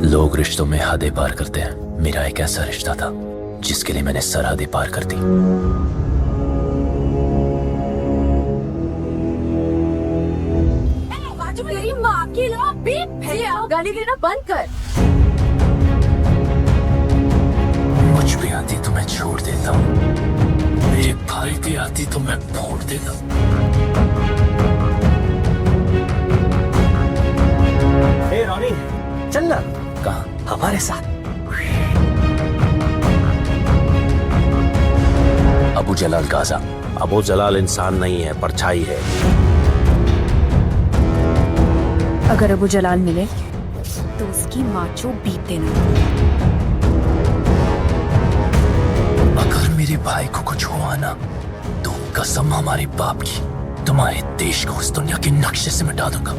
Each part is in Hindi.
लोग रिश्तों में हदें पार करते हैं। मेरा एक ऐसा रिश्ता था जिसके लिए मैंने सरहदें पार कर दी। मेरी माँ की लो गाली देना बंद कर। मुझ पे आती तो मैं छोड़ देता हूँ, मेरे भाई पे आती तो मैं फोड़ देता हूँ। ए रॉनी, चल ना कहाँ? हमारे साथ। अबू जलाल गाजा। अबू जलाल इंसान नहीं है, परछाई है। अगर अबू जलाल मिले तो उसकी माचो बीत देना। अगर मेरे भाई को कुछ हुआ ना तो कसम हमारे बाप की, तुम्हारे देश को उस दुनिया के नक्शे से मिटा दूंगा।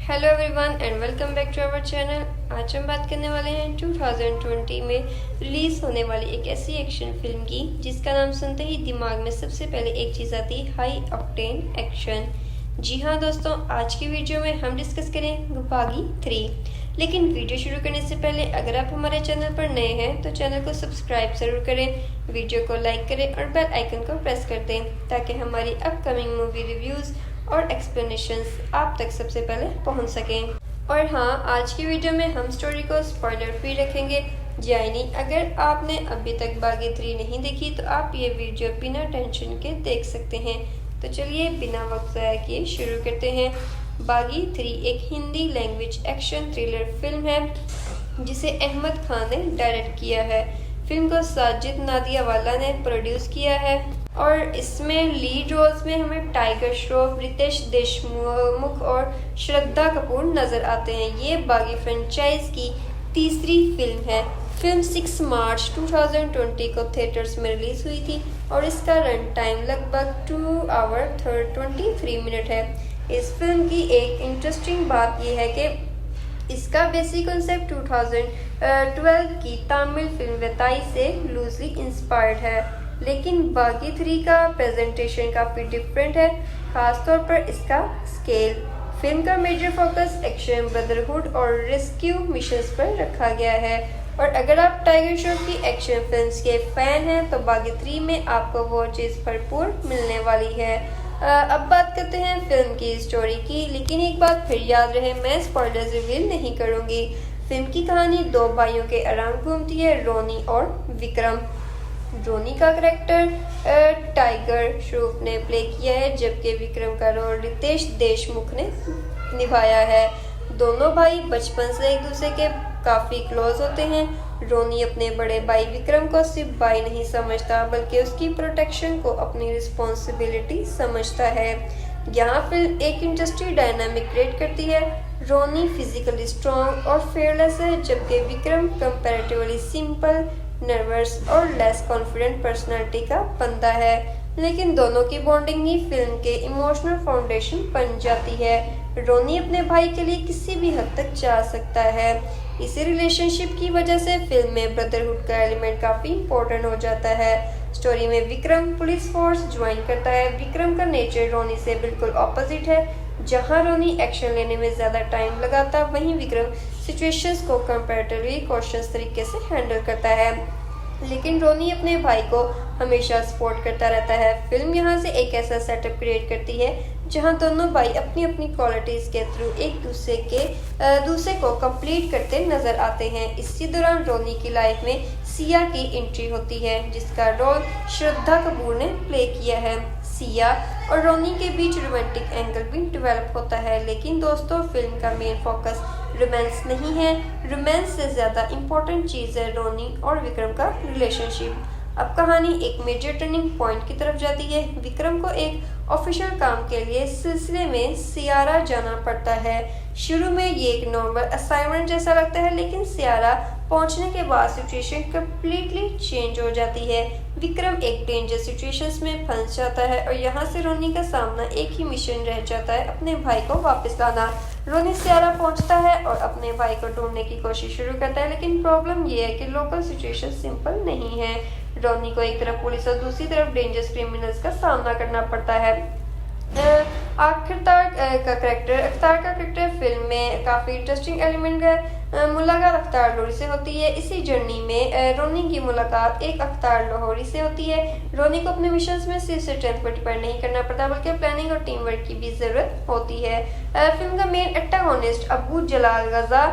Hello everyone and welcome back to our channel. आज हम बात करने वाले हैं 2020 में रिलीज होने वाली एक ऐसी एक्शन फिल्म की जिसका नाम सुनते ही दिमाग में सबसे पहले एक चीज़ आती है, हाई ऑक्टेन एक्शन। जी हाँ दोस्तों, आज की वीडियो में हम डिस्कस करें बागी 3। लेकिन वीडियो शुरू करने से पहले अगर आप हमारे चैनल पर नए हैं तो चैनल को सब्सक्राइब ज़रूर करें, वीडियो को लाइक करें और बेल आइकन को प्रेस कर दें ताकि हमारी अपकमिंग मूवी रिव्यूज़ और एक्सप्लेनेशंस आप तक सबसे पहले पहुंच सकें। और हाँ, आज की वीडियो में हम स्टोरी को स्पॉइलर फ्री रखेंगे, यानी अगर आपने अभी तक बागी 3 नहीं देखी तो आप ये वीडियो बिना टेंशन के देख सकते हैं। तो चलिए बिना वक्त ज़ाया किए शुरू करते हैं। बागी 3 एक Hindi language action thriller film है जिसे अहमद खान ने डायरेक्ट किया है। फिल्म को साजिद नादियावाला ने प्रोड्यूस किया है और इसमें लीड रोल्स में हमें टाइगर श्रॉफ, रितेश देशमुख और श्रद्धा कपूर नजर आते हैं। ये बागी फ्रेंचाइज की तीसरी फिल्म है। फिल्म 6 मार्च 2020 को थिएटर्स में रिलीज हुई थी और इसका रन टाइम लगभग 2 आवर 23 मिनट है। इस फिल्म की एक इंटरेस्टिंग बात यह है कि इसका बेसिक कॉन्सेप्ट 2012 की तमिल फिल्म वेताई से लूजली इंस्पायर्ड है, लेकिन बागी 3 का प्रेजेंटेशन काफ़ी डिफरेंट है, खासतौर पर इसका स्केल। फिल्म का मेजर फोकस एक्शन, ब्रदरहुड और रेस्क्यू मिशंस पर रखा गया है। और अगर आप टाइगर श्रॉफ की एक्शन फिल्म्स के फैन हैं तो बागी 3 में आपको वो चीज़ भरपूर मिलने वाली है। अब बात करते हैं फिल्म की स्टोरी की, लेकिन एक बात फिर याद रहे, मैं स्पॉयलर्स रिवील नहीं करूँगी। फिल्म की कहानी 2 भाइयों के अराउंड घूमती है, रोनी और विक्रम। रोनी का करेक्टर टाइगर श्रॉफ ने प्ले किया है, जबकि विक्रम का रोल रितेश देशमुख ने निभाया है। दोनों भाई बचपन से एक दूसरे के काफ़ी क्लोज होते हैं। रोनी अपने बड़े भाई विक्रम को सिर्फ भाई नहीं समझता बल्कि उसकी प्रोटेक्शन को अपनी रिस्पॉन्सिबिलिटी समझता है। यहाँ फिल्म एक इंटरेस्टिंग डायनामिक क्रिएट करती है। रोनी फिजिकली स्ट्रॉन्ग और फेयरलेस है, जबकि विक्रम कंपैरेटिवली सिंपल, नर्वस और लेस कॉन्फिडेंट पर्सनालिटी का बंदा है। लेकिन दोनों की बॉन्डिंग ही फिल्म के इमोशनल फाउंडेशन बन जाती है। रोनी अपने भाई के लिए किसी भी हद तक जा सकता है। इसी रिलेशनशिप की वजह से फिल्म में ब्रदरहुड का एलिमेंट काफ़ी इंपॉर्टेंट हो जाता है। स्टोरी में विक्रम पुलिस फोर्स ज्वाइन करता है। विक्रम का नेचर रोनी से बिल्कुल ऑपोजिट है। जहां रोनी एक्शन लेने में ज़्यादा टाइम लगाता, वहीं विक्रम सिचुएशंस को कंपैरेटिवली कॉशियस तरीके से हैंडल करता है। लेकिन रोनी अपने भाई को हमेशा सपोर्ट करता रहता है। फिल्म यहाँ से एक ऐसा सेटअप क्रिएट करती है जहाँ दोनों भाई अपनी अपनी क्वालिटीज़ के थ्रू एक दूसरे को कंप्लीट करते नजर आते हैं। इसी दौरान रोनी की लाइफ में सिया की एंट्री होती है, जिसका रोल श्रद्धा कपूर ने प्ले किया है। सिया और रोनी के बीच रोमांटिक एंगल भी डेवलप होता है, लेकिन दोस्तों फिल्म का मेन फोकस रोमांस नहीं है। रोमांस से ज़्यादा इम्पोर्टेंट चीज़ है रोनी और विक्रम का रिलेशनशिप। अब कहानी एक मेजर टर्निंग पॉइंट की तरफ जाती है। विक्रम को एक ऑफिशियल काम के लिए सिलसिले में सियारा जाना पड़ता है। शुरू में ये एक नॉर्मल असाइनमेंट जैसा लगता है, लेकिन सियारा पहुंचने के बाद सिचुएशन कम्प्लीटली चेंज हो जाती है। विक्रम एक डेंजर सिचुएशंस में फंस जाता है और यहाँ से रोनी का सामना एक ही मिशन रह जाता है, अपने भाई को वापस लाना। रोनी सियारा पहुंचता है और अपने भाई को ढूंढने की कोशिश शुरू करता है, लेकिन प्रॉब्लम ये है कि लोकल सिचुएशन सिंपल नहीं है। रोनी को एक तरफ पुलिस और दूसरी तरफ डेंजरस क्रिमिनल्स का सामना करना पड़ता है। अख्तार का करेक्टर फिल्म में काफ़ी इंटरेस्टिंग एलिमेंट है। मुलाकात अख्तार लोहरी से होती है। इसी जर्नी में रोनी की मुलाकात एक अख्तार लाहौरी से होती है। रोनी को अपने मिशंस में सिर्फ स्ट्रेंथ पर डिपेंड नहीं करना पड़ता, बल्कि प्लानिंग और टीम वर्क की भी ज़रूरत होती है। फिल्म का मेन एंटागोनिस्ट अबू जलाल गजा,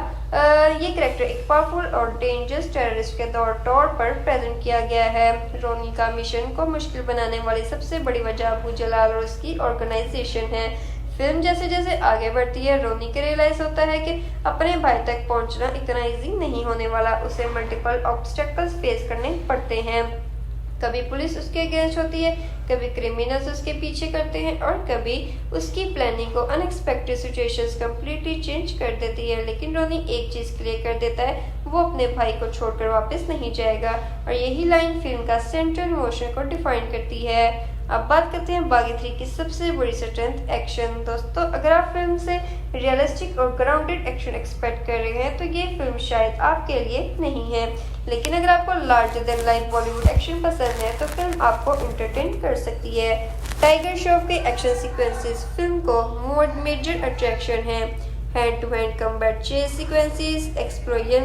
ये करेक्टर एक पावरफुल और डेंजरस टेररिस्ट के तौर पर प्रेजेंट किया गया है। रोनी का मिशन को मुश्किल बनाने वाली सबसे बड़ी वजह अबू जलाल और उसकी ऑर्गेनाइजेशन है। फिल्म जैसे जैसे आगे बढ़ती है, रोनी को रियलाइज होता है कि अपने भाई तक पहुंचना इतना इजी नहीं होने वाला। उसे मल्टीपल ऑब्स्टेकल्स फेस करने पड़ते हैं। कभी पुलिस उसके अगेंस्ट होती है, कभी क्रिमिनल्स उसके पीछे करते हैं और कभी उसकी प्लानिंग को अनएक्सपेक्टेड सिचुएशंस कंप्लीटली चेंज कर देती है। लेकिन रोनी एक चीज़ क्लियर कर देता है, वो अपने भाई को छोड़कर वापस नहीं जाएगा। और यही लाइन फिल्म का सेंट्रल इमोशन को डिफाइन करती है। अब बात करते हैं बागी 3 की सबसे बड़ी स्ट्रेंथ, एक्शन। दोस्तों, अगर आप फिल्म से रियलिस्टिक और ग्राउंडेड एक्शन एक्सपेक्ट कर रहे हैं तो ये फिल्म शायद आपके लिए नहीं है। लेकिन अगर आपको larger than life Bollywood action पसंद है तो फिल्म आपको एंटरटेन कर सकती है। टाइगर श्रॉफ के एक्शन सीक्वेंसेस फिल्म को मेजर अट्रैक्शन है। Hand to hand combat chase sequences, explosion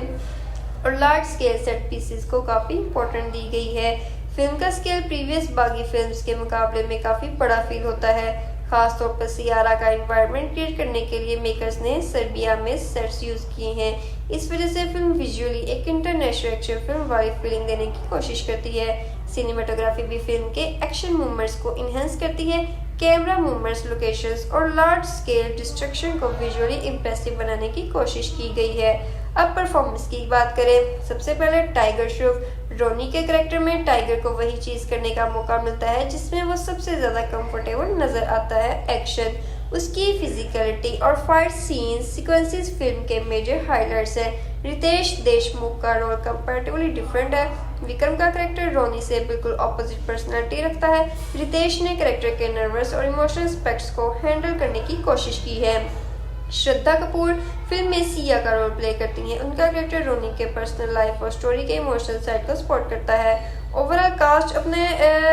और लार्ज स्केल सेट पीसेस को काफ़ी इंपॉर्टेंट दी गई है। फिल्म का स्केल प्रीवियस बागी फिल्म्स के मुकाबले में काफ़ी बड़ा फील होता है। खासतौर पर सियारा का एनवायरनमेंट क्रिएट करने के लिए मेकर्स ने सर्बिया में सेट्स यूज़ किए हैं। इस वजह से फिल्म विजुअली एक इंटरनेशनल एक्शन फिल्म वाली फीलिंग देने की कोशिश करती है। सिनेमाटोग्राफी भी फिल्म के एक्शन मूवमेंट्स को इन्हेंस करती है। कैमरा मूवमेंट्स, लोकेशंस और लार्ज स्केल डिस्ट्रक्शन को विजुअली इम्प्रेसिव बनाने की कोशिश की गई है। अब परफॉर्मेंस की बात करें, सबसे पहले टाइगर श्रॉफ। रोनी के कैरेक्टर में टाइगर को वही चीज़ करने का मौका मिलता है जिसमें वो सबसे ज़्यादा कंफर्टेबल नज़र आता है, एक्शन। उसकी फिजिकलिटी और फाइट सीन्स सीक्वेंसेस फिल्म के मेजर हाइलाइट्स हैं। रितेश देशमुख का रोल कंपैरेटिवली डिफरेंट है। विक्रम का कैरेक्टर रोनी से बिल्कुल ऑपोजिट पर्सनालिटी रखता है। रितेश ने कैरेक्टर के नर्वस और इमोशनल एस्पेक्ट्स को हैंडल करने की कोशिश की है। श्रद्धा कपूर फिल्म में सिया का रोल प्ले करती हैं। उनका कैरेक्टर रोनी के पर्सनल लाइफ और स्टोरी के इमोशनल साइड को सपोर्ट करता है। ओवरऑल कास्ट अपने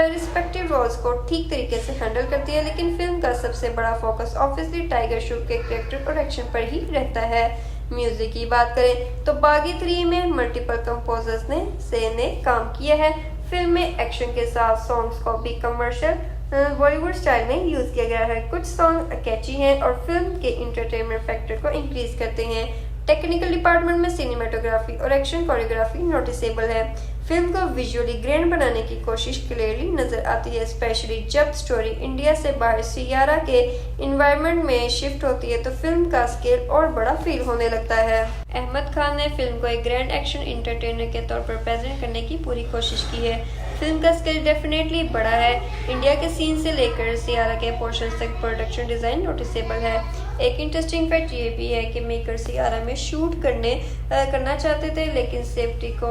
रिस्पेक्टिव रोल्स को ठीक तरीके से हैंडल करती है, लेकिन फिल्म का सबसे बड़ा फोकस ऑब्वियसली टाइगर श्रॉफ के कैरेक्टर और एक्शन पर ही रहता है। म्यूजिक की बात करें तो बागी 3 में मल्टीपल कंपोजर्स ने काम किया है। फिल्म में एक्शन के साथ सॉन्ग्स को भी कमर्शियल बॉलीवुड स्टाइल में यूज किया गया है। कुछ सॉन्ग कैची हैं और फिल्म के इंटरटेनमेंट फैक्टर को इंक्रीज करते हैं। टेक्निकल डिपार्टमेंट में सिनेमाटोग्राफी और एक्शन कोरियोग्राफी नोटिसेबल है। फिल्म को विजुअली ग्रैंड बनाने की कोशिश क्लियरली नजर आती है, स्पेशली जब स्टोरी इंडिया से बाहर सियारा के इन्वायरमेंट में शिफ्ट होती है तो फिल्म का स्केल और बड़ा फील होने लगता है। अहमद खान ने फिल्म को एक ग्रैंड एक्शन एंटरटेनर के तौर पर प्रेजेंट करने की पूरी कोशिश की है। फिल्म का स्केल डेफिनेटली बड़ा है। इंडिया के सीन से लेकर सियारा के पोर्शंस तक प्रोडक्शन डिजाइन नोटिसेबल है। एक इंटरेस्टिंग फैक्ट ये भी है कि मेकर सियारा में शूट करना चाहते थे, लेकिन सेफ्टी को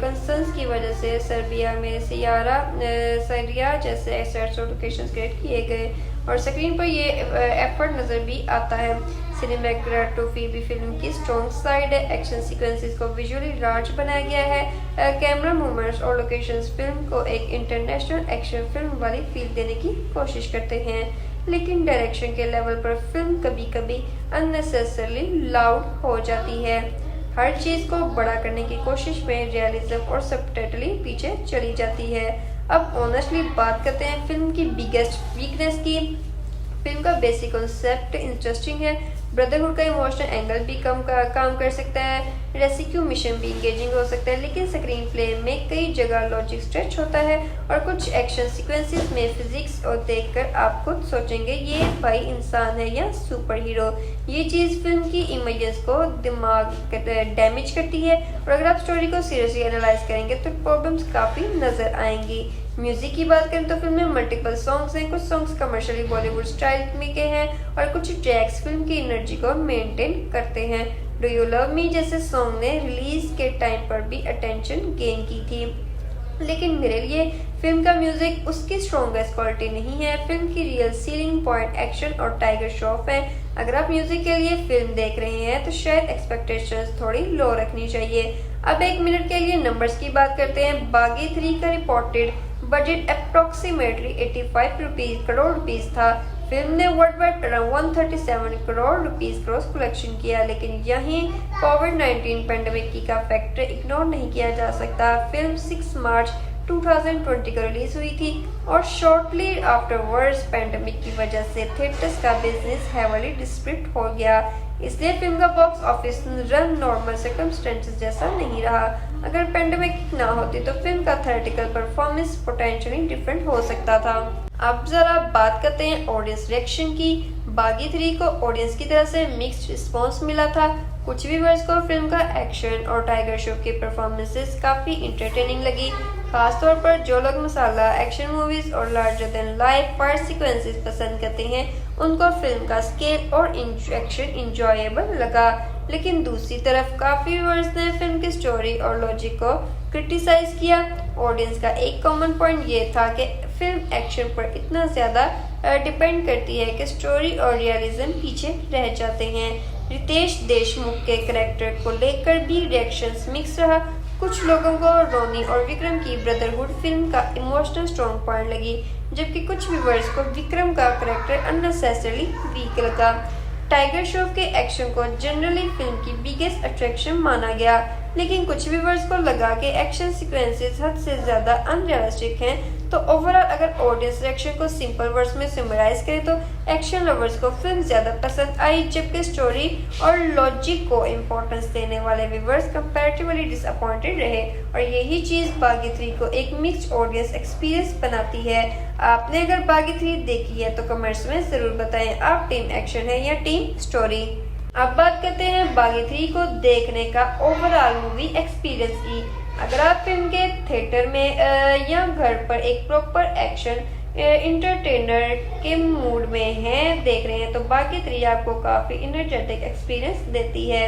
कंसर्न्स की वजह से सर्बिया में सरिया जैसे सेट्स और लोकेशंस क्रिएट किए गए और स्क्रीन पर ये एफर्ट नज़र भी आता है। सिनेमेटोग्राफी भी फिल्म की स्ट्रॉन्ग साइड है। एक्शन सीक्वेंसेस को विजुअली लार्ज बनाया गया है। कैमरा मूवमेंट्स और लोकेशंस फिल्म को एक इंटरनेशनल एक्शन फिल्म वाली फील देने की कोशिश करते हैं, लेकिन डायरेक्शन के लेवल पर फिल्म कभी कभी अननेसेसरली लाउड हो जाती है। हर चीज़ को बड़ा करने की कोशिश में रियलिज्म और सबटाइटली पीछे चली जाती है। अब ऑनेस्टली बात करते हैं फिल्म की बिगेस्ट वीकनेस की। फिल्म का बेसिक कॉन्सेप्ट इंटरेस्टिंग है। ब्रदरहुड का इमोशनल एंगल भी काम कर सकता है। रेस्क्यू मिशन भी इंगेजिंग हो सकता है, लेकिन स्क्रीन प्ले में कई जगह लॉजिक स्ट्रेच होता है और कुछ एक्शन सीक्वेंसेस में फिजिक्स और देखकर आप खुद सोचेंगे ये भाई इंसान है या सुपर हीरो। ये चीज़ फिल्म की इमेजेस को दिमाग डैमेज करती है और अगर आप स्टोरी को सीरियसली एनालाइज करेंगे तो प्रॉब्लम्स काफ़ी नज़र आएंगी। म्यूजिक की बात करें तो फिल्म में मल्टीपल सॉन्ग्स हैं। कुछ सॉन्ग्स कमर्शियली बॉलीवुड स्टाइल में के हैं और कुछ ट्रैक्स फिल्म की एनर्जी को मेंटेन करते हैं। डू यू लव मी जैसे सॉन्ग ने रिलीज के टाइम पर भी अटेंशन गेन की थी, लेकिन मेरे लिए फिल्म का म्यूजिक उसकी स्ट्रॉन्गेस्ट क्वालिटी नहीं है। फिल्म की रियल सीलिंग पॉइंट एक्शन और टाइगर श्रॉफ है। अगर आप म्यूजिक के लिए फिल्म देख रहे हैं तो शायद एक्सपेक्टेशंस थोड़ी लो रखनी चाहिए। अब 1 मिनट के लिए नंबर्स की बात करते हैं। बागी 3 का reported budget approximately 85 crore rupees था। फिल्म ने world wide around 137 crore rupees gross collection किया, लेकिन यहीं कोविड-19 पेंडेमिक का फैक्टर इग्नोर नहीं किया जा सकता। फिल्म 6 मार्च 2020 को रिलीज हुई थी और शॉर्टली आफ्टरवर्ड्स पेंडेमिक की वजह से थिएटर्स का बिजनेस हेवली डिस्ट्रिक्ट हो गया, इसलिए फिल्म का box office run normal circumstances जैसा नहीं रहा। अगर पेंडेमिक ना होती तो फिल्म का थ्योरेटिकल परफॉर्मेंस पोटेंशियली डिफरेंट हो सकता था। अब जरा बात करते हैं ऑडियंस रिएक्शन की। बागी 3 को ऑडियंस की तरफ से मिक्स्ड रिस्पॉन्स मिला था। कुछ व्यूअर्स को फिल्म का एक्शन और टाइगर श्रॉफ की परफॉर्मेंसेस काफ़ी इंटरटेनिंग लगी। खासतौर पर जो लोग मसाला एक्शन मूवीज और larger than life fight sequences पसंद करते हैं उनको फिल्म का स्केल और एक्शन इंजॉयबल लगा, लेकिन दूसरी तरफ काफ़ी व्यूअर्स ने फिल्म की स्टोरी और लॉजिक को क्रिटिसाइज किया। ऑडियंस का एक कॉमन पॉइंट ये था कि फिल्म एक्शन पर इतना ज़्यादा डिपेंड करती है कि स्टोरी और रियलिज्म पीछे रह जाते हैं। रितेश देशमुख के कैरेक्टर को लेकर भी रिएक्शंस मिक्स रहा। कुछ लोगों को रोनी और विक्रम की ब्रदरहुड फिल्म का इमोशनल स्ट्रॉन्ग पॉइंट लगी, जबकि कुछ व्यूअर्स को विक्रम का कैरेक्टर अननेसेसरली वीक लगा। टाइगर श्रॉफ के एक्शन को जनरली फिल्म की बिगेस्ट अट्रैक्शन माना गया, लेकिन कुछ व्यूअर्स को लगा कि एक्शन सीक्वेंसेस हद से ज़्यादा अनरियलिस्टिक हैं। तो ओवरऑल अगर ऑडियंस रिएक्शन को सिंपल वर्ड्स में समराइज करें तो एक्शन लवर्स को फिल्म ज़्यादा पसंद आई, जबकि स्टोरी और लॉजिक को इम्पोर्टेंस देने वाले व्यूअर्स कंपैरेटिवली डिसअपॉइंटेड रहे। और यही चीज़ बागी 3 को एक मिक्स्ड ऑडियंस एक्सपीरियंस बनाती है। आपने अगर बागी 3 देखी है तो कमेंट्स में ज़रूर बताएं आप टीम एक्शन है या टीम स्टोरी। अब बात करते हैं बागी 3 को देखने का ओवरऑल मूवी एक्सपीरियंस की। अगर आप फिल्म के थिएटर में या घर पर एक प्रॉपर एक्शन इंटरटेनर के मूड में हैं देख रहे हैं तो बागी 3 आपको काफ़ी एनर्जेटिक एक्सपीरियंस देती है।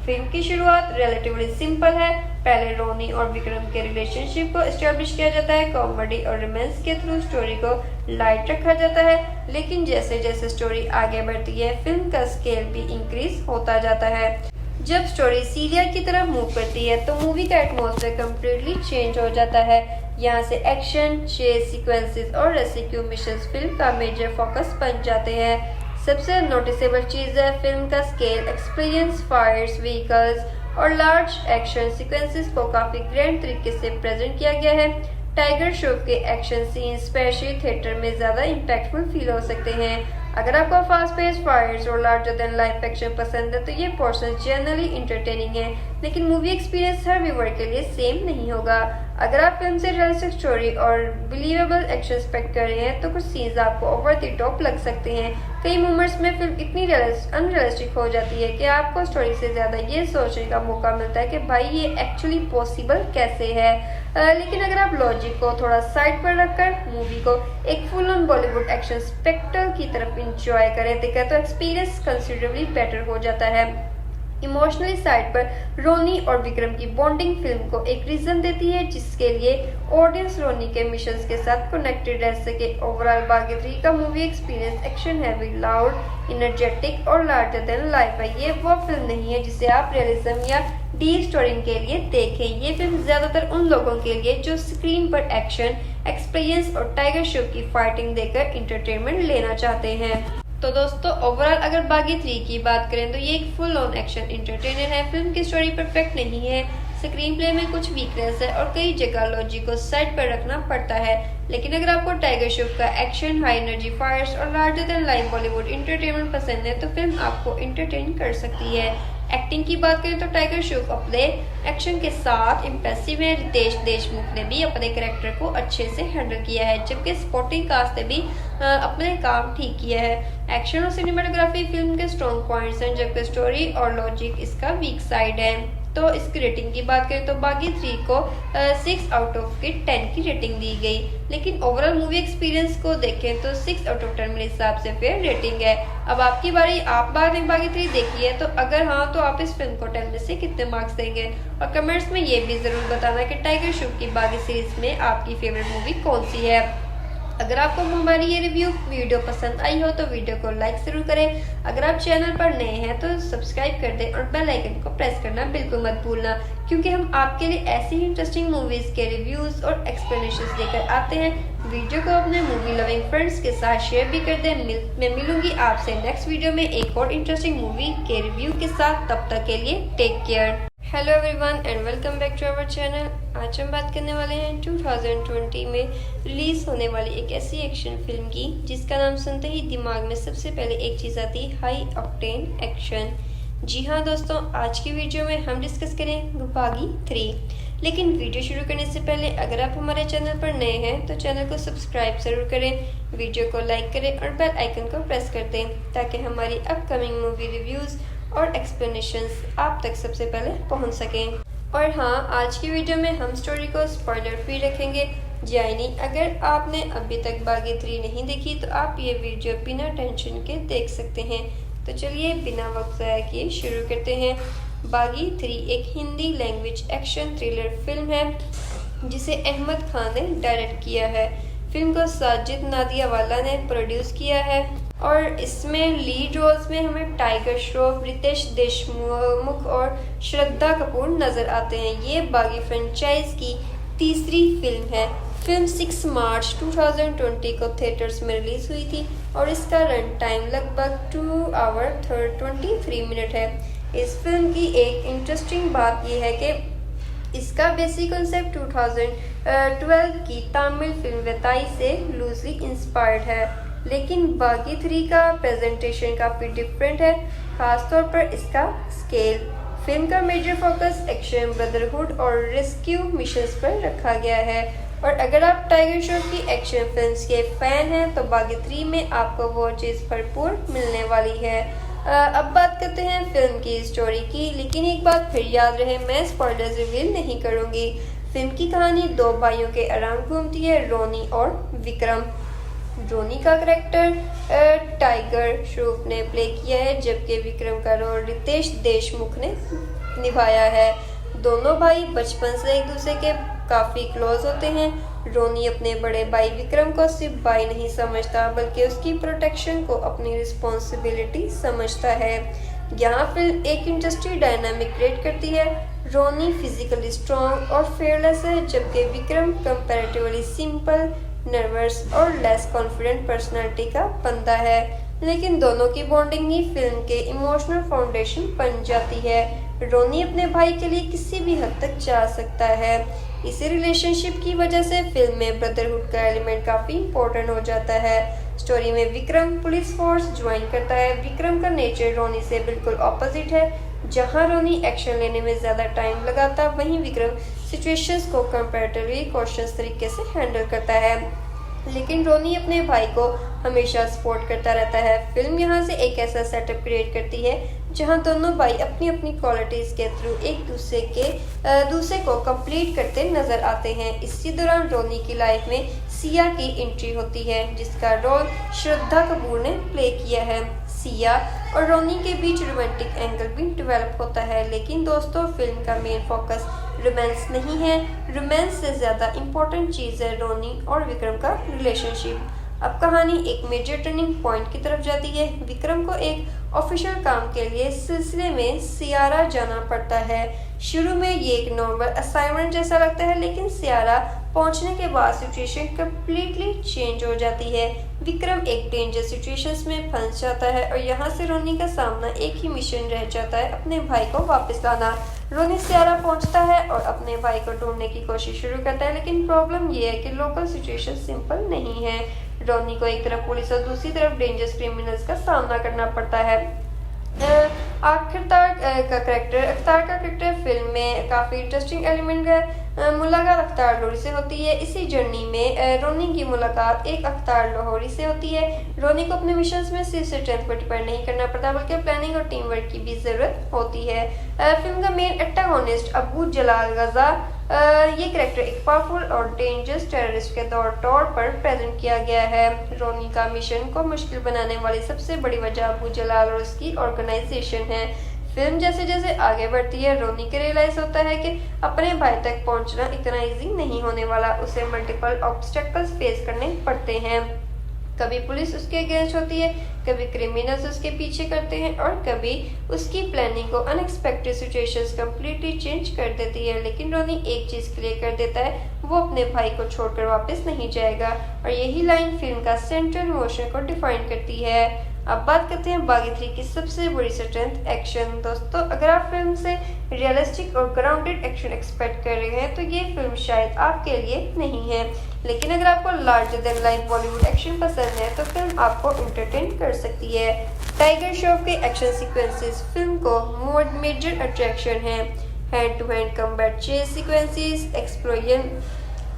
फिल्म की शुरुआत रिलेटिवली सिंपल है। पहले रोनी और विक्रम के रिलेशनशिप को एस्टेब्लिश किया जाता है। कॉमेडी और रोमांस के थ्रू स्टोरी को लाइट रखा जाता है, लेकिन जैसे जैसे स्टोरी आगे बढ़ती है फिल्म का स्केल भी इंक्रीज होता जाता है। जब स्टोरी सीरियल की तरफ मूव करती है तो मूवी का एटमॉस्फेयर कम्प्लीटली चेंज हो जाता है। यहाँ से एक्शन, चेस सीक्वेंसेस और रेस्क्यू मिशंस फिल्म का मेजर फोकस बन जाते हैं। सबसे नोटिसेबल चीज़ है फिल्म का स्केल, एक्सपीरियंस, फायर्स, व्हीकल्स और लार्ज एक्शन सीक्वेंसेस को काफ़ी ग्रैंड तरीके से प्रेजेंट किया गया है। टाइगर श्रॉफ के एक्शन सीन स्पेशली थिएटर में ज़्यादा इम्पैक्टफुल फील हो सकते हैं। अगर आपको फास्ट पेस, फायर्स और लार्जर देन लाइफ एक्शन पसंद है तो ये पोर्शन जनरली इंटरटेनिंग है, लेकिन मूवी एक्सपीरियंस हर व्यूअर के लिए सेम नहीं होगा। अगर आप फिल्म से रियलिस्टिक स्टोरी और बिलीवेबल एक्शन एक्सपेक्ट कर रहे हैं तो कुछ सीन्स आपको ओवर द टॉप लग सकते हैं। कई मोमेंट्स में फिल्म इतनी अनरियलिस्टिक हो जाती है कि आपको स्टोरी से ज़्यादा ये सोचने का मौका मिलता है कि भाई ये एक्चुअली पॉसिबल कैसे है। लेकिन अगर आप लॉजिक को थोड़ा साइड पर रखकर मूवी को एक full on Bollywood action spectral की तरफ इंजॉय करें तो एक्सपीरियंस कंसिडरेबली बेटर हो जाता है। इमोशनली साइड पर रोनी और विक्रम की बॉन्डिंग फिल्म को एक रीजन देती है जिसके लिए ऑडियंस रोनी के मिशंस के साथ कनेक्टेड रह सके। ओवरऑल बागी 3 का movie experience action heavy, loud, energetic और लार्जर देन लाइफ है। ये वो फिल्म नहीं है जिसे आप रियलिज्म या डीप स्टोरी के लिए देखें। ये फिल्म ज्यादातर उन लोगों के लिए जो स्क्रीन पर एक्शन, एक्सपीरियंस और टाइगर श्रॉफ की फाइटिंग देकर इंटरटेनमेंट लेना चाहते हैं। तो दोस्तों ओवरऑल अगर बागी 3 की बात करें तो ये एक फुल ऑन एक्शन इंटरटेनर है। फिल्म की स्टोरी परफेक्ट नहीं है, स्क्रीन प्ले में कुछ वीकनेस है और कई जगह लॉजिक को साइड पर रखना पड़ता है। लेकिन अगर आपको टाइगर श्रॉफ का एक्शन, हाई एनर्जी फायर्स और larger than life Bollywood entertainment पसंद है तो फिल्म आपको इंटरटेन कर सकती है। एक्टिंग की बात करें तो टाइगर श्रॉफ अपने एक्शन के साथ इम्प्रेसिव है। रितेश देशमुख ने भी अपने कैरेक्टर को अच्छे से हैंडल किया है, जबकि सपोर्टिंग कास्ट ने भी अपने काम ठीक किया है। एक्शन और सिनेमाटोग्राफी फिल्म के स्ट्रॉन्ग पॉइंट्स हैं, जबकि स्टोरी और लॉजिक इसका वीक साइड है। तो इसकी रेटिंग की बात करें तो बागी 3 को 6 आउट ऑफ 10 की रेटिंग दी गई, लेकिन ओवरऑल मूवी एक्सपीरियंस को देखें तो 6 आउट ऑफ 10 मेरे हिसाब से फेयर रेटिंग है। अब आपकी बारी, आप बागी 3 देखी है तो अगर हाँ तो आप इस फिल्म को 10 में से कितने मार्क्स देंगे और कमेंट्स में ये भी जरूर बताना कि टाइगर श्रॉफ की बागी सीरीज में आपकी फेवरेट मूवी कौन सी है। अगर आपको हमारी ये रिव्यू वीडियो पसंद आई हो तो वीडियो को लाइक जरूर करें। अगर आप चैनल पर नए हैं तो सब्सक्राइब कर दें और बेल आइकन को प्रेस करना बिल्कुल मत भूलना, क्योंकि हम आपके लिए ऐसी ही इंटरेस्टिंग मूवीज के रिव्यूज और एक्सप्लेनेशंस लेकर आते हैं। वीडियो को अपने मूवी लविंग फ्रेंड्स के साथ शेयर भी कर दें। मैं मिलूंगी आपसे नेक्स्ट वीडियो में एक और इंटरेस्टिंग मूवी के रिव्यू के साथ। तब तक के लिए take care. Hello everyone and welcome back to our channel. आज हम बात करने वाले हैं 2020 में रिलीज होने वाली एक ऐसी एक्शन फिल्म की जिसका नाम सुनते ही दिमाग में सबसे पहले एक चीज़ आती है, हाई ऑक्टेन एक्शन। जी हाँ दोस्तों, आज की वीडियो में हम डिस्कस करें बागी 3। लेकिन वीडियो शुरू करने से पहले अगर आप हमारे चैनल पर नए हैं तो चैनल को सब्सक्राइब जरूर करें, वीडियो को लाइक करें और बेल आइकन को प्रेस कर दें ताकि हमारी अपकमिंग मूवी रिव्यूज़ और एक्सप्लेनेशंस आप तक सबसे पहले पहुंच सकें। और हाँ, आज की वीडियो में हम स्टोरी को स्पॉइलर फ्री रखेंगे। यानी अगर आपने अभी तक बागी 3 नहीं देखी तो आप ये वीडियो बिना टेंशन के देख सकते हैं। तो चलिए बिना वक्त ज़ाया किए शुरू करते हैं। बागी 3 एक Hindi language action thriller film है जिसे अहमद खान ने डायरेक्ट किया है। फिल्म को साजिद नादियावाला ने प्रोड्यूस किया है और इसमें लीड रोल्स में हमें टाइगर श्रॉफ, रितेश देशमुख और श्रद्धा कपूर नजर आते हैं। ये बागी फ्रेंचाइज की तीसरी फिल्म है। फिल्म 6 मार्च 2020 को थिएटर्स में रिलीज हुई थी और इसका रन टाइम लगभग 2 आवर 23 मिनट है। इस फिल्म की एक इंटरेस्टिंग बात यह है कि इसका बेसिक कॉन्सेप्ट 2012 की तमिल फिल्म वेताई से लूजली इंस्पायर्ड है, लेकिन बागी 3 का प्रेजेंटेशन काफ़ी डिफरेंट है, खासतौर पर इसका स्केल। फिल्म का मेजर फोकस एक्शन, ब्रदरहुड और रेस्क्यू मिशंस पर रखा गया है और अगर आप टाइगर श्रॉफ की एक्शन फिल्म्स के फैन हैं तो बागी 3 में आपको वो चीज़ भरपूर मिलने वाली है। अब बात करते हैं फिल्म की स्टोरी की, लेकिन एक बात फिर याद रहे, मैं स्पॉयलर्स रिवील नहीं करूंगी। फिल्म की कहानी दो भाइयों के अराउंड घूमती है, रोनी और विक्रम। रोनी का करेक्टर टाइगर श्रॉफ ने प्ले किया है, जबकि विक्रम का रोल रितेश देशमुख ने निभाया है। दोनों भाई बचपन से एक दूसरे के काफ़ी क्लोज होते हैं। रोनी अपने बड़े भाई विक्रम को सिर्फ भाई नहीं समझता, बल्कि उसकी प्रोटेक्शन को अपनी रिस्पॉन्सिबिलिटी समझता है। यहाँ फिल्म एक इंटरेस्टिंग डायनामिक क्रिएट करती है। रोनी फिजिकली स्ट्रॉन्ग और फेयरलेस है, जबकि विक्रम कंपैरेटिवली सिंपल, नर्वस और लेस कॉन्फिडेंट पर्सनालिटी का बंदा है। लेकिन दोनों की बॉन्डिंग ही फिल्म के इमोशनल फाउंडेशन बन जाती है। रोनी अपने भाई के लिए किसी भी हद तक जा सकता है। इसी रिलेशनशिप की वजह से फिल्म में ब्रदरहुड का एलिमेंट काफ़ी इम्पोर्टेंट हो जाता है। स्टोरी में विक्रम पुलिस फोर्स ज्वाइन करता है। विक्रम का नेचर रोनी से बिल्कुल ऑपोजिट है। जहां रोनी एक्शन लेने में ज़्यादा टाइम लगाता, वहीं विक्रम सिचुएशंस को कंपैरेटिवली कॉशियस तरीके से हैंडल करता है। लेकिन रोनी अपने भाई को हमेशा सपोर्ट करता रहता है। फिल्म यहाँ से एक ऐसा सेटअप क्रिएट करती है जहाँ दोनों भाई अपनी अपनी क्वालिटीज़ के थ्रू एक दूसरे को कंप्लीट करते नजर आते हैं। इसी दौरान रोनी की लाइफ में सिया की एंट्री होती है, जिसका रोल श्रद्धा कपूर ने प्ले किया है। सिया और रोनी के बीच रोमांटिक एंगल भी डेवलप होता है, लेकिन दोस्तों फिल्म का मेन फोकस रोमांस नहीं है। रोमांस से ज़्यादा इम्पोर्टेंट चीज़ है रोनी और विक्रम का रिलेशनशिप। अब कहानी एक मेजर टर्निंग पॉइंट की तरफ जाती है। विक्रम को एक ऑफिशियल काम के लिए सिलसिले में सियारा जाना पड़ता है। शुरू में ये एक नॉर्मल असाइनमेंट जैसा लगता है, लेकिन सियारा पहुंचने के बाद सिचुएशन कम्प्लीटली चेंज हो जाती है। विक्रम एक डेंजर सिचुएशंस में फंस जाता है और यहाँ से रोनी का सामना एक ही मिशन रह जाता है, अपने भाई को वापस लाना। रोनी सियारा पहुंचता है और अपने भाई को ढूंढने की कोशिश शुरू करता है, लेकिन प्रॉब्लम ये है कि लोकल सिचुएशन सिंपल नहीं है। रोनी को एक तरफ पुलिस और दूसरी तरफ डेंजरस क्रिमिनल्स का सामना करना पड़ता है। अख्तार का करेक्टर फिल्म में काफ़ी इंटरेस्टिंग एलिमेंट है। मुलाकात अख्तार लाहौरी से होती है। इसी जर्नी में रोनी की मुलाकात एक अख्तार लाहौरी से होती है। रोनी को अपने मिशंस में सिर्फ स्ट्रेंथ पर डिपेंड नहीं करना पड़ता, बल्कि प्लानिंग और टीम वर्क की भी ज़रूरत होती है। फिल्म का मेन एंटागोनिस्ट अबू जलाल गजा, ये करेक्टर एक पावरफुल और डेंजरस टेररिस्ट के तौर पर प्रेजेंट किया गया है। रोनी का मिशन को मुश्किल बनाने वाली सबसे बड़ी वजह अबू जलाल और उसकी ऑर्गेनाइजेशन है। फिल्म जैसे जैसे आगे बढ़ती है, रोनी को रियलाइज होता है कि अपने भाई तक पहुंचना इतना इजी नहीं होने वाला। उसे मल्टीपल ऑब्स्टेकल्स फेस करने पड़ते हैं। कभी पुलिस उसके अगेंस्ट होती है, कभी क्रिमिनल्स उसके पीछे करते हैं और कभी उसकी प्लानिंग को अनएक्सपेक्टेड सिचुएशंस कंप्लीटली चेंज कर देती है। लेकिन रोनी एक चीज़ क्लियर कर देता है, वो अपने भाई को छोड़कर वापस नहीं जाएगा और यही लाइन फिल्म का सेंट्रल इमोशन को डिफाइन करती है। अब बात करते हैं बागी 3 की सबसे बड़ी स्ट्रेंथ, एक्शन। दोस्तों अगर आप फिल्म से रियलिस्टिक और ग्राउंडेड एक्शन एक्सपेक्ट कर रहे हैं तो ये फिल्म शायद आपके लिए नहीं है, लेकिन अगर आपको larger than life Bollywood action पसंद है तो फिल्म आपको एंटरटेन कर सकती है। टाइगर श्रॉफ के एक्शन सीक्वेंसेस फिल्म को मेजर अट्रैक्शन है। Hand to hand combat chase sequences, explosion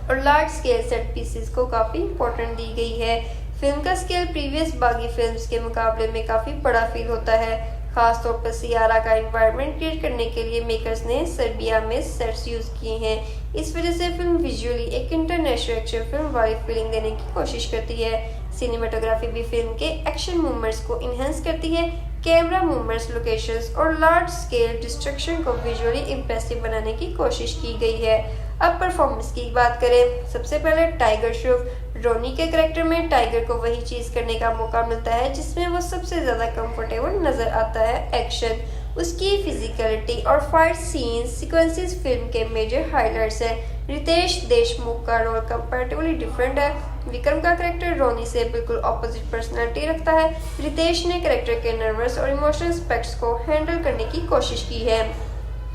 और लार्ज स्केल सेट पीसेस को काफ़ी इंपॉर्टेंट दी गई है। फिल्म का स्केल प्रीवियस बागी फिल्म्स के मुकाबले में काफ़ी बड़ा फील होता है। खासतौर पर सियारा का एनवायरनमेंट क्रिएट करने के लिए मेकर्स ने सर्बिया में सेट्स यूज़ किए हैं। इस वजह से फिल्म विजुअली एक इंटरनेशनल एक्शन फिल्म वाली फीलिंग देने की कोशिश करती है। सिनेमाटोग्राफी भी फिल्म के एक्शन मूवमेंट्स को इन्हेंस करती है। कैमरा मूवमेंट्स, लोकेशंस और लार्ज स्केल डिस्ट्रक्शन को विजुअली इम्प्रेसिव बनाने की कोशिश की गई है। अब परफॉर्मेंस की बात करें, सबसे पहले टाइगर श्रॉफ रोनी के कैरेक्टर में टाइगर को वही चीज करने का मौका मिलता है जिसमें वो सबसे ज्यादा कंफर्टेबल नजर आता है। एक्शन, उसकी फिजिकलिटी और फाइट सीन्स सीक्वेंसेस फिल्म के मेजर हाइलाइट्स है। रितेश देशमुख का रोल कंपैरेटिवली डिफरेंट है। विक्रम का कैरेक्टर रोनी से बिल्कुल ऑपोजिट पर्सनालिटी रखता है। रितेश ने कैरेक्टर के नर्वस और इमोशनल एस्पेक्ट्स को हैंडल करने की कोशिश की है।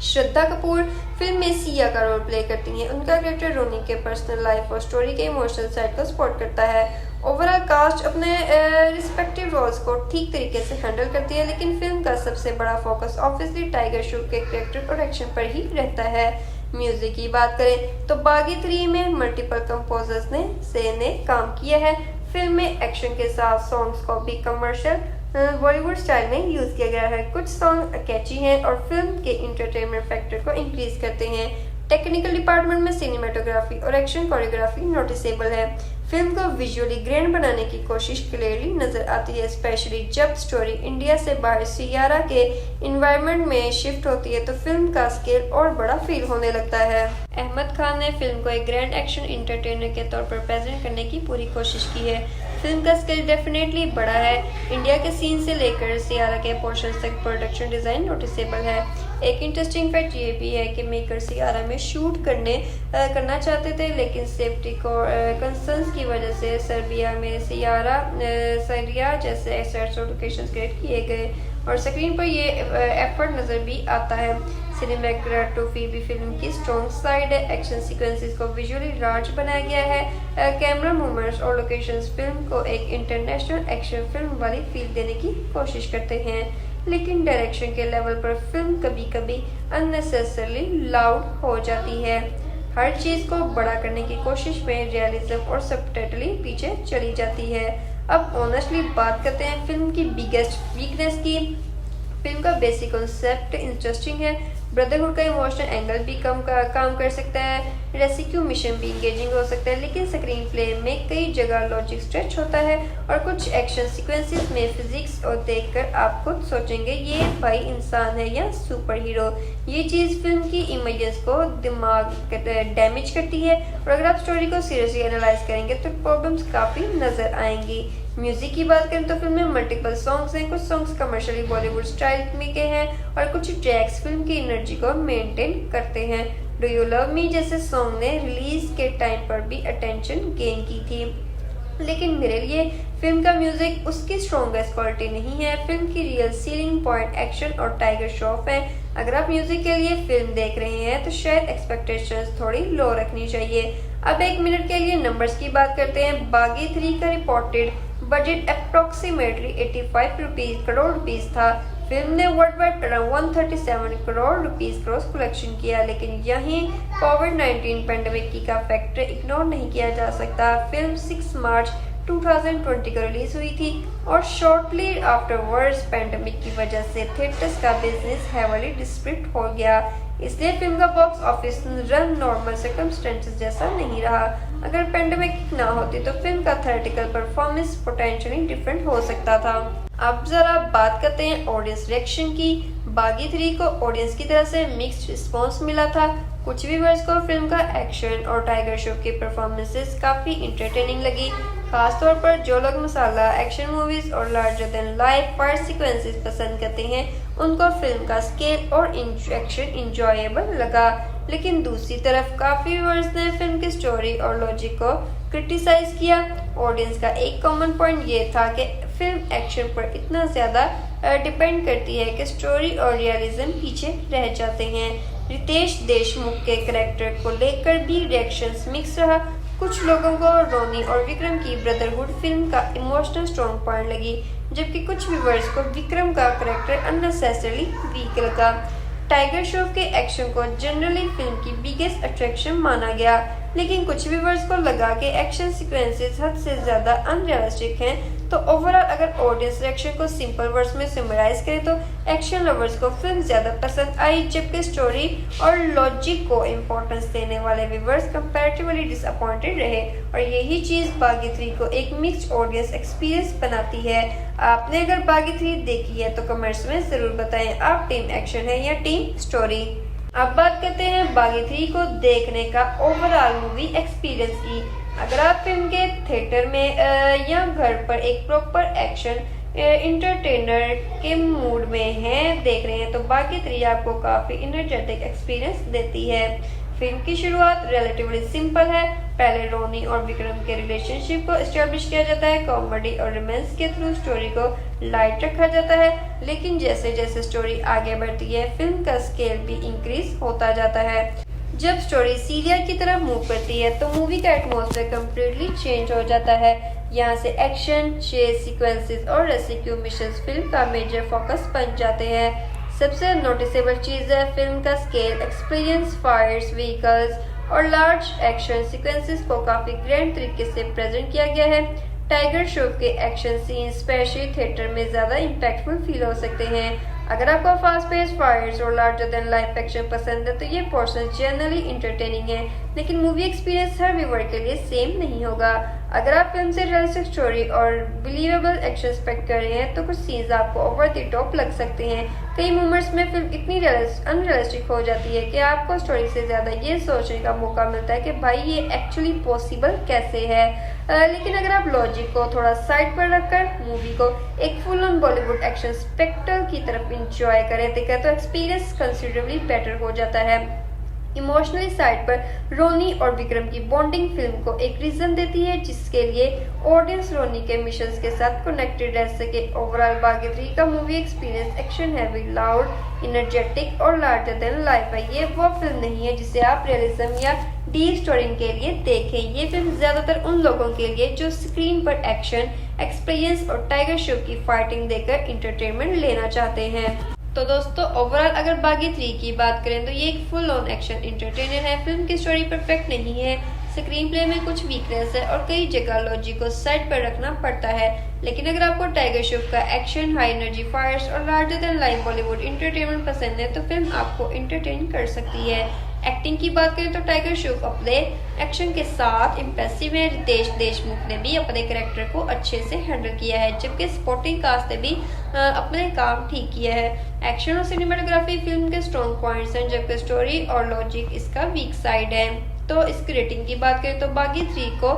श्रद्धा कपूर फिल्म में सिया का रोल प्ले करती हैं। उनका कैरेक्टर रोनी के पर्सनल लाइफ और स्टोरी के इमोशनल साइड को सपोर्ट करता है। ओवरऑल कास्ट अपने रिस्पेक्टिव रोल्स को ठीक तरीके से हैंडल करती है, लेकिन फिल्म का सबसे बड़ा फोकस ऑब्वियसली टाइगर श्रॉफ के कैरेक्टर और एक्शन पर ही रहता है। म्यूजिक की बात करें तो बागी 3 में मल्टीपल कंपोजर्स ने काम किया है। फिल्म में एक्शन के साथ सॉन्ग्स को भी कमर्शियल बॉलीवुड स्टाइल में यूज किया गया है। कुछ सॉन्ग कैची हैं और फिल्म के इंटरटेनमेंट फैक्टर को इंक्रीज करते हैं। टेक्निकल डिपार्टमेंट में सिनेमेटोग्राफी और एक्शन कोरियोग्राफी नोटिसेबल है। फिल्म को विजुअली ग्रैंड बनाने की कोशिश क्लियरली नजर आती है, स्पेशली जब स्टोरी इंडिया से बाहर सियारा के एनवायरनमेंट में शिफ्ट होती है तो फिल्म का स्केल और बड़ा फील होने लगता है। अहमद खान ने फिल्म को एक ग्रैंड एक्शन एंटरटेनर के तौर पर प्रेजेंट करने की पूरी कोशिश की है। फिल्म का स्केल डेफिनेटली बड़ा है। इंडिया के सीन से लेकर सियारा के पोर्शंस तक प्रोडक्शन डिजाइन नोटिसेबल है। एक इंटरेस्टिंग फैक्ट ये भी है कि मेकर सियारा में शूट करना चाहते थे, लेकिन सेफ्टी को कंसर्न्स की वजह से सर्बिया में सरिया जैसे एसेट्स और लोकेशंस क्रिएट किए गए और स्क्रीन पर ये एफर्ट नजर भी आता है। सिनेमेटोग्राफी भी फिल्म की स्ट्रॉन्ग साइड है। एक्शन सीक्वेंसेस को विजुअली लार्ज बनाया गया है। कैमरा मूवमेंट्स और लोकेशंस फिल्म को एक इंटरनेशनल एक्शन फिल्म वाली फील देने की कोशिश करते हैं, लेकिन डायरेक्शन के लेवल पर फिल्म कभी कभी अननेसेसरली लाउड हो जाती है। हर चीज को बड़ा करने की कोशिश में रियलिज्म और सबटाइटली पीछे चली जाती है। अब ऑनेस्टली बात करते हैं फिल्म की बिगेस्ट वीकनेस की। फिल्म का बेसिक कॉन्सेप्ट इंटरेस्टिंग है। ब्रदरहुड का इमोशनल एंगल भी काम कर सकता है। रेस्क्यू मिशन भी इंगेजिंग हो सकता है, लेकिन स्क्रीन प्ले में कई जगह लॉजिक स्ट्रेच होता है और कुछ एक्शन सीक्वेंसेस में फिजिक्स और देखकर आप खुद सोचेंगे ये भाई इंसान है या सुपर हीरो। ये चीज फिल्म की इमेजेस को दिमाग डैमेज करती है और अगर आप स्टोरी को सीरियसली एनालाइज करेंगे तो प्रॉब्लम्स काफी नजर आएंगी। म्यूजिक की बात करें तो फिल्म में मल्टीपल सॉन्ग्स हैं। कुछ सॉन्ग्स कमर्शियली बॉलीवुड स्टाइल में के हैं और कुछ ट्रैक्स फिल्म की एनर्जी को मेंटेन करते हैं। डू यू लव मी जैसे सॉन्ग ने रिलीज के टाइम पर भी अटेंशन गेन की थी, लेकिन मेरे लिए फिल्म का म्यूजिक उसकी स्ट्रॉन्गेस्ट क्वालिटी नहीं है। फिल्म की रियल सीलिंग पॉइंट एक्शन और टाइगर श्रॉफ है। अगर आप म्यूजिक के लिए फिल्म देख रहे हैं तो शायद एक्सपेक्टेशंस थोड़ी लो रखनी चाहिए। अब 1 मिनट के लिए नंबर्स की बात करते हैं। बागी 3 का reported budget approximately 85 crore rupees था। फिल्म ने world wide around 137 crore rupees gross collection किया, लेकिन यहीं कोविड-19 पेंडेमिक की का फैक्टर इग्नोर नहीं किया जा सकता। फिल्म 6 मार्च 2020 को रिलीज हुई थी और शॉर्टली आफ्टरवर्ड्स पेंडेमिक की वजह से थिएटर्स का बिजनेस हेवली डिस्ट्रिक्ट हो गया, इसलिए फिल्म का box office run normal circumstances जैसा नहीं रहा। अगर पेंडेमिक ना होती तो फिल्म का थिएट्रिकल परफॉर्मेंस पोटेंशियली डिफरेंट हो सकता था। अब जरा बात करते हैं ऑडियंस रिएक्शन की। बागी 3 को ऑडियंस की तरफ से मिक्स्ड रिस्पांस मिला था। कुछ व्यूअर्स को फिल्म का एक्शन और टाइगर श्रॉफ की परफॉर्मेंसेस काफी इंटरटेनिंग लगी, खासतौर पर जो लोग मसाला एक्शन मूवीज और larger than life fight sequences पसंद करते हैं उनको फिल्म का स्केल और एक्शन इंजॉयबल लगा। लेकिन दूसरी तरफ काफी व्यूअर्स ने फिल्म की स्टोरी और लॉजिक को क्रिटिसाइज किया। ऑडियंस का एक कॉमन पॉइंट ये था कि फिल्म एक्शन पर इतना ज्यादा डिपेंड करती है कि स्टोरी और रियलिज्म पीछे रह जाते हैं। रितेश देशमुख के कैरेक्टर को लेकर भी रिएक्शंस मिक्स रहा। कुछ लोगों को रोनी और विक्रम की ब्रदरहुड फिल्म का इमोशनल स्ट्रॉन्ग पॉइंट लगी, जबकि कुछ व्यूअर्स को विक्रम का कैरेक्टर अननेसेसरली वीक लगा। टाइगर श्रॉफ के एक्शन को जनरली फिल्म की बिगेस्ट अट्रैक्शन माना गया, लेकिन कुछ व्यूअर्स को लगा कि एक्शन सीक्वेंसेस हद से ज्यादा अनरियलिस्टिक हैं। तो ओवरऑल अगर ऑडियंस रिएक्शन को सिंपल वर्ड्स में समराइज करें तो एक्शन लवर्स को फिल्म ज्यादा पसंद आई, जबकि स्टोरी और लॉजिक को इम्पोर्टेंस देने वाले व्यूअर्स कंपैरेटिवली डिसअपॉइंटेड रहे और यही चीज बागी 3 को एक मिक्स्ड ऑडियंस एक्सपीरियंस बनाती है। आपने अगर बागी 3 देखी है तो कमेंट्स में जरूर बताएं आप टीम एक्शन है या टीम स्टोरी। अब बात करते हैं बागी 3 को देखने का ओवरऑल मूवी एक्सपीरियंस की। अगर आप फिल्म के थिएटर में या घर पर एक प्रॉपर एक्शन इंटरटेनर के मूड में हैं देख रहे हैं तो बागी 3 आपको काफी एनर्जेटिक एक्सपीरियंस देती है। फिल्म की शुरुआत रिलेटिवली सिंपल है। पहले रोनी और विक्रम के रिलेशनशिप को एस्टेब्लिश किया जाता है। कॉमेडी और रोमांस के थ्रू स्टोरी को लाइट रखा जाता है, लेकिन जैसे जैसे स्टोरी आगे बढ़ती है फिल्म का स्केल भी इंक्रीज होता जाता है। जब स्टोरी सीरियल की तरफ मूव करती है तो मूवी का एटमॉस्फेयर कम्प्लीटली चेंज हो जाता है। यहाँ से एक्शन, चेज सीक्वेंसेस और रेस्क्यू मिशंस फिल्म का मेजर फोकस बन जाते हैं। सबसे नोटिसेबल चीज है फिल्म का स्केल, एक्सपीरियंस, फायर्स, व्हीकल्स और लार्ज एक्शन सीक्वेंसेस को काफी ग्रैंड तरीके से प्रेजेंट किया गया है। टाइगर श्रॉफ के एक्शन सीन स्पेशली थिएटर में ज्यादा इम्पैक्टफुल फील हो सकते हैं। अगर आपको फास्ट पेस, फायर्स और लार्जर देन लाइफ एक्शन पसंद है तो ये पोर्शन जनरली इंटरटेनिंग है, लेकिन मूवी एक्सपीरियंस हर व्यूअर के लिए सेम नहीं होगा। अगर आप फिल्म से रियलिस्टिक स्टोरी और बिलीवेबल एक्शन एक्सपेक्ट कर रहे हैं तो कुछ सीन्स आपको ओवर द टॉप लग सकते हैं। कई मोमेंट्स में फिल्म इतनी अनरियलिस्टिक हो जाती है कि आपको स्टोरी से ज्यादा ये सोचने का मौका मिलता है कि भाई ये एक्चुअली पॉसिबल कैसे है। लेकिन अगर आप लॉजिक को थोड़ा साइड पर रखकर मूवी को एक full on Bollywood action spectacled की तरफ इंजॉय करें तो एक्सपीरियंस कंसिडरेबली बेटर हो जाता है। इमोशनली साइड पर रोनी और विक्रम की बॉन्डिंग फिल्म को एक रीजन देती है जिसके लिए ऑडियंस रोनी के मिशंस के साथ कनेक्टेड रह सके। ओवरऑल बागी 3 का movie experience action heavy, loud, energetic और लार्जर देन लाइफ है। ये वो फिल्म नहीं है जिसे आप रियलिज्म या डीप स्टोरी के लिए देखें। ये फिल्म ज्यादातर उन लोगों के लिए जो स्क्रीन पर एक्शन, एक्सपीरियंस और टाइगर श्रॉफ की फाइटिंग देखकर इंटरटेनमेंट लेना चाहते हैं। तो दोस्तों ओवरऑल अगर बागी 3 की बात करें तो ये एक फुल ऑन एक्शन इंटरटेनर है। फिल्म की स्टोरी परफेक्ट नहीं है, स्क्रीन प्ले में कुछ वीकनेस है और कई जगह लॉजिक को साइड पर रखना पड़ता है। लेकिन अगर आपको टाइगर श्रॉफ का एक्शन, हाई एनर्जी फायर्स और larger than life Bollywood entertainment पसंद है तो फिल्म आपको इंटरटेन कर सकती है। एक्टिंग की बात करें तो टाइगर श्रॉफ अपने एक्शन के साथ इम्प्रेसिव है। रितेश देशमुख ने भी अपने कैरेक्टर को अच्छे से हैंडल किया है, जबकि सपोर्टिंग कास्ट ने भी अपने काम ठीक किया है। एक्शन और सिनेमाटोग्राफी फिल्म के स्ट्रॉन्ग पॉइंट्स हैं, जबकि स्टोरी और लॉजिक इसका वीक साइड है। तो इसकी रेटिंग की बात करें तो बागी 3 को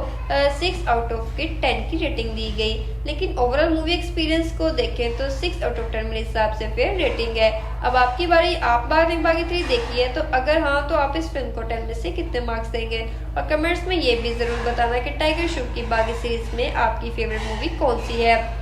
6 आउट ऑफ 10 की रेटिंग दी गई, लेकिन ओवरऑल मूवी एक्सपीरियंस को देखें तो 6 आउट ऑफ 10 मेरे हिसाब से फेयर रेटिंग है। अब आपकी बारी, आप बागी 3 देखी है तो अगर हाँ तो आप इस फिल्म को 10 में से कितने मार्क्स देंगे और कमेंट्स में ये भी जरूर बताना कि टाइगर श्रॉफ की बागी सीरीज में आपकी फेवरेट मूवी कौन सी है।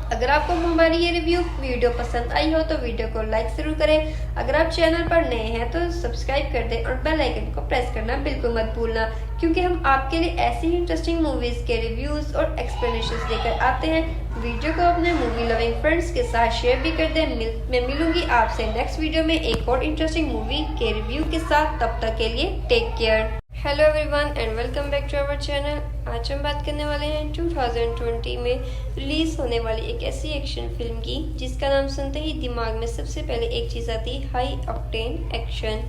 अगर आपको हमारी ये रिव्यू वीडियो पसंद आई हो तो वीडियो को लाइक जरूर करें। अगर आप चैनल पर नए हैं तो सब्सक्राइब कर दें और बेल आइकन को प्रेस करना बिल्कुल मत भूलना, क्योंकि हम आपके लिए ऐसी ही इंटरेस्टिंग मूवीज के रिव्यूज और एक्सप्लेनेशंस लेकर आते हैं। वीडियो को अपने मूवी लविंग फ्रेंड्स के साथ शेयर भी कर दें। मैं मिलूंगी आपसे नेक्स्ट वीडियो में एक और इंटरेस्टिंग मूवी के रिव्यू के साथ। तब तक के लिए take care. Hello everyone and welcome back to our channel. आज हम बात करने वाले हैं 2020 में रिलीज होने वाली एक ऐसी एक्शन फिल्म की जिसका नाम सुनते ही दिमाग में सबसे पहले एक चीज़ आती है, हाई ऑक्टेन एक्शन।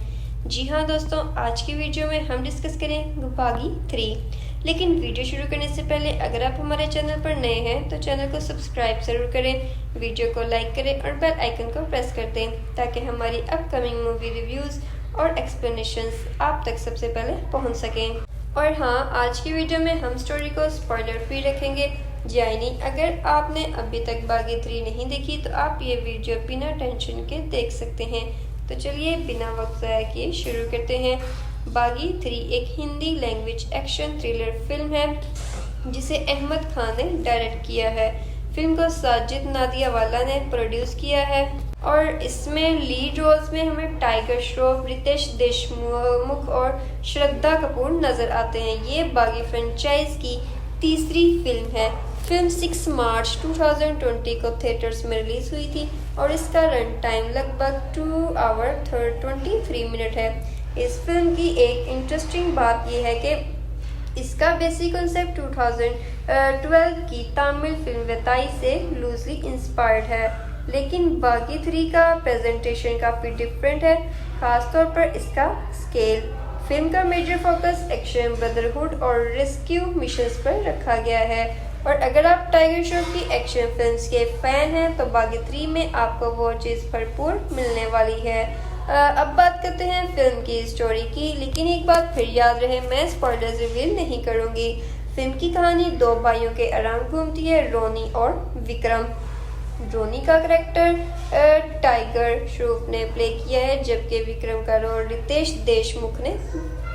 जी हाँ दोस्तों, आज की वीडियो में हम डिस्कस करें बागी 3। लेकिन वीडियो शुरू करने से पहले अगर आप हमारे चैनल पर नए हैं तो चैनल को सब्सक्राइब जरूर करें, वीडियो को लाइक करें और बेल आइकन को प्रेस कर दें ताकि हमारी अपकमिंग मूवी रिव्यूज़ और एक्सप्लेनेशंस आप तक सबसे पहले पहुंच सकें। और हाँ, आज की वीडियो में हम स्टोरी को स्पॉइलर फ्री रखेंगे। यानी अगर आपने अभी तक बागी 3 नहीं देखी तो आप ये वीडियो बिना टेंशन के देख सकते हैं। तो चलिए बिना वक्त ज़ाया किए शुरू करते हैं। बागी 3 एक Hindi language action thriller film है जिसे अहमद खान ने डायरेक्ट किया है। फिल्म को साजिद नादियावाला ने प्रोड्यूस किया है और इसमें लीड रोल्स में हमें टाइगर श्रॉफ, रितेश देशमुख और श्रद्धा कपूर नजर आते हैं। ये बागी फ्रेंचाइज की तीसरी फिल्म है। फिल्म 6 मार्च 2020 को थिएटर्स में रिलीज हुई थी और इसका रन टाइम लगभग 2 आवर 23 मिनट है। इस फिल्म की एक इंटरेस्टिंग बात यह है कि इसका बेसिक कॉन्सेप्ट 2012 की तमिल फिल्म वेताई से लूजली इंस्पायर्ड है, लेकिन बागी 3 का प्रेजेंटेशन काफ़ी डिफरेंट है, खासतौर पर इसका स्केल। फिल्म का मेजर फोकस एक्शन, ब्रदरहुड और रेस्क्यू मिशंस पर रखा गया है। और अगर आप टाइगर श्रॉफ की एक्शन फिल्म्स के फैन हैं तो बागी 3 में आपको वो चीज़ भरपूर मिलने वाली है। अब बात करते हैं फिल्म की स्टोरी की, लेकिन एक बात फिर याद रहे, मैं स्पॉयलर्स रिवील नहीं करूंगी। फिल्म की कहानी दो भाइयों के अराउंड घूमती है, रोनी और विक्रम। रोनी का करेक्टर टाइगर श्रॉफ ने प्ले किया है, जबकि विक्रम का रोल रितेश देशमुख ने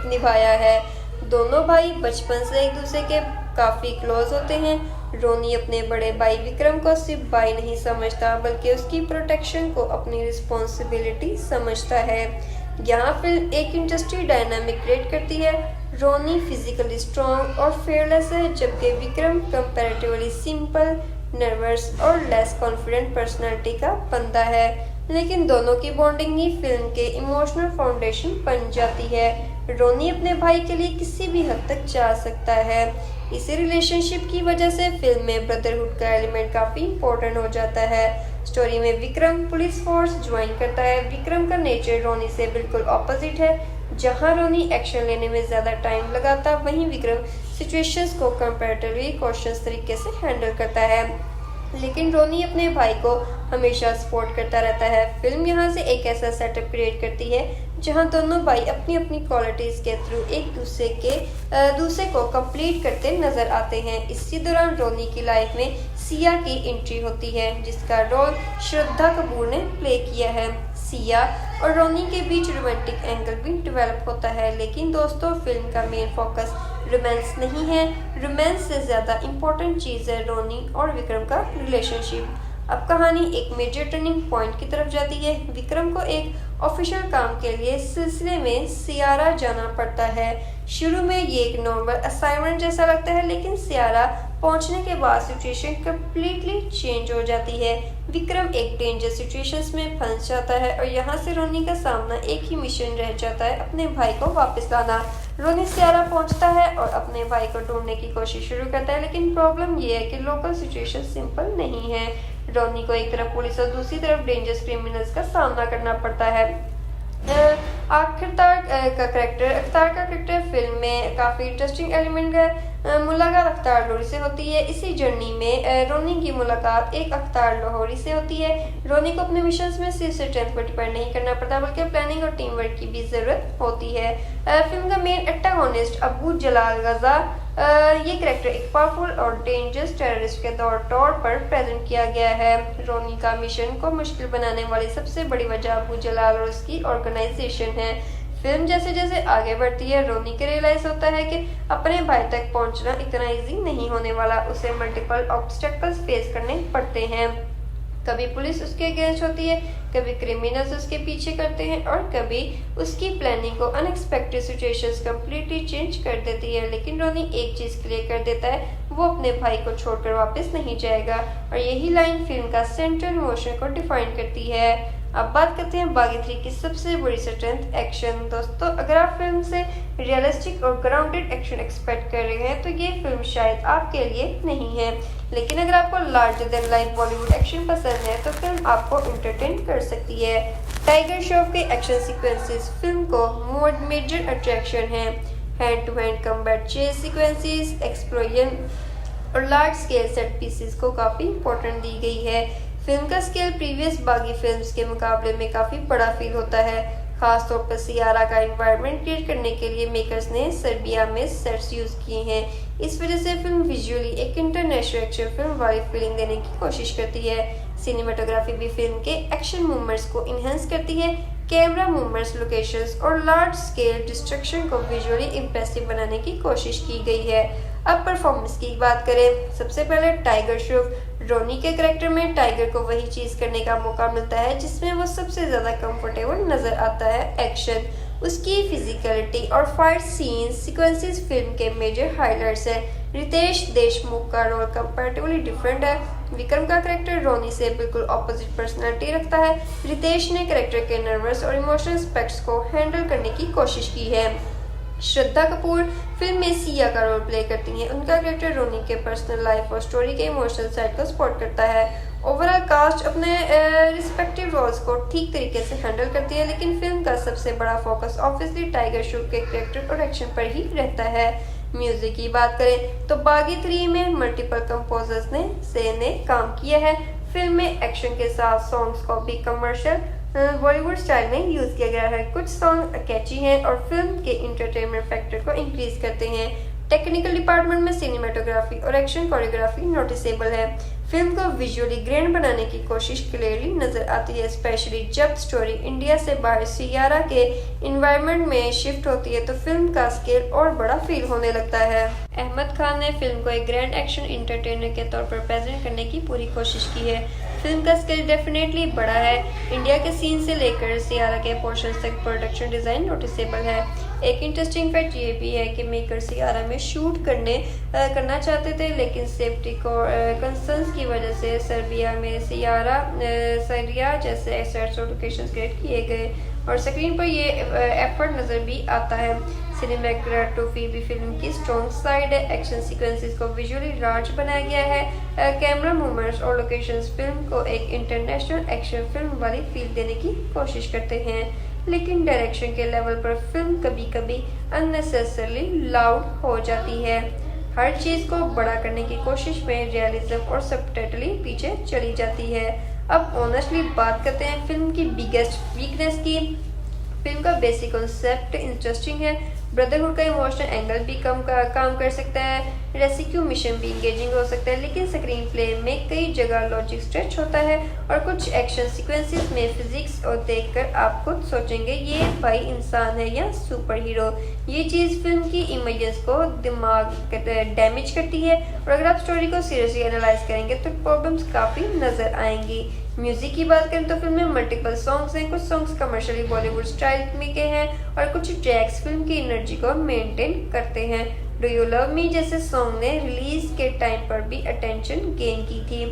निभाया है। दोनों भाई बचपन से एक दूसरे के काफ़ी क्लोज होते हैं। रोनी अपने बड़े भाई विक्रम को सिर्फ भाई नहीं समझता, बल्कि उसकी प्रोटेक्शन को अपनी रिस्पॉन्सिबिलिटी समझता है। यहाँ फिल्म एक इंटरेस्टिंग डायनामिक क्रिएट करती है। रोनी फिजिकली स्ट्रॉन्ग और फेयरलेस है, जबकि विक्रम कंपैरेटिवली सिंपल, नर्वस और लेस कॉन्फिडेंट पर्सनालिटी का बंदा है। लेकिन दोनों की बॉन्डिंग ही फिल्म के इमोशनल फाउंडेशन बन जाती है। रोनी अपने भाई के लिए किसी भी हद तक जा सकता है। इसी रिलेशनशिप की वजह से फिल्म में ब्रदरहुड का एलिमेंट काफ़ी इम्पोर्टेंट हो जाता है। स्टोरी में विक्रम पुलिस फोर्स ज्वाइन करता है। विक्रम का नेचर रोनी से बिल्कुल ऑपोजिट है। जहां रोनी एक्शन लेने में ज़्यादा टाइम लगाता, वहीं विक्रम सिचुएशंस को कंपैरेटिवली कॉशियस तरीके से हैंडल करता है। लेकिन रोनी अपने भाई को हमेशा सपोर्ट करता रहता है। फिल्म यहाँ से एक ऐसा सेटअप क्रिएट करती है जहाँ दोनों भाई अपनी अपनी क्वालिटीज़ के थ्रू एक दूसरे को कंप्लीट करते नजर आते हैं। इसी दौरान रोनी की लाइफ में सिया की एंट्री होती है, जिसका रोल श्रद्धा कपूर ने प्ले किया है। सिया और रोनी के बीच रोमांटिक एंगल भी डेवलप होता है, लेकिन दोस्तों फिल्म का मेन फोकस रोमांस नहीं है। रोमांस से ज़्यादा इम्पोर्टेंट चीज़ है रोनी और विक्रम का रिलेशनशिप। अब कहानी एक मेजर टर्निंग पॉइंट की तरफ जाती है। विक्रम को एक ऑफिशियल काम के लिए सिलसिले में सियारा जाना पड़ता है। शुरू में ये एक नॉर्मल असाइनमेंट जैसा लगता है, लेकिन सियारा पहुंचने के बाद सिचुएशन कम्प्लीटली चेंज हो जाती है। विक्रम एक डेंजर सिचुएशंस में फंस जाता है और यहाँ से रोनी का सामना एक ही मिशन रह जाता है, अपने भाई को वापस लाना। रोनी सियारा पहुंचता है और अपने भाई को ढूंढने की कोशिश शुरू करता है, लेकिन प्रॉब्लम ये है कि लोकल सिचुएशन सिंपल नहीं है। रोनी को एक तरफ पुलिस और दूसरी तरफ डेंजरस क्रिमिनल्स का सामना करना पड़ता है। अख्तार का करेक्टर फिल्म में काफ़ी इंटरेस्टिंग एलिमेंट है। मुलाकात अख्तार लाहौरी से होती है। इसी जर्नी में रोनी की मुलाकात एक अख्तार लाहौरी से होती है। रोनी को अपने मिशंस में सिर्फ स्ट्रेंथ पर डिपेंड नहीं करना पड़ता, बल्कि प्लानिंग और टीम वर्क की भी ज़रूरत होती है। फिल्म का मेन एंटागोनिस्ट अबू जलाल गजा, ये करेक्टर एक पावरफुल और डेंजरस टेररिस्ट के तौर पर प्रेजेंट किया गया है। रोनी का मिशन को मुश्किल बनाने वाली सबसे बड़ी वजह अबू जलाल और उसकी ऑर्गेनाइजेशन है। फिल्म जैसे जैसे आगे बढ़ती है, रोनी को रियलाइज होता है कि अपने भाई तक पहुंचना इतना इजी नहीं होने वाला। उसे मल्टीपल ऑब्स्टेकल्स फेस करने पड़ते हैं। कभी पुलिस उसके अगेंस्ट होती है, कभी क्रिमिनल्स उसके पीछे करते हैं और कभी उसकी प्लानिंग को अनएक्सपेक्टेड सिचुएशंस कंप्लीटली चेंज कर देती है। लेकिन रोनी एक चीज़ क्लियर कर देता है, वो अपने भाई को छोड़कर वापस नहीं जाएगा। और यही लाइन फिल्म का सेंट्रल इमोशन को डिफाइन करती है। अब बात करते हैं बागी 3 की सबसे बड़ी स्ट्रेंथ, एक्शन। दोस्तों, अगर आप फिल्म से रियलिस्टिक और ग्राउंडेड एक्शन एक्सपेक्ट कर रहे हैं तो ये फिल्म शायद आपके लिए नहीं है। लेकिन अगर आपको larger than life Bollywood action पसंद है तो फिल्म आपको एंटरटेन कर सकती है। टाइगर श्रॉफ के एक्शन सीक्वेंसेस फिल्म को मेजर अट्रैक्शन है। Hand to hand combat chase sequences, explosion और लार्ज स्केल सेट पीसेस को काफ़ी इंपॉर्टेंट दी गई है। फिल्म का स्केल प्रीवियस बागी फिल्म्स के मुकाबले में काफ़ी बड़ा फील होता है। खासतौर पर सियारा का एनवायरनमेंट क्रिएट करने के लिए मेकर्स ने सर्बिया में सेट्स यूज़ किए हैं। इस वजह से फिल्म विजुअली एक इंटरनेशनल एक्शन फिल्म वाली फीलिंग देने की कोशिश करती है। सिनेमाटोग्राफी भी फिल्म के एक्शन मूवमेंट्स को इन्हेंस करती है। कैमरा मूवमेंट्स, लोकेशंस और लार्ज स्केल डिस्ट्रक्शन को विजुअली इम्प्रेसिव बनाने की कोशिश की गई है। अब परफॉर्मेंस की बात करें, सबसे पहले टाइगर श्रॉफ। रोनी के करेक्टर में टाइगर को वही चीज़ करने का मौका मिलता है जिसमें वो सबसे ज़्यादा कंफर्टेबल नज़र आता है, एक्शन। उसकी फिजिकलिटी और फाइट सीन्स सीक्वेंसेस फिल्म के मेजर हाइलाइट्स हैं। रितेश देशमुख का रोल कंपैरेटिवली डिफरेंट है। विक्रम का करेक्टर रोनी से बिल्कुल ऑपोजिट पर्सनालिटी रखता है। रितेश ने करेक्टर के नर्वस और इमोशनल एस्पेक्ट्स को हैंडल करने की कोशिश की है। श्रद्धा कपूर फिल्म में सिया का रोल प्ले करती हैं। उनका करेक्टर रोनी के पर्सनल लाइफ और स्टोरी के इमोशनल साइड को सपोर्ट करता है। ओवरऑल कास्ट अपने रिस्पेक्टिव रोल्स को ठीक तरीके से हैंडल करती है, लेकिन फिल्म का सबसे बड़ा फोकस ऑब्वियसली टाइगर श्रॉफ के करेक्टर और एक्शन पर ही रहता है। म्यूजिक की बात करें तो बागी 3 में मल्टीपल कंपोजर्स ने काम किया है। फिल्म में एक्शन के साथ सॉन्ग्स को भी कमर्शियल बॉलीवुड स्टाइल में यूज किया गया है। कुछ सॉन्ग कैची हैं और फिल्म के इंटरटेनमेंट फैक्टर को इंक्रीज करते हैं। टेक्निकल डिपार्टमेंट में सिनेमेटोग्राफी और एक्शन कोरियोग्राफी नोटिसेबल है। फिल्म को विजुअली ग्रैंड बनाने की कोशिश क्लियरली नजर आती है, स्पेशली जब स्टोरी इंडिया से बाहर सियारा के इन्वायरमेंट में शिफ्ट होती है तो फिल्म का स्केल और बड़ा फील होने लगता है। अहमद खान ने फिल्म को एक ग्रैंड एक्शन एंटरटेनर के तौर पर प्रेजेंट करने की पूरी कोशिश की है। फिल्म का स्केल डेफिनेटली बड़ा है। इंडिया के सीन से लेकर सियारा के पोर्शंस तक प्रोडक्शन डिजाइन नोटिसेबल है। एक इंटरेस्टिंग फैक्ट ये भी है कि मेकर सियारा में शूट करना चाहते थे, लेकिन सेफ्टी कंसर्न्स की वजह से सर्बिया में सरिया जैसे एसेट्स और लोकेशंस क्रिएट किए गए और स्क्रीन पर ये एफर्ट नजर भी आता है। सिनेमेटोग्राफी भी फिल्म की स्ट्रॉन्ग साइड है। एक्शन सीक्वेंसेस को विजुअली लार्ज बनाया गया है। कैमरा मूवमेंट्स और लोकेशंस फिल्म को एक इंटरनेशनल एक्शन फिल्म वाली फील देने की कोशिश करते हैं, लेकिन डायरेक्शन के लेवल पर फिल्म कभी कभी अननेसेसरली लाउड हो जाती है। हर चीज को बड़ा करने की कोशिश में रियलिज्म और सबटाइटली पीछे चली जाती है। अब ऑनेस्टली बात करते हैं फिल्म की बिगेस्ट वीकनेस की। फिल्म का बेसिक कॉन्सेप्ट इंटरेस्टिंग है। ब्रदरहुड का इमोशनल एंगल भी काम कर सकता है। रेस्क्यू मिशन भी इंगेजिंग हो सकता है, लेकिन स्क्रीन प्ले में कई जगह लॉजिक स्ट्रेच होता है और कुछ एक्शन सीक्वेंसेस में फिजिक्स और देखकर आप खुद सोचेंगे ये भाई इंसान है या सुपर हीरो। ये चीज फिल्म की इमेजेस को दिमाग डैमेज करती है और अगर आप स्टोरी को सीरियसली एनालाइज करेंगे तो प्रॉब्लम्स काफी नजर आएंगी। म्यूजिक की बात करें तो फिल्म में मल्टीपल सॉन्ग्स हैं। कुछ सॉन्ग्स कमर्शियली बॉलीवुड स्टाइल में के हैं और कुछ ट्रैक्स फिल्म की एनर्जी को मेंटेन करते हैं। डू यू लव मी जैसे सॉन्ग ने रिलीज के टाइम पर भी अटेंशन गेन की थी,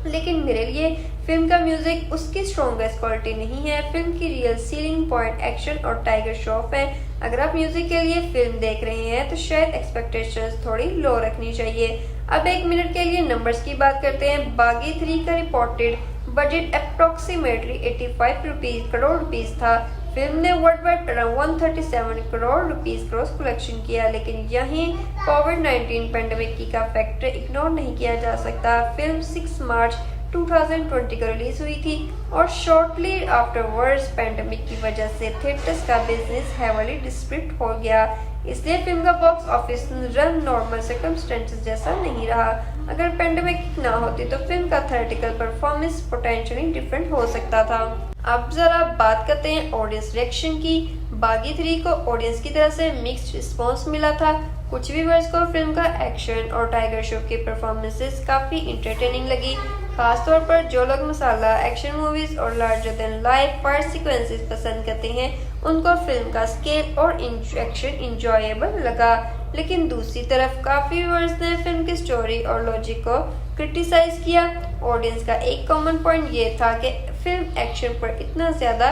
लेकिन मेरे लिए फिल्म का म्यूजिक उसकी स्ट्रॉन्गेस्ट क्वालिटी नहीं है। फिल्म की रियल सीलिंग पॉइंट एक्शन और टाइगर श्रॉफ है। अगर आप म्यूजिक के लिए फिल्म देख रहे हैं तो शायद एक्सपेक्टेशंस थोड़ी लो रखनी चाहिए। अब एक मिनट के लिए नंबर्स की बात करते हैं। बागी 3 का reported budget approximately 85 crore rupees था। फिल्म ने world wide around 137 crore rupees gross collection किया, लेकिन यहीं कोविड-19 पेंडेमिक का फैक्टर इग्नोर नहीं किया जा सकता। फिल्म 6 मार्च 2020 को रिलीज हुई थी और शॉर्टली आफ्टरवर्ड्स पेंडेमिक की वजह से थिएटर्स का बिजनेस हेवली डिस्ट्रिक्ट हो गया, इसलिए फिल्म का box office run normal circumstances जैसा नहीं रहा। अगर पेंडेमिक ना होती तो फिल्म का थ्योरेटिकल परफॉर्मेंस पोटेंशियली डिफरेंट हो सकता था। अब जरा बात करते हैं ऑडियंस रिएक्शन की। बागी 3 को ऑडियंस की तरफ से मिक्स्ड रिस्पॉन्स मिला था। कुछ व्यूअर्स को फिल्म का एक्शन और टाइगर श्रॉफ की परफॉर्मेंसेस काफी इंटरटेनिंग लगी, खासतौर पर जो लोग मसाला एक्शन मूवीज और larger than life fight sequences पसंद करते हैं उनको फिल्म का स्केल और एक्शन इंजॉयबल लगा। लेकिन दूसरी तरफ काफी व्यूअर्स ने फिल्म की स्टोरी और लॉजिक को क्रिटिसाइज किया। ऑडियंस का एक कॉमन पॉइंट ये था कि फिल्म एक्शन पर इतना ज्यादा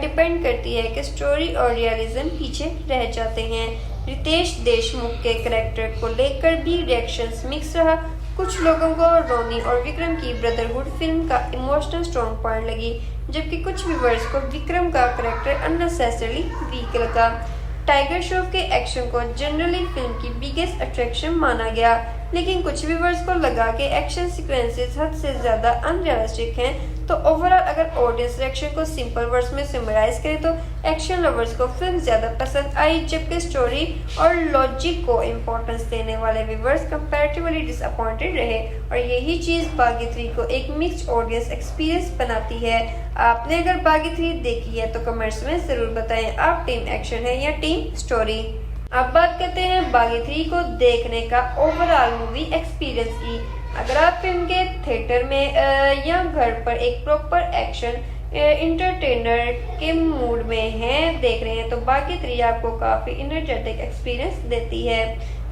डिपेंड करती है कि स्टोरी और रियलिज्म पीछे रह जाते हैं। रितेश देशमुख के कैरेक्टर को लेकर भी रिएक्शंस मिक्स रहा। कुछ लोगों को रोनी और विक्रम की ब्रदरहुड फिल्म का इमोशनल स्ट्रॉन्ग पॉइंट लगी, जबकि कुछ व्यूअर्स को विक्रम का कैरेक्टर अननेसेसरली वीक लगा। टाइगर श्रॉफ के एक्शन को जनरली फिल्म की बिगेस्ट अट्रैक्शन माना गया, लेकिन कुछ व्यूअर्स को लगा कि एक्शन सीक्वेंसेस हद से ज्यादा अनरियलिस्टिक हैं। तो ओवरऑल अगर ऑडियंस रिएक्शन को सिंपल वर्ड्स में समराइज करें तो एक्शन लवर्स को फिल्म ज्यादा पसंद आई, जबकि स्टोरी और लॉजिक को इम्पोर्टेंस देने वाले व्यूअर्स कंपैरेटिवली डिसअपॉइंटेड रहे और यही चीज बागी 3 को एक मिक्स्ड ऑडियंस एक्सपीरियंस बनाती है। आपने अगर बागी 3 देखी है तो कमेंट्स में जरूर बताएं आप टीम एक्शन है या टीम स्टोरी। अब बात करते हैं बागी 3 को देखने का ओवरऑल मूवी एक्सपीरियंस की। अगर आप फिल्म के थिएटर में या घर पर एक प्रॉपर एक्शन इंटरटेनर के मूड में हैं देख रहे हैं तो बागी 3 आपको काफी एनर्जेटिक एक्सपीरियंस देती है।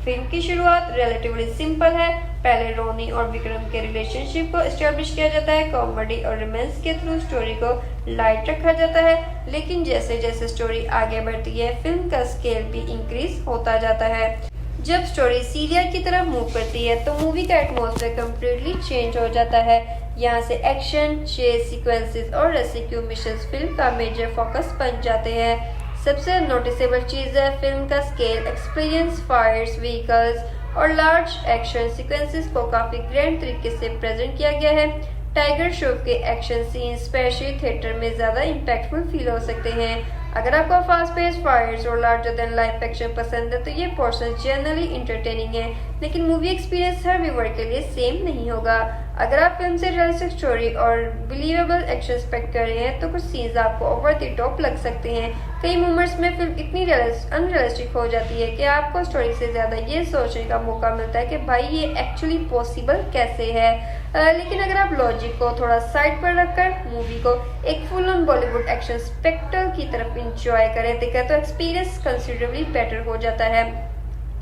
फिल्म की शुरुआत रिलेटिवली सिंपल है। पहले रोनी और विक्रम के रिलेशनशिप को एस्टेब्लिश किया जाता है। कॉमेडी और रोमांस के थ्रू स्टोरी को लाइट रखा जाता है, लेकिन जैसे जैसे स्टोरी आगे बढ़ती है फिल्म का स्केल भी इंक्रीज होता जाता है। जब स्टोरी सीरियल की तरफ मूव करती है तो मूवी का एटमॉस्फेयर कम्प्लीटली चेंज हो जाता है। यहाँ से एक्शन, चेस सीक्वेंसेस और रेस्क्यू मिशंस फिल्म का मेजर फोकस बन जाते हैं। सबसे नोटिसेबल चीज है फिल्म का स्केल, एक्सपीरियंस, फायर्स, व्हीकल्स और लार्ज एक्शन सीक्वेंसेस को काफी ग्रैंड तरीके से प्रेजेंट किया गया है। टाइगर श्रॉफ के एक्शन सीन स्पेशली थिएटर में ज्यादा इम्पैक्टफुल फील हो सकते हैं। अगर आपको फास्ट पेस फायर्स और लार्जर देन लाइफ एक्शन पसंद है तो ये पोर्शन जनरली इंटरटेनिंग है, लेकिन मूवी एक्सपीरियंस हर व्यूअर के लिए सेम नहीं होगा। अगर आप फिल्म से रियलिस्टिक स्टोरी और बिलीवेबल एक्शन एक्सपेक्ट कर रहे हैं तो कुछ सीन्स आपको ओवर द टॉप लग सकते हैं। कई मोमेंट्स में फिल्म इतनी अनरियलिस्टिक हो जाती है कि आपको स्टोरी से ज्यादा ये सोचने का मौका मिलता है कि भाई ये एक्चुअली पॉसिबल कैसे है। लेकिन अगर आप लॉजिक को थोड़ा साइड पर रखकर मूवी को एक full on Bollywood action spectacled की तरफ इंजॉय करें तो एक्सपीरियंस कंसिडरेबली बेटर हो जाता है।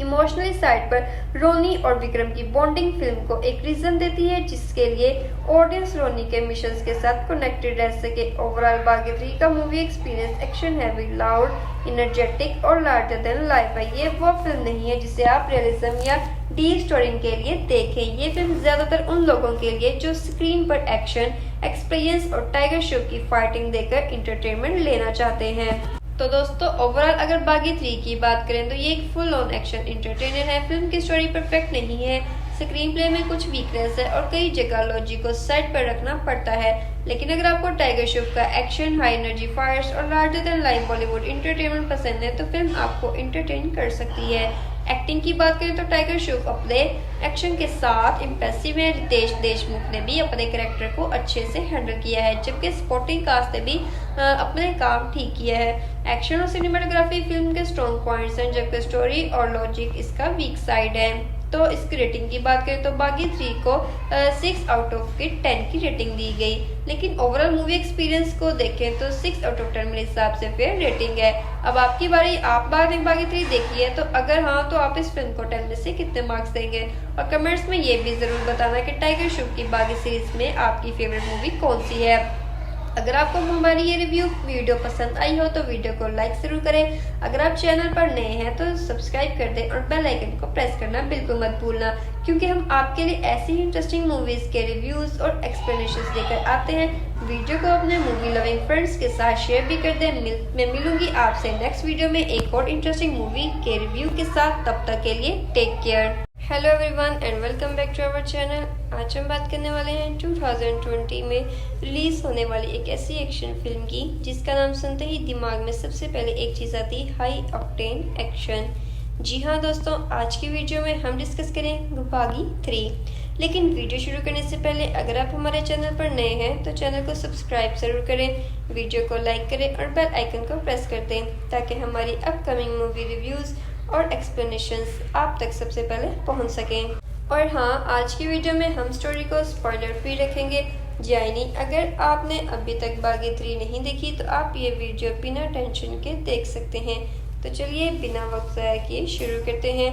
इमोशनली साइड पर रोनी और विक्रम की बॉन्डिंग फिल्म को एक रीजन देती है जिसके लिए ऑडियंस रोनी के मिशंस के साथ कनेक्टेड रह सके। ओवरऑल बागी 3 का movie experience action heavy, loud, energetic और लार्जर देन लाइफ है। ये वो फिल्म नहीं है जिसे आप रियलिज्म या डीप स्टोरी के लिए देखें। ये फिल्म ज्यादातर उन लोगों के लिए जो स्क्रीन पर एक्शन, एक्सपीरियंस और टाइगर श्रॉफ की फाइटिंग देखकर इंटरटेनमेंट लेना चाहते हैं। तो दोस्तों ओवरऑल अगर बागी 3 की बात करें तो ये एक फुल ऑन एक्शन एंटरटेनर है। फिल्म की स्टोरी परफेक्ट नहीं है, स्क्रीन प्ले में कुछ वीकनेस है और कई जगह लॉजिक को साइड पर रखना पड़ता है। लेकिन अगर आपको टाइगर श्रॉफ का एक्शन, हाई एनर्जी फायर्स और larger than life Bollywood entertainment पसंद है तो फिल्म आपको एंटरटेन कर सकती है। एक्टिंग की बात करें तो टाइगर श्रॉफ अपने एक्शन के साथ इम्प्रेसिव है। रितेश देशमुख ने भी अपने कैरेक्टर को अच्छे से हैंडल किया है, जबकि सपोर्टिंग कास्ट ने भी अपने काम ठीक किया है। एक्शन और सिनेमाटोग्राफी फिल्म के स्ट्रॉन्ग पॉइंट्स हैं, जबकि स्टोरी और लॉजिक इसका वीक साइड है। तो इसकी रेटिंग की बात करें तो बागी 3 को 6 आउट ऑफ 10 की रेटिंग दी गई। लेकिन ओवरऑल मूवी एक्सपीरियंस को देखें तो 6 आउट ऑफ 10 मेरे हिसाब से फेयर रेटिंग है। अब आपकी बारी, आप बागी 3 देखी है तो अगर हाँ तो आप इस फिल्म को 10 में से कितने मार्क्स देंगे, और कमेंट्स में ये भी जरूर बताना कि टाइगर श्रॉफ की बागी सीरीज में आपकी फेवरेट मूवी कौन सी है। अगर आपको हमारी ये रिव्यू वीडियो पसंद आई हो तो वीडियो को लाइक जरूर करें। अगर आप चैनल पर नए हैं तो सब्सक्राइब कर दें और बेल आइकन को प्रेस करना बिल्कुल मत भूलना, क्योंकि हम आपके लिए ऐसी ही इंटरेस्टिंग मूवीज के रिव्यूज और एक्सप्लेनेशंस लेकर आते हैं। वीडियो को अपने मूवी लविंग फ्रेंड्स के साथ शेयर भी कर दें। मैं मिलूंगी आपसे नेक्स्ट वीडियो में एक और इंटरेस्टिंग मूवी के रिव्यू के साथ। तब तक के लिए take care. Hello everyone and welcome back to our channel. आज हम बात करने वाले हैं 2020 में रिलीज होने वाली एक ऐसी एक्शन फिल्म की जिसका नाम सुनते ही दिमाग में सबसे पहले एक चीज़ आती है, हाई ऑक्टेन एक्शन। जी हाँ दोस्तों, आज की वीडियो में हम डिस्कस करेंगे बागी 3। लेकिन वीडियो शुरू करने से पहले अगर आप हमारे चैनल पर नए हैं तो चैनल को सब्सक्राइब जरूर करें, वीडियो को लाइक करें और बेल आइकन को प्रेस कर दें ताकि हमारी अपकमिंग मूवी रिव्यूज़ और एक्सप्लेनेशंस आप तक सबसे पहले पहुंच सकें। और हाँ, आज की वीडियो में हम स्टोरी को स्पॉइलर फ्री रखेंगे। यानी अगर आपने अभी तक बागी 3 नहीं देखी तो आप ये वीडियो बिना टेंशन के देख सकते हैं। तो चलिए बिना वक्त ज़ाया किए शुरू करते हैं।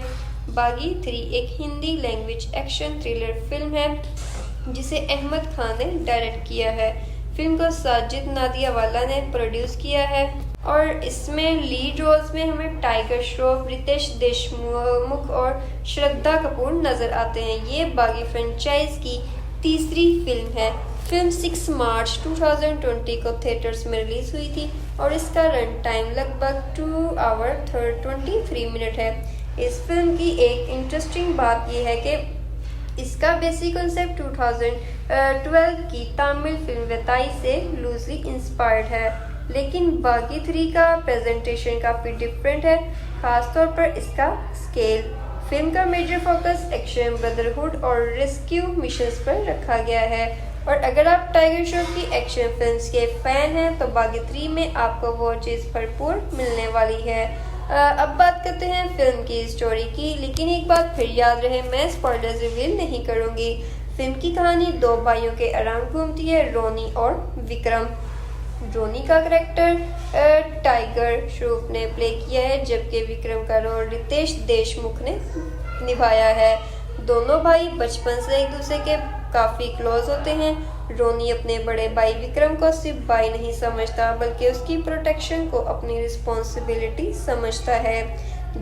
बागी 3 एक Hindi language action thriller film है जिसे अहमद खान ने डायरेक्ट किया है। फिल्म को साजिद नादियावाला ने प्रोड्यूस किया है और इसमें लीड रोल्स में हमें टाइगर श्रॉफ, रितेश देशमुख और श्रद्धा कपूर नजर आते हैं। ये बागी फ्रेंचाइज की तीसरी फिल्म है। फिल्म 6 मार्च 2020 को थिएटर्स में रिलीज हुई थी और इसका रन टाइम लगभग 2 आवर 23 मिनट है। इस फिल्म की एक इंटरेस्टिंग बात यह है कि इसका बेसिक कॉन्सेप्ट 2012 की तमिल फिल्म वेताई से लूजली इंस्पायर्ड है, लेकिन बागी 3 का प्रेजेंटेशन काफ़ी डिफरेंट है, खासतौर पर इसका स्केल। फिल्म का मेजर फोकस एक्शन, ब्रदरहुड और रेस्क्यू मिशंस पर रखा गया है। और अगर आप टाइगर श्रॉफ की एक्शन फिल्म्स के फैन हैं तो बागी 3 में आपको वो चीज़ भरपूर मिलने वाली है। अब बात करते हैं फिल्म की स्टोरी की, लेकिन एक बात फिर याद रहे, मैं स्पॉयलर्स रिवील नहीं करूँगी। फिल्म की कहानी 2 भाइयों के अराउंड घूमती है, रोनी और विक्रम। रोनी का करेक्टर टाइगर श्रॉफ ने प्ले किया है, जबकि विक्रम का रोल रितेश देशमुख ने निभाया है। दोनों भाई बचपन से एक दूसरे के काफ़ी क्लोज होते हैं। रोनी अपने बड़े भाई विक्रम को सिर्फ भाई नहीं समझता बल्कि उसकी प्रोटेक्शन को अपनी रिस्पॉन्सिबिलिटी समझता है।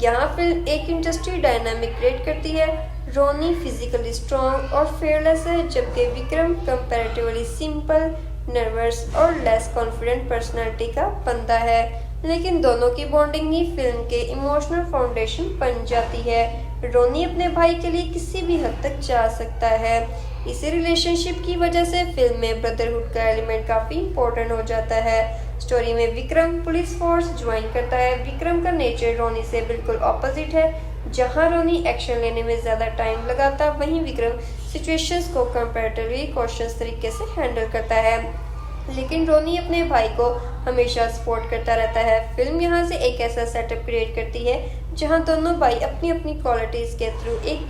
यहाँ फिल्म एक इंडस्ट्री डायनामिक क्रिएट करती है। रोनी फिजिकली स्ट्रॉन्ग और फेयरलेस है, जबकि विक्रम कंपैरेटिवली सिंपल, नर्वस और लेस कॉन्फिडेंट पर्सनालिटी का बंदा है। लेकिन दोनों की बॉन्डिंग ही फिल्म के इमोशनल फाउंडेशन बन जाती है। रोनी अपने भाई के लिए किसी भी हद तक जा सकता है। इसी रिलेशनशिप की वजह से फिल्म में ब्रदरहुड का एलिमेंट काफ़ी इंपॉर्टेंट हो जाता है। स्टोरी में विक्रम पुलिस फोर्स ज्वाइन करता है। विक्रम का नेचर रोनी से बिल्कुल ऑपोजिट है। जहां रोनी एक्शन लेने में ज़्यादा टाइम लगाता, वहीं विक्रम सिचुएशंस को कंपैरेटिवली कॉशियस तरीके से हैंडल करता है। लेकिन रोनी अपने भाई को हमेशा सपोर्ट करता रहता है। फिल्म यहाँ से एक ऐसा सेटअप क्रिएट करती है जहाँ दोनों भाई अपनी अपनी क्वालिटीज़ के थ्रू एक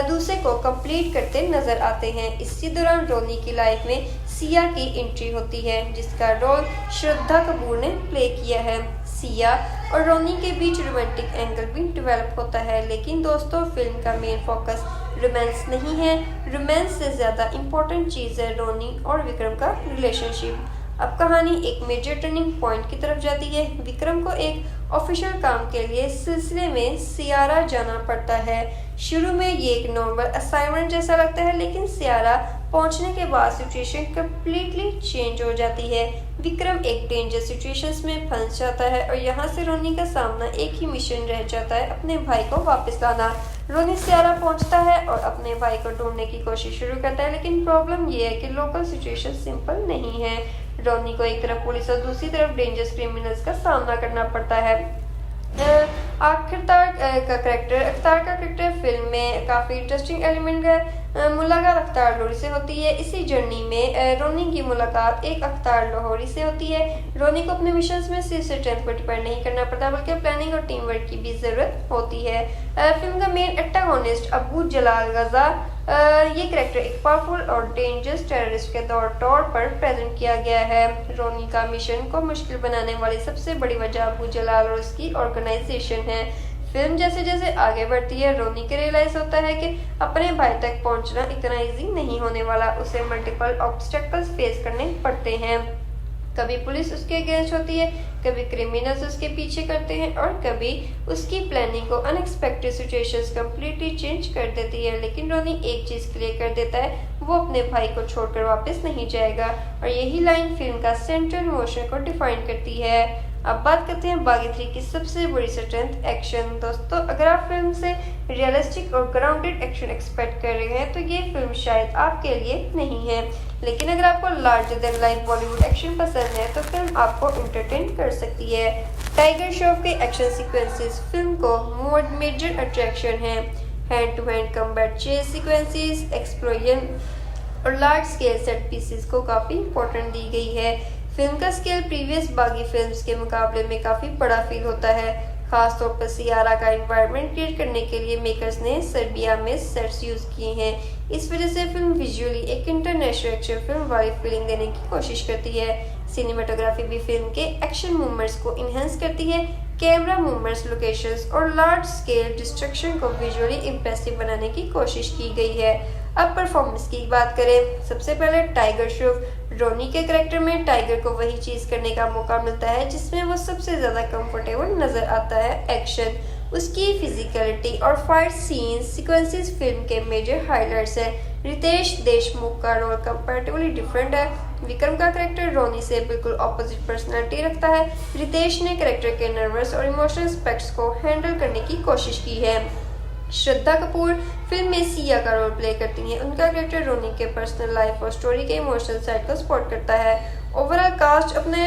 दूसरे को कंप्लीट करते नजर आते हैं। इसी दौरान रोनी की लाइफ में सिया की एंट्री होती है, जिसका रोल श्रद्धा कपूर ने प्ले किया है। सिया और रोनी के बीच रोमांटिक एंगल भी डेवलप होता है। लेकिन दोस्तों, फिल्म का मेन फोकस रोमांस नहीं है। रोमांस से ज़्यादा इम्पोर्टेंट चीज़ है रोनी और विक्रम का रिलेशनशिप। अब कहानी एक मेजर टर्निंग पॉइंट की तरफ जाती है। विक्रम को एक ऑफिशियल काम के लिए सिलसिले में सियारा जाना पड़ता है। शुरू में ये एक नॉर्मल असाइनमेंट जैसा लगता है, लेकिन सियारा पहुंचने के बाद सिचुएशन कम्प्लीटली चेंज हो जाती है। विक्रम एक डेंजर सिचुएशंस में फंस जाता है और यहाँ से रोनी का सामना एक ही मिशन रह जाता है, अपने भाई को वापस लाना। रोनी सियारा पहुंचता है और अपने भाई को ढूंढने की कोशिश शुरू करता है, लेकिन प्रॉब्लम ये है कि लोकल सिचुएशन सिंपल नहीं है। रोनी को एक तरफ पुलिस और दूसरी तरफ डेंजरस क्रिमिनल्स का सामना करना पड़ता है। अख्तार का करेक्टर फिल्म में काफ़ी इंटरेस्टिंग एलिमेंट है। मुलाकात अख्तार लाहौरी से होती है। इसी जर्नी में रोनी की मुलाकात एक अख्तार लाहौरी से होती है। रोनी को अपने मिशंस में सिर्फ स्ट्रेंथ पर डिपेंड नहीं करना पड़ता, बल्कि प्लानिंग और टीम वर्क की भी ज़रूरत होती है। फिल्म का मेन एंटागोनिस्ट अबू जलाल गजा, ये करेक्टर एक पावरफुल और डेंजरस टेररिस्ट के तौर पर प्रेजेंट किया गया है। रोनी का मिशन को मुश्किल बनाने वाली सबसे बड़ी वजह अबू जलाल और उसकी ऑर्गेनाइजेशन है। फिल्म जैसे जैसे आगे बढ़ती है, रोनी को रियलाइज होता है कि अपने भाई तक पहुंचना इतना इजी नहीं होने वाला। उसे मल्टीपल ऑब्स्टेकल्स फेस करने पड़ते हैं। कभी पुलिस उसके अगेंस्ट होती है, कभी क्रिमिनल्स उसके पीछे करते हैं और कभी उसकी प्लानिंग को अनएक्सपेक्टेड सिचुएशंस कंप्लीटली चेंज कर देती है। लेकिन रोनी एक चीज़ क्लियर कर देता है, वो अपने भाई को छोड़कर वापस नहीं जाएगा। और यही लाइन फिल्म का सेंट्रल इमोशन को डिफाइन करती है। अब बात करते हैं बागी 3 की सबसे बड़ी स्ट्रेंथ, एक्शन। दोस्तों, अगर आप फिल्म से रियलिस्टिक और ग्राउंडेड एक्शन एक्सपेक्ट कर रहे हैं तो ये फिल्म शायद आपके लिए नहीं है। लेकिन अगर आपको larger than life Bollywood action पसंद है तो फिल्म आपको एंटरटेन कर सकती है। टाइगर श्रॉफ के एक्शन सीक्वेंसेस फिल्म को मेजर अट्रैक्शन है। Hand to hand combat chase sequences, explosion और लार्ज स्केल सेट पीसेस को काफ़ी इंपॉर्टेंट दी गई है। फिल्म का स्केल प्रीवियस बागी फिल्म्स के मुकाबले में काफ़ी बड़ा फील होता है। खासतौर पर सियारा का एनवायरनमेंट क्रिएट करने के लिए मेकर्स ने सर्बिया में सेट्स यूज़ किए हैं। इस वजह से फिल्म विजुअली एक इंटरनेशनल एक्शन फिल्म वाली फीलिंग देने की कोशिश करती है। सिनेमाटोग्राफी भी फिल्म के एक्शन मूवमेंट्स को इन्हेंस करती है। कैमरा मूवमेंट्स, लोकेशंस और लार्ज स्केल डिस्ट्रक्शन को विजुअली इम्प्रेसिव बनाने की कोशिश की गई है। अब परफॉर्मेंस की बात करें, सबसे पहले टाइगर श्रॉफ। रोनी के कैरेक्टर में टाइगर को वही चीज़ करने का मौका मिलता है जिसमें वो सबसे ज़्यादा कंफर्टेबल नज़र आता है, एक्शन। उसकी फिजिकलिटी और फाइट सीन्स सीक्वेंसेस फिल्म के मेजर हाइलाइट्स हैं। रितेश देशमुख का रोल कंपैरेटिवली डिफरेंट है। विक्रम का कैरेक्टर रोनी से बिल्कुल ऑपोजिट पर्सनालिटी रखता है। रितेश ने कैरेक्टर के नर्वस और इमोशनल एस्पेक्ट्स को हैंडल करने की कोशिश की है। श्रद्धा कपूर फिल्म में सिया का रोल प्ले करती हैं। उनका कैरेक्टर रोनी के पर्सनल लाइफ और स्टोरी के इमोशनल साइड को सपोर्ट करता है। ओवरऑल कास्ट अपने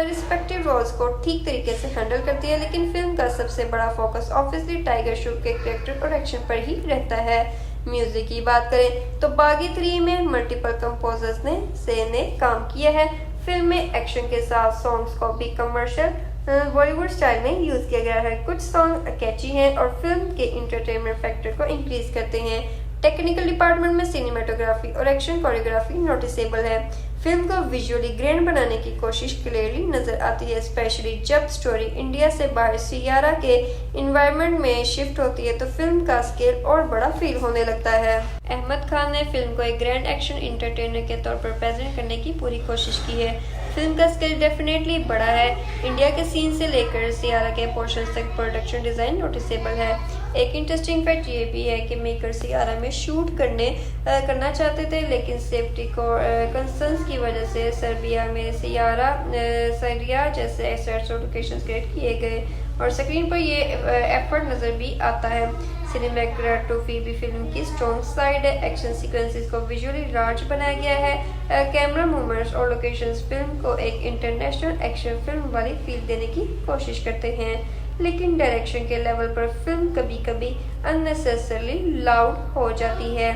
रिस्पेक्टिव रोल्स को ठीक तरीके से हैंडल करती है, लेकिन फिल्म का सबसे बड़ा फोकस ऑब्वियसली टाइगर श्रॉफ के कैरेक्टर और एक्शन पर ही रहता है। म्यूजिक की बात करें तो बागी 3 में मल्टीपल कंपोजर्स ने काम किया है। फिल्म में एक्शन के साथ सॉन्ग्स को भी कमर्शियल बॉलीवुड स्टाइल में यूज़ किया गया है। कुछ सॉन्ग कैची हैं और फिल्म के इंटरटेनमेंट फैक्टर को इंक्रीज करते हैं। टेक्निकल डिपार्टमेंट में सिनेमाटोग्राफी और एक्शन कोरियोग्राफी नोटिसेबल है। फिल्म को विजुअली ग्रैंड बनाने की कोशिश क्लियरली नजर आती है, स्पेशली जब स्टोरी इंडिया से बाहर सियारा के इन्वायरमेंट में शिफ्ट होती है तो फिल्म का स्केल और बड़ा फील होने लगता है। अहमद खान ने फिल्म को एक ग्रैंड एक्शन इंटरटेनर के तौर पर प्रेजेंट करने की पूरी कोशिश की है। फिल्म का स्केल डेफिनेटली बड़ा है। इंडिया के सीन से लेकर सियारा के पोर्शन तक प्रोडक्शन डिज़ाइन नोटिसेबल है। एक इंटरेस्टिंग फैक्ट ये भी है कि मेकर सियारा में शूट करना चाहते थे, लेकिन सेफ्टी कंसर्न्स की वजह से सर्बिया में सीरिया जैसे एक्सट्रा लोकेशंस क्रिएट किए गए और स्क्रीन पर ये एफर्ट नज़र भी आता है। सिनेमेटोग्राफी भी फिल्म की स्ट्रॉन्ग साइड है। एक्शन सीक्वेंसेस को विजुअली लार्ज बनाया गया है। कैमरा मूवमेंट्स और लोकेशंस फिल्म को एक इंटरनेशनल एक्शन फिल्म वाली फील देने की कोशिश करते हैं, लेकिन डायरेक्शन के लेवल पर फिल्म कभी कभी अननेसेसरली लाउड हो जाती है।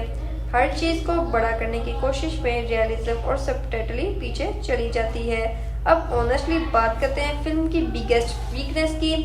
हर चीज़ को बड़ा करने की कोशिश में रियलिज्म और सबटाइटली पीछे चली जाती है। अब ऑनेस्टली बात करते हैं फिल्म की बिगेस्ट वीकनेस की।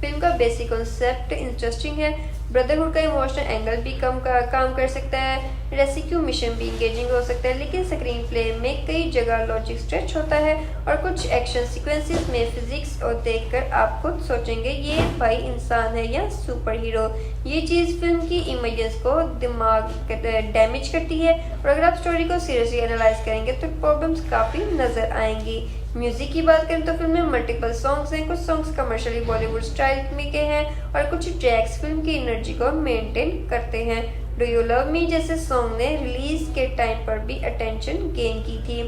फिल्म का बेसिक कॉन्सेप्ट इंटरेस्टिंग है। ब्रदरहुड का इमोशनल एंगल भी काम कर सकता है। रेस्क्यू मिशन भी इंगेजिंग हो सकता है, लेकिन स्क्रीन प्ले में कई जगह लॉजिक स्ट्रेच होता है और कुछ एक्शन सीक्वेंसेस में फिजिक्स और देखकर आप खुद सोचेंगे ये भाई इंसान है या सुपर हीरो। ये चीज़ फिल्म की इमेजेस को दिमाग डैमेज करती है और अगर आप स्टोरी को सीरियसली एनालाइज करेंगे तो प्रॉब्लम्स काफ़ी नजर आएंगी। म्यूजिक की बात करें तो फिल्म में मल्टीपल सॉन्ग्स हैं। कुछ सॉन्ग्स कमर्शियली बॉलीवुड स्टाइल में के हैं और कुछ ट्रैक्स फिल्म की एनर्जी को मेंटेन करते हैं। डू यू लव मी जैसे सॉन्ग ने रिलीज के टाइम पर भी अटेंशन गेन की थी,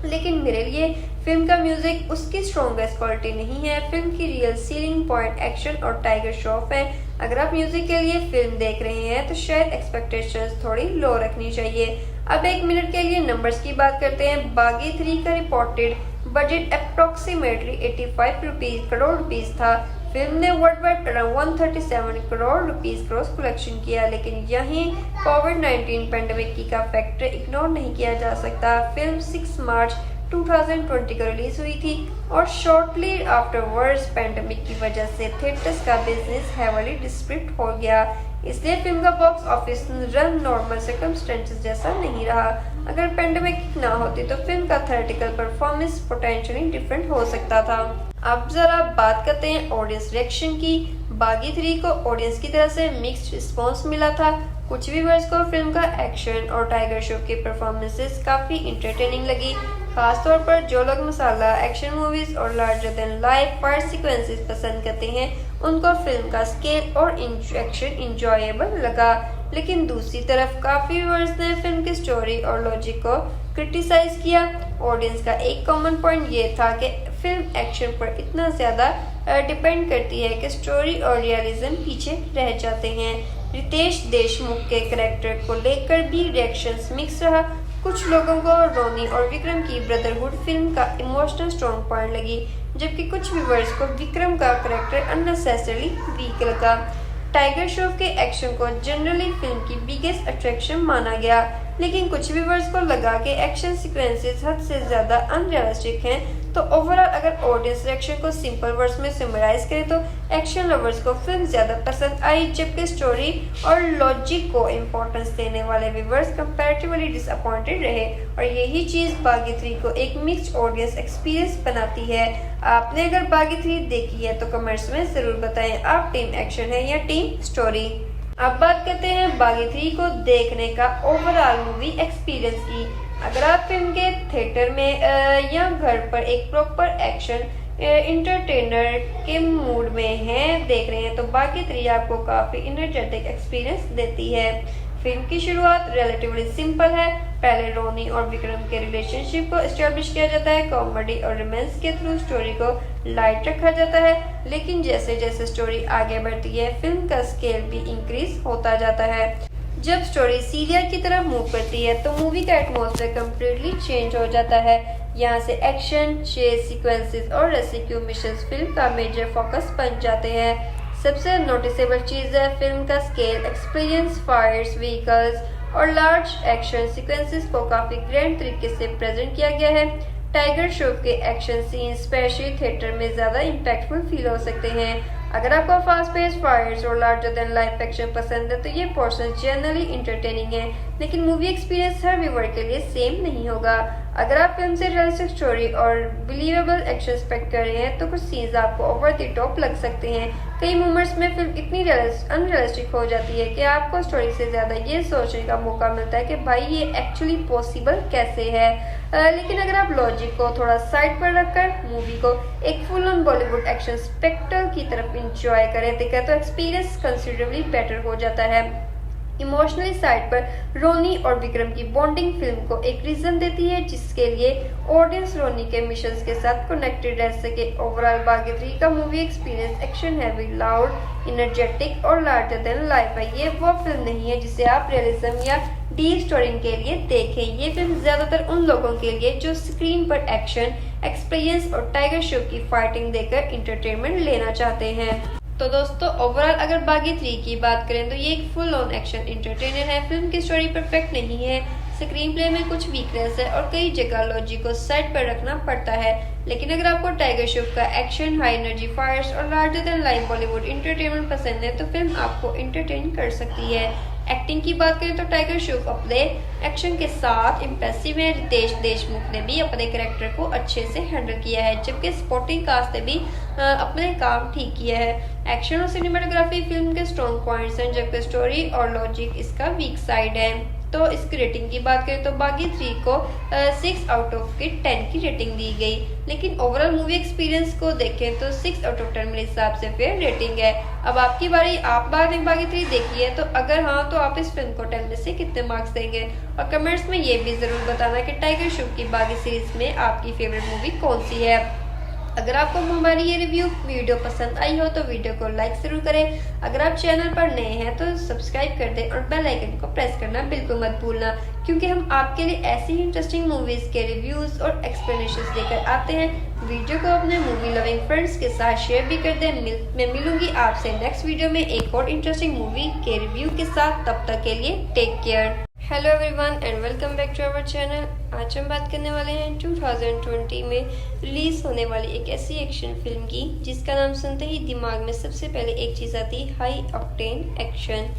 लेकिन मेरे लिए फिल्म का म्यूजिक उसकी स्ट्रॉन्गेस्ट क्वालिटी नहीं है। फिल्म की रियल सीलिंग पॉइंट एक्शन और टाइगर श्रॉफ है। अगर आप म्यूजिक के लिए फिल्म देख रहे हैं तो शायद एक्सपेक्टेशंस थोड़ी लो रखनी चाहिए। अब एक मिनट के लिए नंबर्स की बात करते हैं। बागी 3 का reported budget approximately 85 crore rupees था। फिल्म ने world wide around 137 crore rupees gross collection किया, लेकिन यहीं कोविड-19 पेंडेमिक का फैक्टर इग्नोर नहीं किया जा सकता। फिल्म 6 मार्च 2020 को रिलीज हुई थी और शॉर्टली आफ्टरवर्ड्स पेंडेमिक की वजह से थिएटर्स का बिजनेस हेवली डिस्ट्रिक्ट हो गया। इसलिए फिल्म का box office run normal circumstances जैसा नहीं रहा। अगर पेंडेमिक ना होती तो फिल्म का थ्योरेटिकल परफॉर्मेंस पोटेंशियली डिफरेंट हो सकता था। अब जरा बात करते हैं ऑडियंस रिएक्शन की। बागी 3 को ऑडियंस की तरफ से मिक्स्ड रिस्पॉन्स मिला था। कुछ व्यूअर्स को फिल्म का एक्शन और टाइगर श्रॉफ की परफॉर्मेंसेस काफी इंटरटेनिंग लगी, खासतौर पर जो लोग मसाला एक्शन मूवीज और larger than life fight sequences पसंद करते हैं उनको फिल्म का स्केल और एक्शन इंजॉयबल लगा। लेकिन दूसरी तरफ काफी व्यूअर्स ने फिल्म की स्टोरी और लॉजिक को क्रिटिसाइज किया। ऑडियंस का एक कॉमन पॉइंट ये था कि फिल्म एक्शन पर इतना ज्यादा डिपेंड करती है कि स्टोरी और रियलिज्म पीछे रह जाते हैं। रितेश देशमुख के कैरेक्टर को लेकर भी रिएक्शंस मिक्स रहा। कुछ लोगों को रोनी और विक्रम की ब्रदरहुड फिल्म का इमोशनल स्ट्रॉन्ग पॉइंट लगी, जबकि कुछ व्यूअर्स को विक्रम का कैरेक्टर अननेसेसरली वीक लगा। टाइगर श्रॉफ के एक्शन को जनरली फिल्म की बिगेस्ट अट्रैक्शन माना गया, लेकिन कुछ व्यूअर्स को लगा कि एक्शन सीक्वेंसेस हद से ज्यादा अनरियलिस्टिक हैं। तो ओवरऑल अगर ऑडियंस रिएक्शन को सिंपल वर्ड्स में समराइज करें तो एक्शन लवर्स को फिल्म ज्यादा पसंद आई, जबकि स्टोरी और लॉजिक को इम्पोर्टेंस देने वाले व्यूअर्स कंपैरेटिवली डिसअपॉइंटेड रहे और यही चीज बागी 3 को एक मिक्स्ड ऑडियंस एक्सपीरियंस बनाती है। आपने अगर बागी 3 देखी है तो कमेंट्स में जरूर बताएं आप टीम एक्शन है या टीम स्टोरी। अब बात करते हैं बागी 3 को देखने का ओवरऑल मूवी एक्सपीरियंस की। अगर आप फिल्म के थिएटर में या घर पर एक प्रॉपर एक्शन इंटरटेनर के मूड में हैं देख रहे हैं तो बागी 3 आपको काफी एनर्जेटिक एक्सपीरियंस देती है। फिल्म की शुरुआत रिलेटिवली सिंपल है। पहले रोनी और विक्रम के रिलेशनशिप को एस्टेब्लिश किया जाता है। कॉमेडी और रोमांस के थ्रू स्टोरी को लाइट रखा जाता है, लेकिन जैसे जैसे स्टोरी आगे बढ़ती है फिल्म का स्केल भी इंक्रीज होता जाता है। जब स्टोरी सीरिया की तरफ मूव करती है तो मूवी का एटमॉस्फेयर कम्प्लीटली चेंज हो जाता है। यहाँ से एक्शन, चेस सीक्वेंसेस और रेस्क्यू मिशंस फिल्म का मेजर फोकस बन जाते हैं। सबसे नोटिसेबल चीज़ है फिल्म का स्केल, एक्सपीरियंस, फायर्स, व्हीकल्स और लार्ज एक्शन सीक्वेंसेस को काफ़ी ग्रैंड तरीके से प्रेजेंट किया गया है। टाइगर श्रॉफ के एक्शन सीन स्पेशली थिएटर में ज़्यादा इम्पैक्टफुल फील हो सकते हैं। अगर आपको फास्ट पेस फायर्स और लार्जर देन लाइफ एक्शन पसंद है तो ये पोर्शन जनरली इंटरटेनिंग है, लेकिन मूवी एक्सपीरियंस हर व्यूअर के लिए सेम नहीं होगा। अगर आप फिल्म से रियलिस्टिक स्टोरी और बिलीवेबल एक्शन एक्सपेक्ट कर रहे हैं तो कुछ सीन्स आपको ओवर द टॉप लग सकते हैं। कई मोमेंट्स में फिल्म इतनी अनरियलिस्टिक हो जाती है कि आपको स्टोरी से ज्यादा ये सोचने का मौका मिलता है कि भाई ये एक्चुअली पॉसिबल कैसे है। लेकिन अगर आप लॉजिक को थोड़ा साइड पर रखकर मूवी को एक full on Bollywood action spectacled की तरफ इंजॉय करें तो एक्सपीरियंस कंसिडरेबली बेटर हो जाता है। इमोशनली साइड पर रोनी और विक्रम की बॉन्डिंग फिल्म को एक रीजन देती है जिसके लिए ऑडियंस रोनी के मिशंस के साथ कनेक्टेड रह सके। ओवरऑल बागी 3 का movie experience action heavy, loud, energetic और लार्जर देन लाइफ है। ये वो फिल्म नहीं है जिसे आप रियलिज्म या डीप स्टोरी के लिए देखें। ये फिल्म ज्यादातर उन लोगों के लिए जो स्क्रीन पर एक्शन, एक्सपीरियंस और टाइगर श्रॉफ की फाइटिंग देकर इंटरटेनमेंट लेना चाहते हैं। तो दोस्तों ओवरऑल अगर बागी 3 की बात करें तो ये एक फुल ऑन एक्शन एंटरटेनर है। फिल्म की स्टोरी परफेक्ट नहीं है, स्क्रीन प्ले में कुछ वीकनेस है और कई जगह लॉजिक को साइड पर रखना पड़ता है। लेकिन अगर आपको टाइगर श्रॉफ का एक्शन, हाई एनर्जी फायर्स और larger than life Bollywood entertainment पसंद है तो फिल्म आपको एंटरटेन कर सकती है। एक्टिंग की बात करें तो टाइगर श्रॉफ अपने एक्शन के साथ इम्प्रेसिव है। रितेश देशमुख ने भी अपने कैरेक्टर को अच्छे से हैंडल किया है, जबकि सपोर्टिंग कास्ट ने भी अपने काम ठीक किया है। एक्शन और सिनेमाटोग्राफी फिल्म के स्ट्रॉन्ग पॉइंट्स हैं, जबकि स्टोरी और लॉजिक इसका वीक साइड है। तो इसकी रेटिंग की बात करें तो बागी 3 को 6 आउट ऑफ 10 की रेटिंग दी गई। लेकिन ओवरऑल मूवी एक्सपीरियंस को देखें तो 6 आउट ऑफ 10 मेरे हिसाब से फेयर रेटिंग है। अब आपकी बारी, आप बागी 3 देखी है तो अगर हाँ तो आप इस फिल्म को 10 में से कितने मार्क्स देंगे और कमेंट्स में ये भी जरूर बताना कि टाइगर श्रॉफ की बागी सीरीज में आपकी फेवरेट मूवी कौन सी है। अगर आपको हमारी ये रिव्यू वीडियो पसंद आई हो तो वीडियो को लाइक जरूर करें। अगर आप चैनल पर नए हैं तो सब्सक्राइब कर दें और बेल आइकन को प्रेस करना बिल्कुल मत भूलना, क्योंकि हम आपके लिए ऐसी ही इंटरेस्टिंग मूवीज के रिव्यूज और एक्सप्लेनेशंस लेकर आते हैं। वीडियो को अपने मूवी लविंग फ्रेंड्स के साथ शेयर भी कर दें। मैं मिलूंगी आपसे नेक्स्ट वीडियो में एक और इंटरेस्टिंग मूवी के रिव्यू के साथ। तब तक के लिए take care. Hello everyone and welcome back to our channel. आज हम बात करने वाले हैं 2020 में रिलीज होने वाली एक ऐसी एक्शन फिल्म की जिसका नाम सुनते ही दिमाग में सबसे पहले एक चीज़ आती है, हाई ऑक्टेन एक्शन।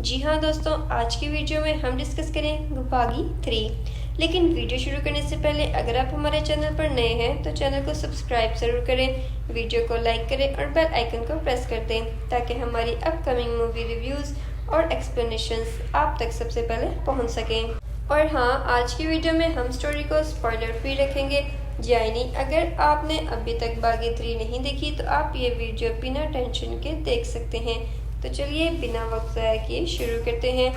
जी हाँ दोस्तों, आज की वीडियो में हम डिस्कस करें बागी 3। लेकिन वीडियो शुरू करने से पहले अगर आप हमारे चैनल पर नए हैं तो चैनल को सब्सक्राइब जरूर करें, वीडियो को लाइक करें और बेल आइकन को प्रेस कर दें ताकि हमारी अपकमिंग मूवी रिव्यूज़ और एक्सप्लेनेशंस आप तक सबसे पहले पहुंच सकें। और हाँ, आज की वीडियो में हम स्टोरी को स्पॉइलर फ्री रखेंगे। यानी अगर आपने अभी तक बागी 3 नहीं देखी तो आप ये वीडियो बिना टेंशन के देख सकते हैं। तो चलिए बिना वक्त ज़ाया किए शुरू करते हैं।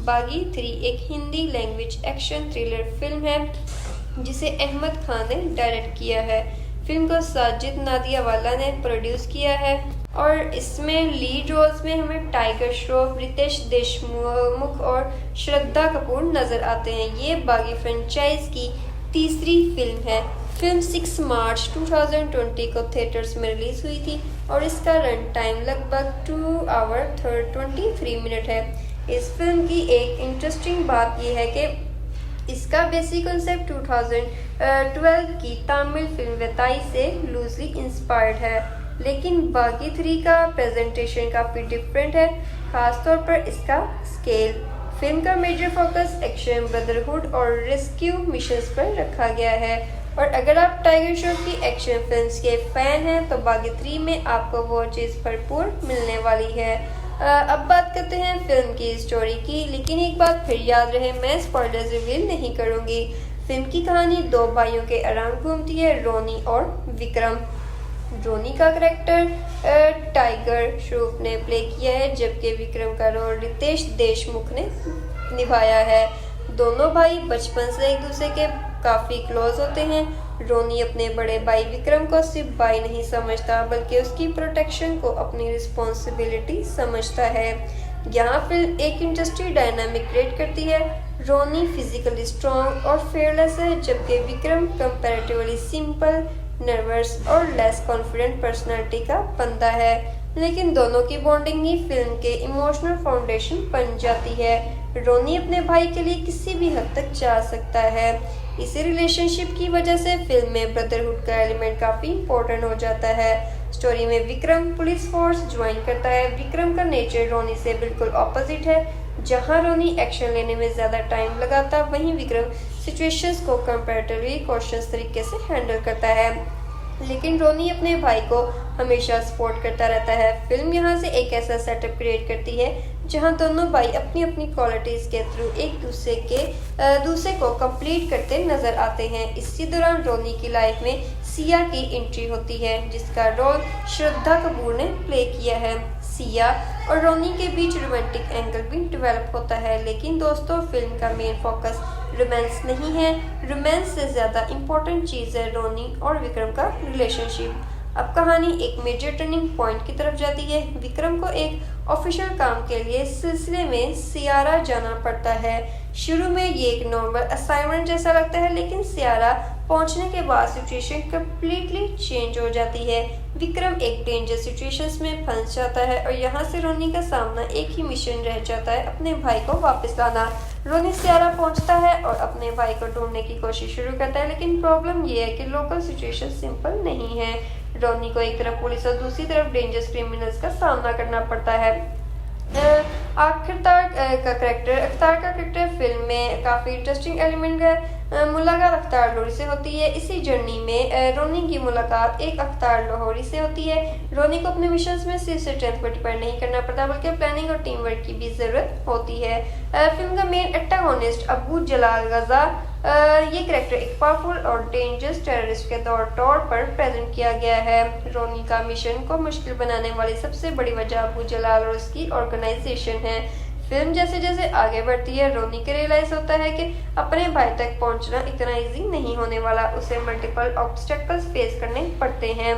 बागी 3 एक Hindi language action thriller film है जिसे अहमद खान ने डायरेक्ट किया है। फिल्म को साजिद नादियावाला ने प्रोड्यूस किया है और इसमें लीड रोल्स में हमें टाइगर श्रॉफ, रितेश देशमुख और श्रद्धा कपूर नजर आते हैं। ये बागी फ्रेंचाइज की तीसरी फिल्म है। फिल्म 6 मार्च 2020 को थिएटर्स में रिलीज हुई थी और इसका रन टाइम लगभग 2 आवर 23 मिनट है। इस फिल्म की एक इंटरेस्टिंग बात यह है कि इसका बेसिक कॉन्सेप्ट 2012 की तमिल फिल्म वेताई से लूजली इंस्पायर्ड है, लेकिन बागी 3 का प्रेजेंटेशन काफ़ी डिफरेंट है, खासतौर पर इसका स्केल। फिल्म का मेजर फोकस एक्शन, ब्रदरहुड और रेस्क्यू मिशंस पर रखा गया है। और अगर आप टाइगर श्रॉफ की एक्शन फिल्म्स के फैन हैं तो बागी 3 में आपको वो चीज़ भरपूर मिलने वाली है। अब बात करते हैं फिल्म की स्टोरी की, लेकिन एक बात फिर याद रहे, मैं स्पॉयलर्स रिवील नहीं करूंगी। फिल्म की कहानी 2 भाइयों के अराउंड घूमती है, रोनी और विक्रम। रोनी का करेक्टर टाइगर श्रॉफ ने प्ले किया है, जबकि विक्रम का रोल रितेश देशमुख ने निभाया है। दोनों भाई बचपन से एक दूसरे के काफ़ी क्लोज होते हैं। रोनी अपने बड़े भाई विक्रम को सिर्फ भाई नहीं समझता बल्कि उसकी प्रोटेक्शन को अपनी रिस्पॉन्सिबिलिटी समझता है। यहाँ फिल्म एक इंटरेस्टिंग डायनामिक क्रिएट करती है। रोनी फिजिकली स्ट्रॉन्ग और फेयरलेस है, जबकि विक्रम कंपैरेटिवली सिंपल, नर्वस और लेस कॉन्फिडेंट पर्सनालिटी का बंदा है। लेकिन दोनों की बॉन्डिंग ही फिल्म के इमोशनल फाउंडेशन बन जाती है। रोनी अपने भाई के लिए किसी भी हद तक जा सकता है। इसी रिलेशनशिप की वजह से फिल्म में ब्रदरहुड का एलिमेंट काफ़ी इम्पोर्टेंट हो जाता है। स्टोरी में विक्रम पुलिस फोर्स ज्वाइन करता है। विक्रम का नेचर रोनी से बिल्कुल ऑपोजिट है। जहां रोनी एक्शन लेने में ज़्यादा टाइम लगाता, वहीं विक्रम सिचुएशंस को कंपैरेटिवली कॉशियस तरीके से हैंडल करता है, लेकिन रोनी अपने भाई को हमेशा सपोर्ट करता रहता है। फिल्म यहाँ से एक ऐसा सेटअप क्रिएट करती है जहाँ दोनों भाई अपनी अपनी क्वालिटीज के थ्रू एक दूसरे को कंप्लीट करते नजर आते हैं। इसी दौरान रोनी की लाइफ में सिया की एंट्री होती है, जिसका रोल श्रद्धा कपूर ने प्ले किया है। सिया और रोनी के बीच रोमांटिक एंगल भी डेवलप होता है, लेकिन दोस्तों फिल्म का मेन फोकस रोमांस नहीं है। रोमांस से ज्यादा इम्पोर्टेंट चीज है रोनी और विक्रम का रिलेशनशिप। अब कहानी एक मेजर टर्निंग पॉइंट की तरफ जाती है। विक्रम को एक ऑफिशियल काम के लिए सिलसिले में सियारा जाना पड़ता है। शुरू में ये एक नॉर्मल असाइनमेंट जैसा लगता है, लेकिन सियारा पहुंचने के बाद सिचुएशन कंप्लीटली चेंज हो जाती है। विक्रम एक डेंजर सिचुएशंस में फंस जाता है और यहाँ से रोनी का सामना एक ही मिशन रह जाता है, अपने भाई को वापस लाना। रोनी सियारा पहुंचता है और अपने भाई को ढूंढने की कोशिश शुरू करता है, लेकिन प्रॉब्लम ये है कि लोकल सिचुएशन सिंपल नहीं है। रोनी को एक तरफ पुलिस और दूसरी तरफ डेंजरस क्रिमिनल्स का सामना करना पड़ता है। अख्तार का करेक्टर फिल्म में काफी इंटरेस्टिंग एलिमेंट है। मुलाकात अख्तार लाहौरी से होती है। इसी जर्नी में रोनी की मुलाकात एक अख्तार लाहौरी से होती है। रोनी को अपने मिशंस में सिर्फ स्ट्रेंथ पर डिपेंड नहीं करना पड़ता, बल्कि प्लानिंग और टीम वर्क की भी जरूरत होती है। फिल्म का मेन एंटागोनिस्ट अबू जलाल गजा, ये कैरेक्टर एक पावरफुल और डेंजरस टेररिस्ट के तौर पर प्रेजेंट किया गया है। रोनी का मिशन को मुश्किल बनाने वाली सबसे बड़ी वजह अबू जलाल और उसकी ऑर्गेनाइजेशन है। फिल्म जैसे जैसे आगे बढ़ती है, रोनी को रियलाइज होता है कि अपने भाई तक पहुंचना इतना इजी नहीं होने वाला। उसे मल्टीपल ऑब्स्टेकल्स फेस करने पड़ते हैं।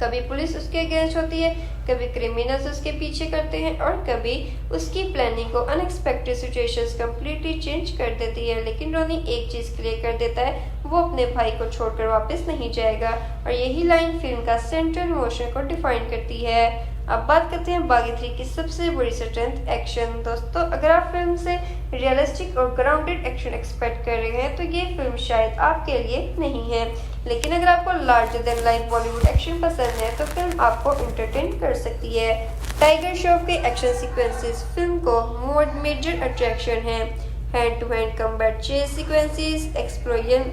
कभी पुलिस उसके अगेंस्ट होती है, कभी क्रिमिनल्स उसके पीछे करते हैं और कभी उसकी प्लानिंग को अनएक्सपेक्टेड सिचुएशंस कंप्लीटली चेंज कर देती है। लेकिन रोनी एक चीज क्लियर कर देता है, वो अपने भाई को छोड़कर वापस नहीं जाएगा, और यही लाइन फिल्म का सेंट्रल इमोशन को डिफाइन करती है। अब बात करते हैं बागी 3 की सबसे बड़ी स्ट्रेंथ, एक्शन। दोस्तों, अगर आप फिल्म से रियलिस्टिक और ग्राउंडेड एक्शन एक्सपेक्ट कर रहे हैं तो ये फिल्म शायद आपके लिए नहीं है, लेकिन अगर आपको larger than life Bollywood action पसंद है तो फिल्म आपको एंटरटेन कर सकती है। टाइगर श्रॉफ के एक्शन सीक्वेंसेस फिल्म को मेजर अट्रैक्शन है। Hand to hand combat, chase sequences, explosion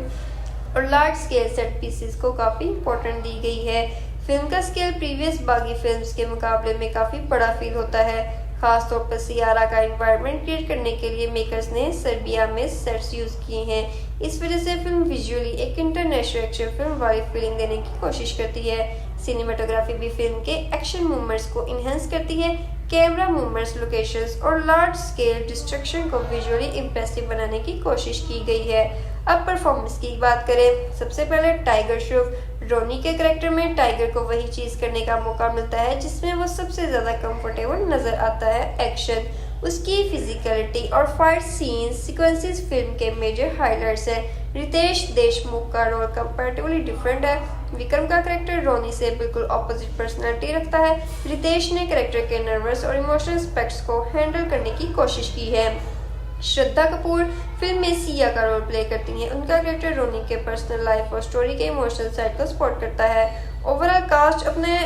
और लार्ज स्केल सेट पीसेस को काफी इंपॉर्टेंट दी गई है। फिल्म का स्केल प्रीवियस बागी फिल्म्स के मुकाबले में काफी बड़ा फील होता है। खासतौर पर सियारा का एनवायरनमेंट क्रिएट करने के लिए मेकर्स ने सर्बिया में सेट्स यूज किए हैं। इस वजह से फिल्म विजुअली एक इंटरनेशनल एक्शन फिल्म वाली फीलिंग देने की कोशिश करती है। सिनेमेटोग्राफी भी फिल्म के एक्शन मूवमेंट्स को इनहेंस करती है। कैमरा मूवमेंट्स, लोकेशंस और लार्ज स्केल डिस्ट्रक्शन को विजुअली इम्प्रेसिव बनाने की कोशिश की गई है। अब परफॉर्मेंस की बात करें, सबसे पहले टाइगर श्रॉफ। रोनी के करेक्टर में टाइगर को वही चीज करने का मौका मिलता है जिसमें वो सबसे ज्यादा कंफर्टेबल नजर आता है, एक्शन। उसकी फिजिकलिटी और फाइट सीन्स सीक्वेंसेस फिल्म के मेजर हाइलाइट्स है। रितेश देशमुख का रोल कंपैरेटिवली डिफरेंट है। विक्रम का करेक्टर रोनी से बिल्कुल ऑपोजिट पर्सनैलिटी रखता है। रितेश ने करेक्टर के नर्वस और इमोशनल एस्पेक्ट्स को हैंडल करने की कोशिश की है। श्रद्धा कपूर फिल्म में सिया का रोल प्ले करती हैं। उनका कैरेक्टर रोनी के पर्सनल लाइफ और स्टोरी के इमोशनल साइड को सपोर्ट करता है। ओवरऑल कास्ट अपने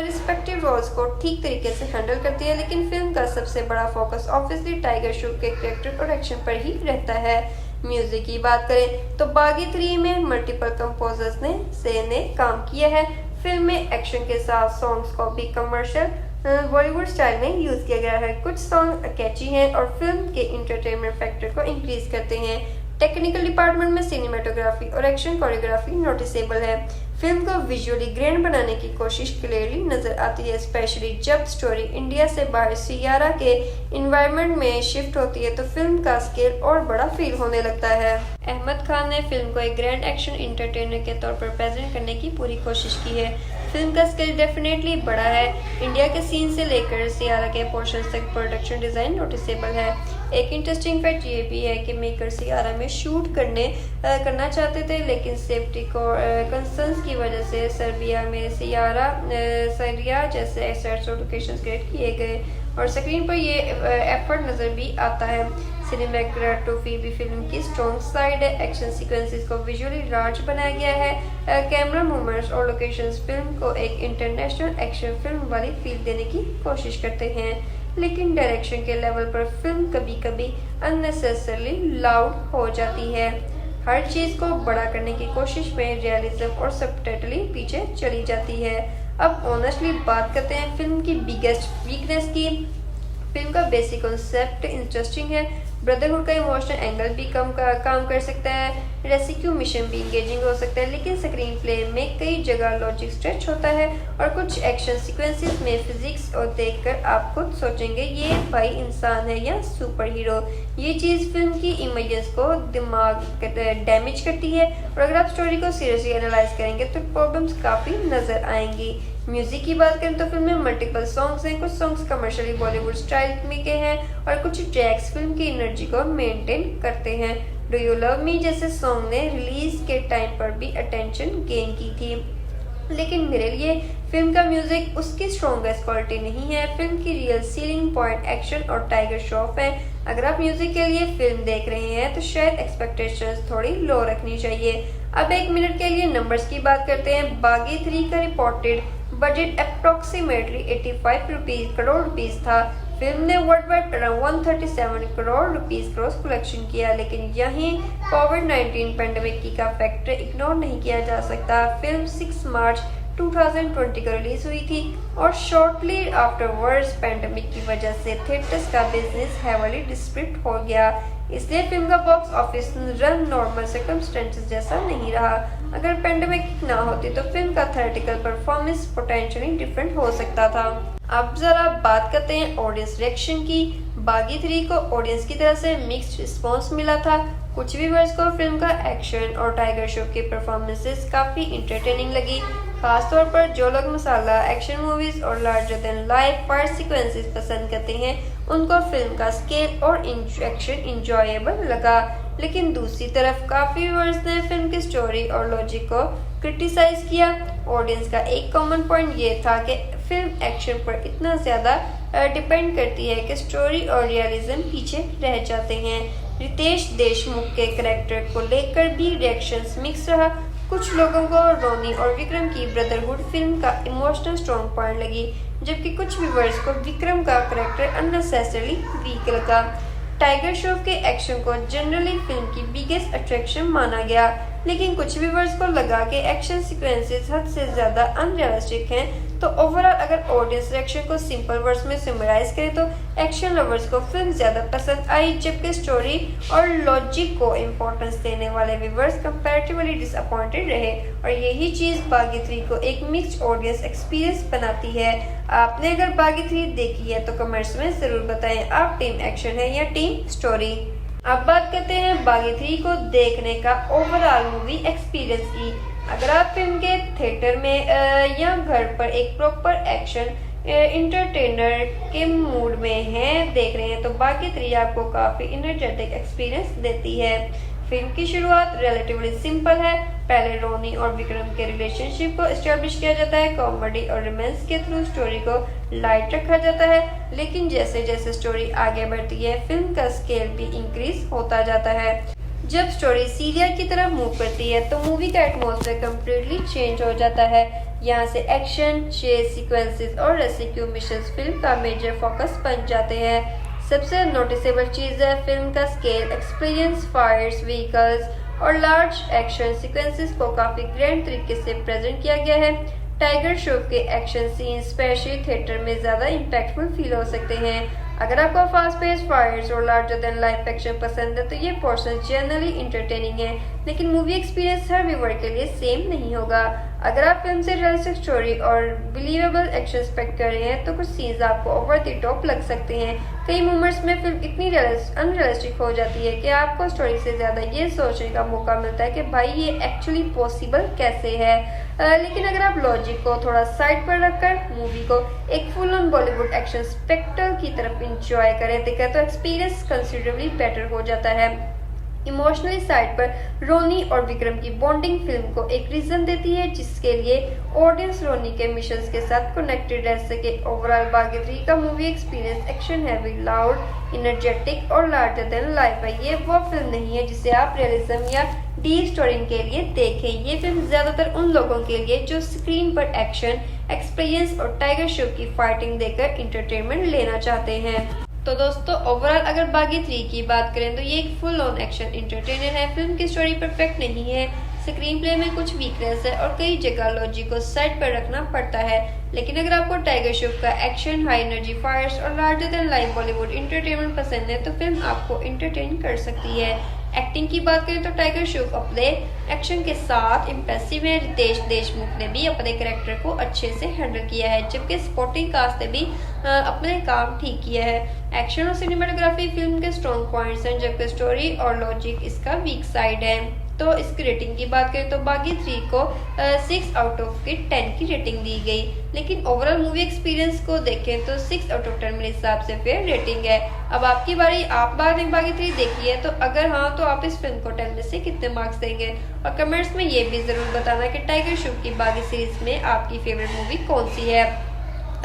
रिस्पेक्टिव रोल्स को ठीक तरीके से हैंडल करती है, लेकिन फिल्म का सबसे बड़ा फोकस ऑब्वियसली टाइगर श्रॉफ के कैरेक्टर और एक्शन पर ही रहता है। म्यूजिक की बात करें तो बागी 3 में मल्टीपल कंपोजर्स ने काम किया है। फिल्म में एक्शन के साथ सॉन्ग्स को भी कमर्शियल बॉलीवुड स्टाइल में यूज किया गया है। कुछ सॉन्ग कैची हैं और फिल्म के इंटरटेनमेंट फैक्टर को इंक्रीज करते हैं। टेक्निकल डिपार्टमेंट में सिनेमेटोग्राफी और एक्शन कोरियोग्राफी नोटिसेबल है। फिल्म को विजुअली ग्रैंड बनाने की कोशिश क्लियरली नजर आती है, स्पेशली जब स्टोरी इंडिया से बाहर सियारा के एनवायरनमेंट में शिफ्ट होती है तो फिल्म का स्केल और बड़ा फील होने लगता है। अहमद खान ने फिल्म को एक ग्रैंड एक्शन एंटरटेनर के तौर पर प्रेजेंट करने की पूरी कोशिश की है। फिल्म का स्केल डेफिनेटली बड़ा है। इंडिया के सीन से लेकर सियारा के पोर्शंस तक प्रोडक्शन डिजाइन नोटिसेबल है। एक इंटरेस्टिंग फैक्ट ये भी है कि मेकर सियारा में शूट करना चाहते थे, लेकिन सेफ्टी कंसर्न्स की वजह से सर्बिया में सरिया जैसे सेट्स और लोकेशंस क्रिएट किए गए और स्क्रीन पर ये एफर्ट नजर भी आता है। सिनेमेटोग्राफी भी फिल्म की स्ट्रॉन्ग साइड है। एक्शन सीक्वेंसेस को विजुअली लार्ज बनाया गया है। कैमरा मूवमेंट्स और लोकेशंस फिल्म को एक इंटरनेशनल एक्शन फिल्म वाली फील देने की कोशिश करते हैं, लेकिन डायरेक्शन के लेवल पर फिल्म कभी कभी अननेसेसरली लाउड हो जाती है। हर चीज को बड़ा करने की कोशिश में रियलिज्म और सबटाइटलिंग पीछे चली जाती है। अब ऑनेस्टली बात करते हैं फिल्म की बिगेस्ट वीकनेस की। फिल्म का बेसिक कॉन्सेप्ट इंटरेस्टिंग है, ब्रदरहुड का इमोशनल एंगल भी काम कर सकता है, रेस्क्यू मिशन भी इंगेजिंग हो सकता है, लेकिन स्क्रीन प्ले में कई जगह लॉजिक स्ट्रेच होता है और कुछ एक्शन सीक्वेंसेस में फिजिक्स और देखकर आप खुद सोचेंगे ये भाई इंसान है या सुपर हीरो। ये चीज़ फिल्म की इमेजेस को दिमाग डैमेज करती है और अगर आप स्टोरी को सीरियसली एनालाइज करेंगे तो प्रॉब्लम्स काफ़ी नजर आएंगी। म्यूजिक की बात करें तो फिल्म में मल्टीपल सॉन्ग्स हैं, कुछ सॉन्ग्स कमर्शियली बॉलीवुड स्टाइल में के हैं और कुछ ट्रैक्स फिल्म की एनर्जी को मेंटेन करते हैं। डू यू लव मी जैसे सॉन्ग ने रिलीज के टाइम पर भी अटेंशन गेन की थी, लेकिन मेरे लिए फिल्म का म्यूजिक उसकी स्ट्रॉन्गेस्ट क्वालिटी नहीं है। फिल्म की रियल सीलिंग पॉइंट एक्शन और टाइगर श्रॉफ है। अगर आप म्यूजिक के लिए फिल्म देख रहे हैं तो शायद एक्सपेक्टेशंस थोड़ी लो रखनी चाहिए। अब 1 मिनट के लिए नंबर्स की बात करते हैं। बागी 3 का reported budget approximately 85 crore rupees था। फिल्म ने world wide around 137 crore rupees gross collection किया, लेकिन यहीं कोविड-19 पेंडेमिक का फैक्टर इग्नोर नहीं किया जा सकता। फिल्म 6 मार्च 2020 को रिलीज हुई थी और शॉर्टली आफ्टरवर्ड्स पेंडेमिक की वजह से थिएटर्स का बिजनेस हेवली डिस्ट्रिक्ट हो गया, इसलिए फिल्म का box office run normal circumstances जैसा नहीं रहा। अगर पेंडेमिक ना होती तो फिल्म का थ्योरेटिकल परफॉर्मेंस पोटेंशियली डिफरेंट हो सकता था। अब जरा बात करते हैं ऑडियंस रिएक्शन की। बागी 3 को ऑडियंस की तरफ से मिक्स्ड रिस्पॉन्स मिला था। कुछ व्यूअर्स को फिल्म का एक्शन और टाइगर श्रॉफ की परफॉर्मेंसेस काफी इंटरटेनिंग लगी, खासतौर पर जो लोग मसाला एक्शन मूवीज और larger than life fight sequences पसंद करते हैं उनको फिल्म का स्केल और एक्शन इंजॉयबल लगा। लेकिन दूसरी तरफ काफी व्यूअर्स ने फिल्म की स्टोरी और लॉजिक को क्रिटिसाइज किया। ऑडियंस का एक कॉमन पॉइंट ये था कि फिल्म एक्शन पर इतना ज्यादा डिपेंड करती है कि स्टोरी और रियलिज्म पीछे रह जाते हैं। रितेश देशमुख के कैरेक्टर को लेकर भी रिएक्शंस मिक्स रहा। कुछ लोगों को रोनी और विक्रम की ब्रदरहुड फिल्म का इमोशनल स्ट्रॉन्ग पॉइंट लगी, जबकि कुछ व्यूअर्स को विक्रम का कैरेक्टर अननेसेसरली वीक लगा। टाइगर श्रॉफ के एक्शन को जनरली फिल्म की बिगेस्ट अट्रैक्शन माना गया, लेकिन कुछ व्यूअर्स को लगा कि एक्शन सीक्वेंसेस हद से ज्यादा अनरियलिस्टिक हैं। तो ओवरऑल अगर ऑडियंस रिएक्शन को सिंपल वर्ड्स में समराइज करें तो एक्शन लवर्स को फिल्म ज्यादा पसंद आई, जबकि स्टोरी और लॉजिक को इम्पोर्टेंस देने वाले व्यूअर्स कंपैरेटिवली डिसअपॉइंटेड रहे और यही चीज बागी 3 को एक मिक्स्ड ऑडियंस एक्सपीरियंस बनाती है। आपने अगर बागी 3 देखी है तो कमेंट्स में जरूर बताएं आप टीम एक्शन है या टीम स्टोरी। अब बात करते हैं बागी 3 को देखने का ओवरऑल मूवी एक्सपीरियंस की। अगर आप फिल्म के थिएटर में या घर पर एक प्रॉपर एक्शन इंटरटेनर के मूड में हैं देख रहे हैं तो बागी 3 आपको काफी एनर्जेटिक एक्सपीरियंस देती है। फिल्म की शुरुआत रिलेटिवली सिंपल है। पहले रोनी और विक्रम के रिलेशनशिप को एस्टेब्लिश किया जाता है। कॉमेडी और रोमांस के थ्रू स्टोरी को लाइट रखा जाता है, लेकिन जैसे जैसे स्टोरी आगे बढ़ती है फिल्म का स्केल भी इंक्रीज होता जाता है। जब स्टोरी सीरियल की तरफ मूव करती है तो मूवी का एटमॉस्फेयर कम्प्लीटली चेंज हो जाता है। यहाँ से एक्शन, चेज सीक्वेंसेस और रेस्क्यू मिशंस फिल्म का मेजर फोकस बन जाते हैं। सबसे नोटिसेबल चीज है फिल्म का स्केल, एक्सपीरियंस, फायर्स, व्हीकल्स और लार्ज एक्शन सीक्वेंसेस को काफी ग्रैंड तरीके से प्रेजेंट किया गया है। टाइगर श्रॉफ के एक्शन सीन स्पेशली थिएटर में ज्यादा इम्पैक्टफुल फील हो सकते हैं। अगर आपको फास्ट पेस फायर्स और लार्जर देन लाइफ एक्शन पसंद है तो ये पोर्शन जनरली इंटरटेनिंग है, लेकिन मूवी एक्सपीरियंस हर व्यूअर के लिए सेम नहीं होगा। अगर आप फिल्म से रियलिस्टिक स्टोरी और बिलीवेबल एक्शन एक्सपेक्ट कर रहे हैं तो कुछ सीन्स आपको ओवर द टॉप लग सकते हैं। कई मोमेंट्स में फिल्म इतनी अनरियलिस्टिक हो जाती है कि आपको स्टोरी से ज्यादा ये सोचने का मौका मिलता है कि भाई ये एक्चुअली पॉसिबल कैसे है। लेकिन अगर आप लॉजिक को थोड़ा साइड पर रखकर मूवी को एक full on Bollywood action spectacled की तरफ इंजॉय करें तो एक्सपीरियंस कंसिडरेबली बेटर हो जाता है। इमोशनली साइड पर रोनी और विक्रम की बॉन्डिंग फिल्म को एक रीजन देती है जिसके लिए ऑडियंस रोनी के मिशंस के साथ कनेक्टेड रह सके। ओवरऑल बागी 3 का movie experience action heavy, loud, energetic और लार्जर देन लाइफ है। ये वो फिल्म नहीं है जिसे आप रियलिज्म या डीप स्टोरी के लिए देखें। ये फिल्म ज्यादातर उन लोगों के लिए जो स्क्रीन पर एक्शन, एक्सपीरियंस और टाइगर श्रॉफ की फाइटिंग देखकर इंटरटेनमेंट लेना चाहते हैं। तो दोस्तों ओवरऑल अगर बागी 3 की बात करें तो ये एक फुल ऑन एक्शन एंटरटेनर है। फिल्म की स्टोरी परफेक्ट नहीं है, स्क्रीन प्ले में कुछ वीकनेस है और कई जगह लॉजिक को साइड पर रखना पड़ता है। लेकिन अगर आपको टाइगर श्रॉफ का एक्शन, हाई एनर्जी फायर्स और larger than life Bollywood entertainment पसंद है तो फिल्म आपको एंटरटेन कर सकती है। एक्टिंग की बात करें तो टाइगर श्रॉफ अपने एक्शन के साथ इम्प्रेसिव है। रितेश देशमुख ने भी अपने कैरेक्टर को अच्छे से हैंडल किया है, जबकि सपोर्टिंग कास्ट ने भी अपने काम ठीक किया है। एक्शन और सिनेमाटोग्राफी फिल्म के स्ट्रॉन्ग पॉइंट्स हैं, जबकि स्टोरी और लॉजिक इसका वीक साइड है। तो इसकी रेटिंग की बात करें तो बागी 3 को 6 आउट ऑफ 10 की रेटिंग दी गई। लेकिन ओवरऑल मूवी एक्सपीरियंस को देखें तो 6 आउट ऑफ 10 मेरे हिसाब से फेयर रेटिंग है। अब आपकी बारी, आप बागी 3 देखी है तो अगर हाँ तो आप इस फिल्म को 10 में से कितने मार्क्स देंगे, और कमेंट्स में ये भी जरूर बताना कि टाइगर श्रॉफ की बागी सीरीज में आपकी फेवरेट मूवी कौन सी है।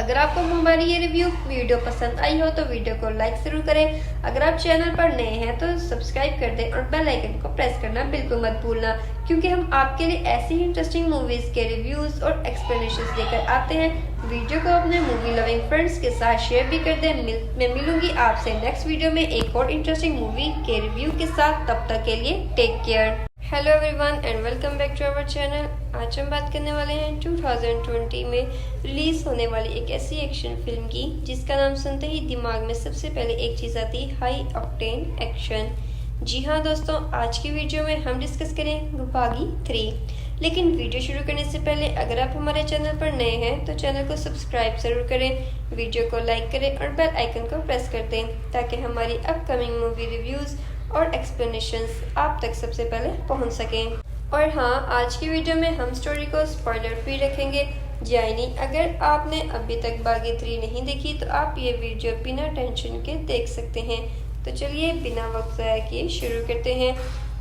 अगर आपको हमारी ये रिव्यू वीडियो पसंद आई हो तो वीडियो को लाइक जरूर करें। अगर आप चैनल पर नए हैं तो सब्सक्राइब कर दें और बेल आइकन को प्रेस करना बिल्कुल मत भूलना, क्योंकि हम आपके लिए ऐसी ही इंटरेस्टिंग मूवीज के रिव्यूज और एक्सप्लेनेशंस लेकर आते हैं। वीडियो को अपने मूवी लविंग फ्रेंड्स के साथ शेयर भी कर दें। मैं मिलूंगी आपसे नेक्स्ट वीडियो में एक और इंटरेस्टिंग मूवी के रिव्यू के साथ। तब तक के लिए take care. Hello everyone and welcome back to our channel. आज हम बात करने वाले हैं 2020 में रिलीज होने वाली एक ऐसी एक्शन फिल्म की जिसका नाम सुनते ही दिमाग में सबसे पहले एक चीज़ आती है, हाई ऑक्टेन एक्शन। जी हाँ दोस्तों, आज की वीडियो में हम डिस्कस करें बागी 3। लेकिन वीडियो शुरू करने से पहले अगर आप हमारे चैनल पर नए हैं तो चैनल को सब्सक्राइब जरूर करें, वीडियो को लाइक करें और बेल आइकन को प्रेस कर दें ताकि हमारी अपकमिंग मूवी रिव्यूज़ और एक्सप्लेनेशंस आप तक सबसे पहले पहुंच सकें। और हाँ, आज की वीडियो में हम स्टोरी को स्पॉइलर फ्री रखेंगे, यानी अगर आपने अभी तक बागी 3 नहीं देखी तो आप ये वीडियो बिना टेंशन के देख सकते हैं। तो चलिए बिना वक्त ज़ाया किए शुरू करते हैं।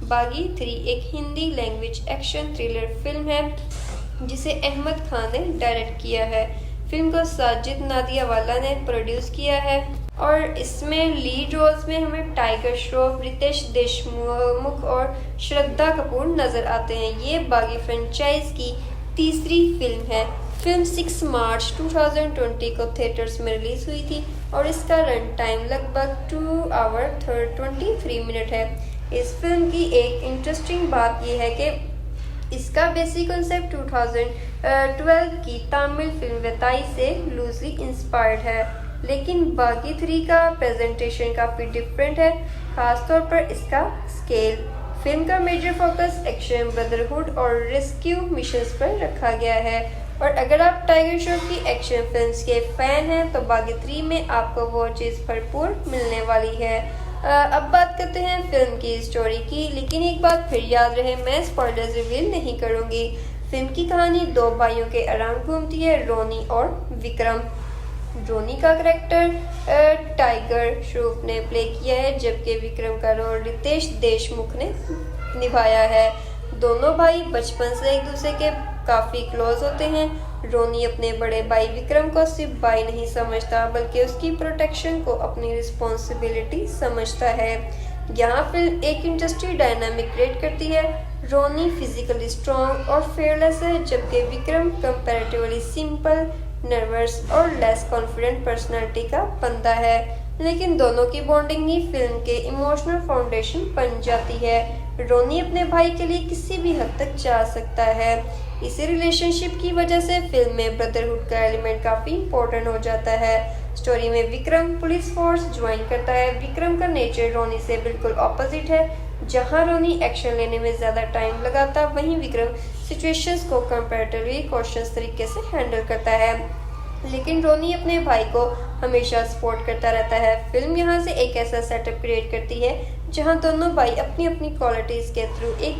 बागी 3 एक Hindi language action thriller film है जिसे अहमद खान ने डायरेक्ट किया है। फिल्म को साजिद नादियावाला ने प्रोड्यूस किया है और इसमें लीड रोल्स में हमें टाइगर श्रॉफ, रितेश देशमुख और श्रद्धा कपूर नजर आते हैं। ये बागी फ्रेंचाइज की तीसरी फिल्म है। फिल्म 6 मार्च 2020 को थिएटर्स में रिलीज हुई थी और इसका रन टाइम लगभग 2 आवर 23 मिनट है। इस फिल्म की एक इंटरेस्टिंग बात यह है कि इसका बेसिक कॉन्सेप्ट 2012 की तमिल फिल्म वेताई से लूजली इंस्पायर्ड है, लेकिन बागी 3 का प्रेजेंटेशन काफ़ी डिफरेंट है, खासतौर पर इसका स्केल। फिल्म का मेजर फोकस एक्शन, ब्रदरहुड और रेस्क्यू मिशंस पर रखा गया है। और अगर आप टाइगर श्रॉफ की एक्शन फिल्म्स के फैन हैं तो बागी 3 में आपको वो चीज़ भरपूर मिलने वाली है। अब बात करते हैं फिल्म की स्टोरी की, लेकिन एक बात फिर याद रहे, मैं स्पॉयलर्स रिवील नहीं करूँगी। फिल्म की कहानी 2 भाइयों के अराउंड घूमती है, रोनी और विक्रम। रोनी का करेक्टर टाइगर श्रॉफ ने प्ले किया है, जबकि विक्रम का रोल रितेश देशमुख ने निभाया है। दोनों भाई बचपन से एक दूसरे के काफ़ी क्लोज होते हैं। रोनी अपने बड़े भाई विक्रम को सिर्फ भाई नहीं समझता बल्कि उसकी प्रोटेक्शन को अपनी रिस्पॉन्सिबिलिटी समझता है। यहाँ फिल्म एक इंडस्ट्री डायनामिक क्रिएट करती है। रोनी फिजिकली स्ट्रॉन्ग और फेयरलेस है, जबकि विक्रम कंपैरेटिवली सिंपल, नर्वस और लेस कॉन्फिडेंट पर्सनालिटी का बंदा है। लेकिन दोनों की बॉन्डिंग ही फिल्म के इमोशनल फाउंडेशन बन जाती है। रोनी अपने भाई के लिए किसी भी हद तक जा सकता है। इसी रिलेशनशिप की वजह से फिल्म में ब्रदरहुड का एलिमेंट काफ़ी इम्पोर्टेंट हो जाता है। स्टोरी में विक्रम पुलिस फोर्स ज्वाइन करता है। विक्रम का नेचर रोनी से बिल्कुल ऑपोजिट है। जहां रोनी एक्शन लेने में ज़्यादा टाइम लगाता, वहीं विक्रम सिचुएशंस को कंपैरेटिवली कॉशियस तरीके से हैंडल करता है। लेकिन रोनी अपने भाई को हमेशा सपोर्ट करता रहता है। फिल्म यहाँ से एक ऐसा सेटअप क्रिएट करती है जहाँ दोनों भाई अपनी अपनी क्वालिटीज़ के थ्रू एक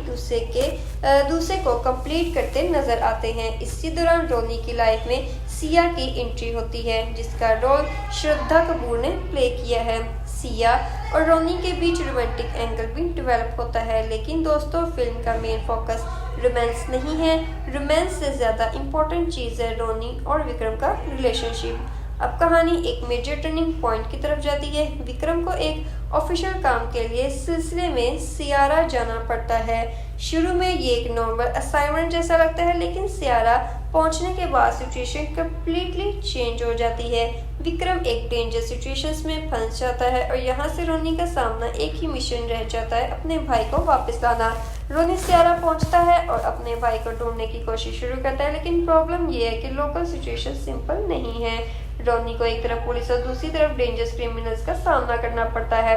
दूसरे को कंप्लीट करते नजर आते हैं। इसी दौरान रोनी की लाइफ में सिया की एंट्री होती है, जिसका रोल श्रद्धा कपूर ने प्ले किया है। सिया और रोनी के बीच रोमांटिक एंगल भी डेवलप होता है, लेकिन दोस्तों फिल्म का मेन फोकस रोमांस नहीं है। रोमांस से ज़्यादा इम्पोर्टेंट चीज़ है रोनी और विक्रम का रिलेशनशिप। अब कहानी एक मेजर टर्निंग पॉइंट की तरफ जाती है। विक्रम को एक ऑफिशियल काम के लिए सिलसिले में सियारा जाना पड़ता है। शुरू में ये एक नॉर्मल असाइनमेंट जैसा लगता है, लेकिन सियारा पहुंचने के बाद सिचुएशन कम्प्लीटली चेंज हो जाती है। विक्रम एक डेंजर सिचुएशंस में फंस जाता है और यहाँ से रोनी का सामना एक ही मिशन रह जाता है, अपने भाई को वापस लाना। रोनी सियारा पहुंचता है और अपने भाई को ढूंढने की कोशिश शुरू करता है, लेकिन प्रॉब्लम ये है कि लोकल सिचुएशन सिंपल नहीं है। रोनी को एक तरफ पुलिस और दूसरी तरफ डेंजरस क्रिमिनल्स का सामना करना पड़ता है।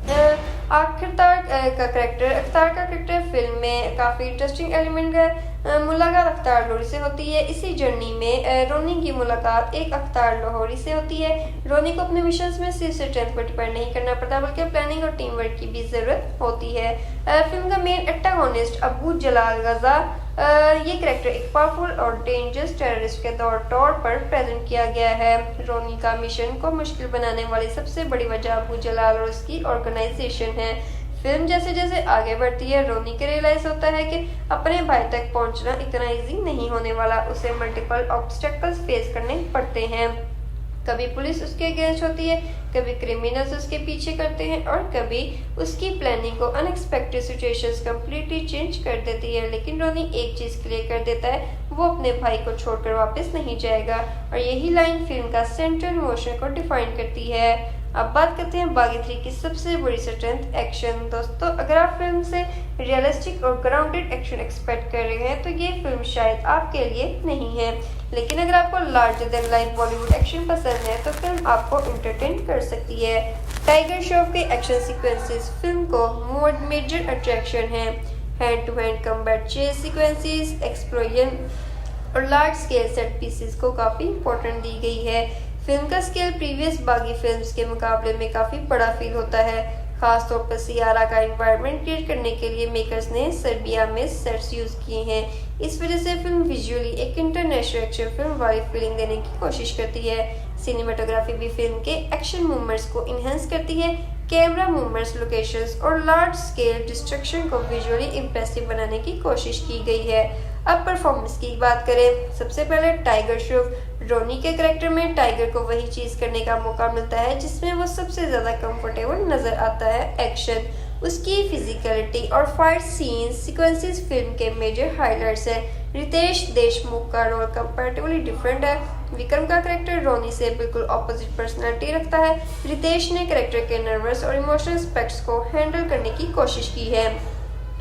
अख्तार का करेक्टर फिल्म में काफ़ी इंटरेस्टिंग एलिमेंट है। मुलाकात अख्तार लाहौरी से होती है। इसी जर्नी में रोनी की मुलाकात एक अख्तार लाहौरी से होती है। रोनी को अपने मिशंस में सिर्फ स्ट्रेंथ पर डिपेंड नहीं करना पड़ता, बल्कि प्लानिंग और टीम वर्क की भी ज़रूरत होती है। फिल्म का मेन एंटागोनिस्ट अबू जलाल गजा, ये करेक्टर एक पावरफुल और डेंजरस टेररिस्ट के तौर पर प्रेजेंट किया गया है। रोनी का मिशन को मुश्किल बनाने वाली सबसे बड़ी वजह अबू जलाल और उसकी ऑर्गेनाइजेशन है। फिल्म जैसे जैसे आगे बढ़ती है, रोनी को रियलाइज होता है कि अपने भाई तक पहुंचना इतना इजी नहीं होने वाला। उसे मल्टीपल ऑब्स्टेकल्स फेस करने पड़ते हैं। कभी पुलिस उसके अगेंस्ट होती है, कभी क्रिमिनल्स उसके पीछे करते हैं और कभी उसकी प्लानिंग को अनएक्सपेक्टेड सिचुएशंस कंप्लीटली चेंज कर देती है। लेकिन रोनी एक चीज़ क्लियर कर देता है, वो अपने भाई को छोड़कर वापस नहीं जाएगा। और यही लाइन फिल्म का सेंट्रल इमोशन को डिफाइन करती है। अब बात करते हैं बागी 3 की सबसे बड़ी स्ट्रेंथ, एक्शन। दोस्तों, अगर आप फिल्म से रियलिस्टिक और ग्राउंडेड एक्शन एक्सपेक्ट कर रहे हैं तो ये फिल्म शायद आपके लिए नहीं है। लेकिन अगर आपको larger than life Bollywood action पसंद है तो फिल्म आपको एंटरटेन कर सकती है। टाइगर श्रॉफ के एक्शन सीक्वेंसेस फिल्म को मेजर अट्रैक्शन है। Hand to hand combat chase sequences, explosion और लार्ज स्केल सेट पीसेस को काफ़ी इंपॉर्टेंट दी गई है। फिल्म का स्केल प्रीवियस बागी फिल्म्स के मुकाबले में काफ़ी बड़ा फील होता है। खासतौर पर सियारा का एनवायरनमेंट क्रिएट करने के लिए मेकर्स ने सर्बिया में सेट्स यूज़ किए हैं। इस वजह से फिल्म विजुअली एक इंटरनेशनल एक्शन फिल्म वाली फीलिंग देने की कोशिश करती है। सिनेमाटोग्राफी भी फिल्म के एक्शन मूवमेंट्स को इन्हेंस करती है। कैमरा मूवमेंट्स, लोकेशंस और लार्ज स्केल डिस्ट्रक्शन को विजुअली इम्प्रेसिव बनाने की कोशिश की गई है। अब परफॉर्मेंस की बात करें, सबसे पहले टाइगर श्रॉफ। रोनी के करेक्टर में टाइगर को वही चीज़ करने का मौका मिलता है जिसमें वो सबसे ज़्यादा कंफर्टेबल नज़र आता है, एक्शन। उसकी फिजिकलिटी और फाइट सीन्स सीक्वेंसेस फिल्म के मेजर हाइलाइट्स हैं। रितेश देशमुख का रोल कंपैरेटिवली डिफरेंट है। विक्रम का करेक्टर रोनी से बिल्कुल ऑपोजिट पर्सनालिटी रखता है। रितेश ने करेक्टर के नर्वस और इमोशनल एस्पेक्ट्स को हैंडल करने की कोशिश की है।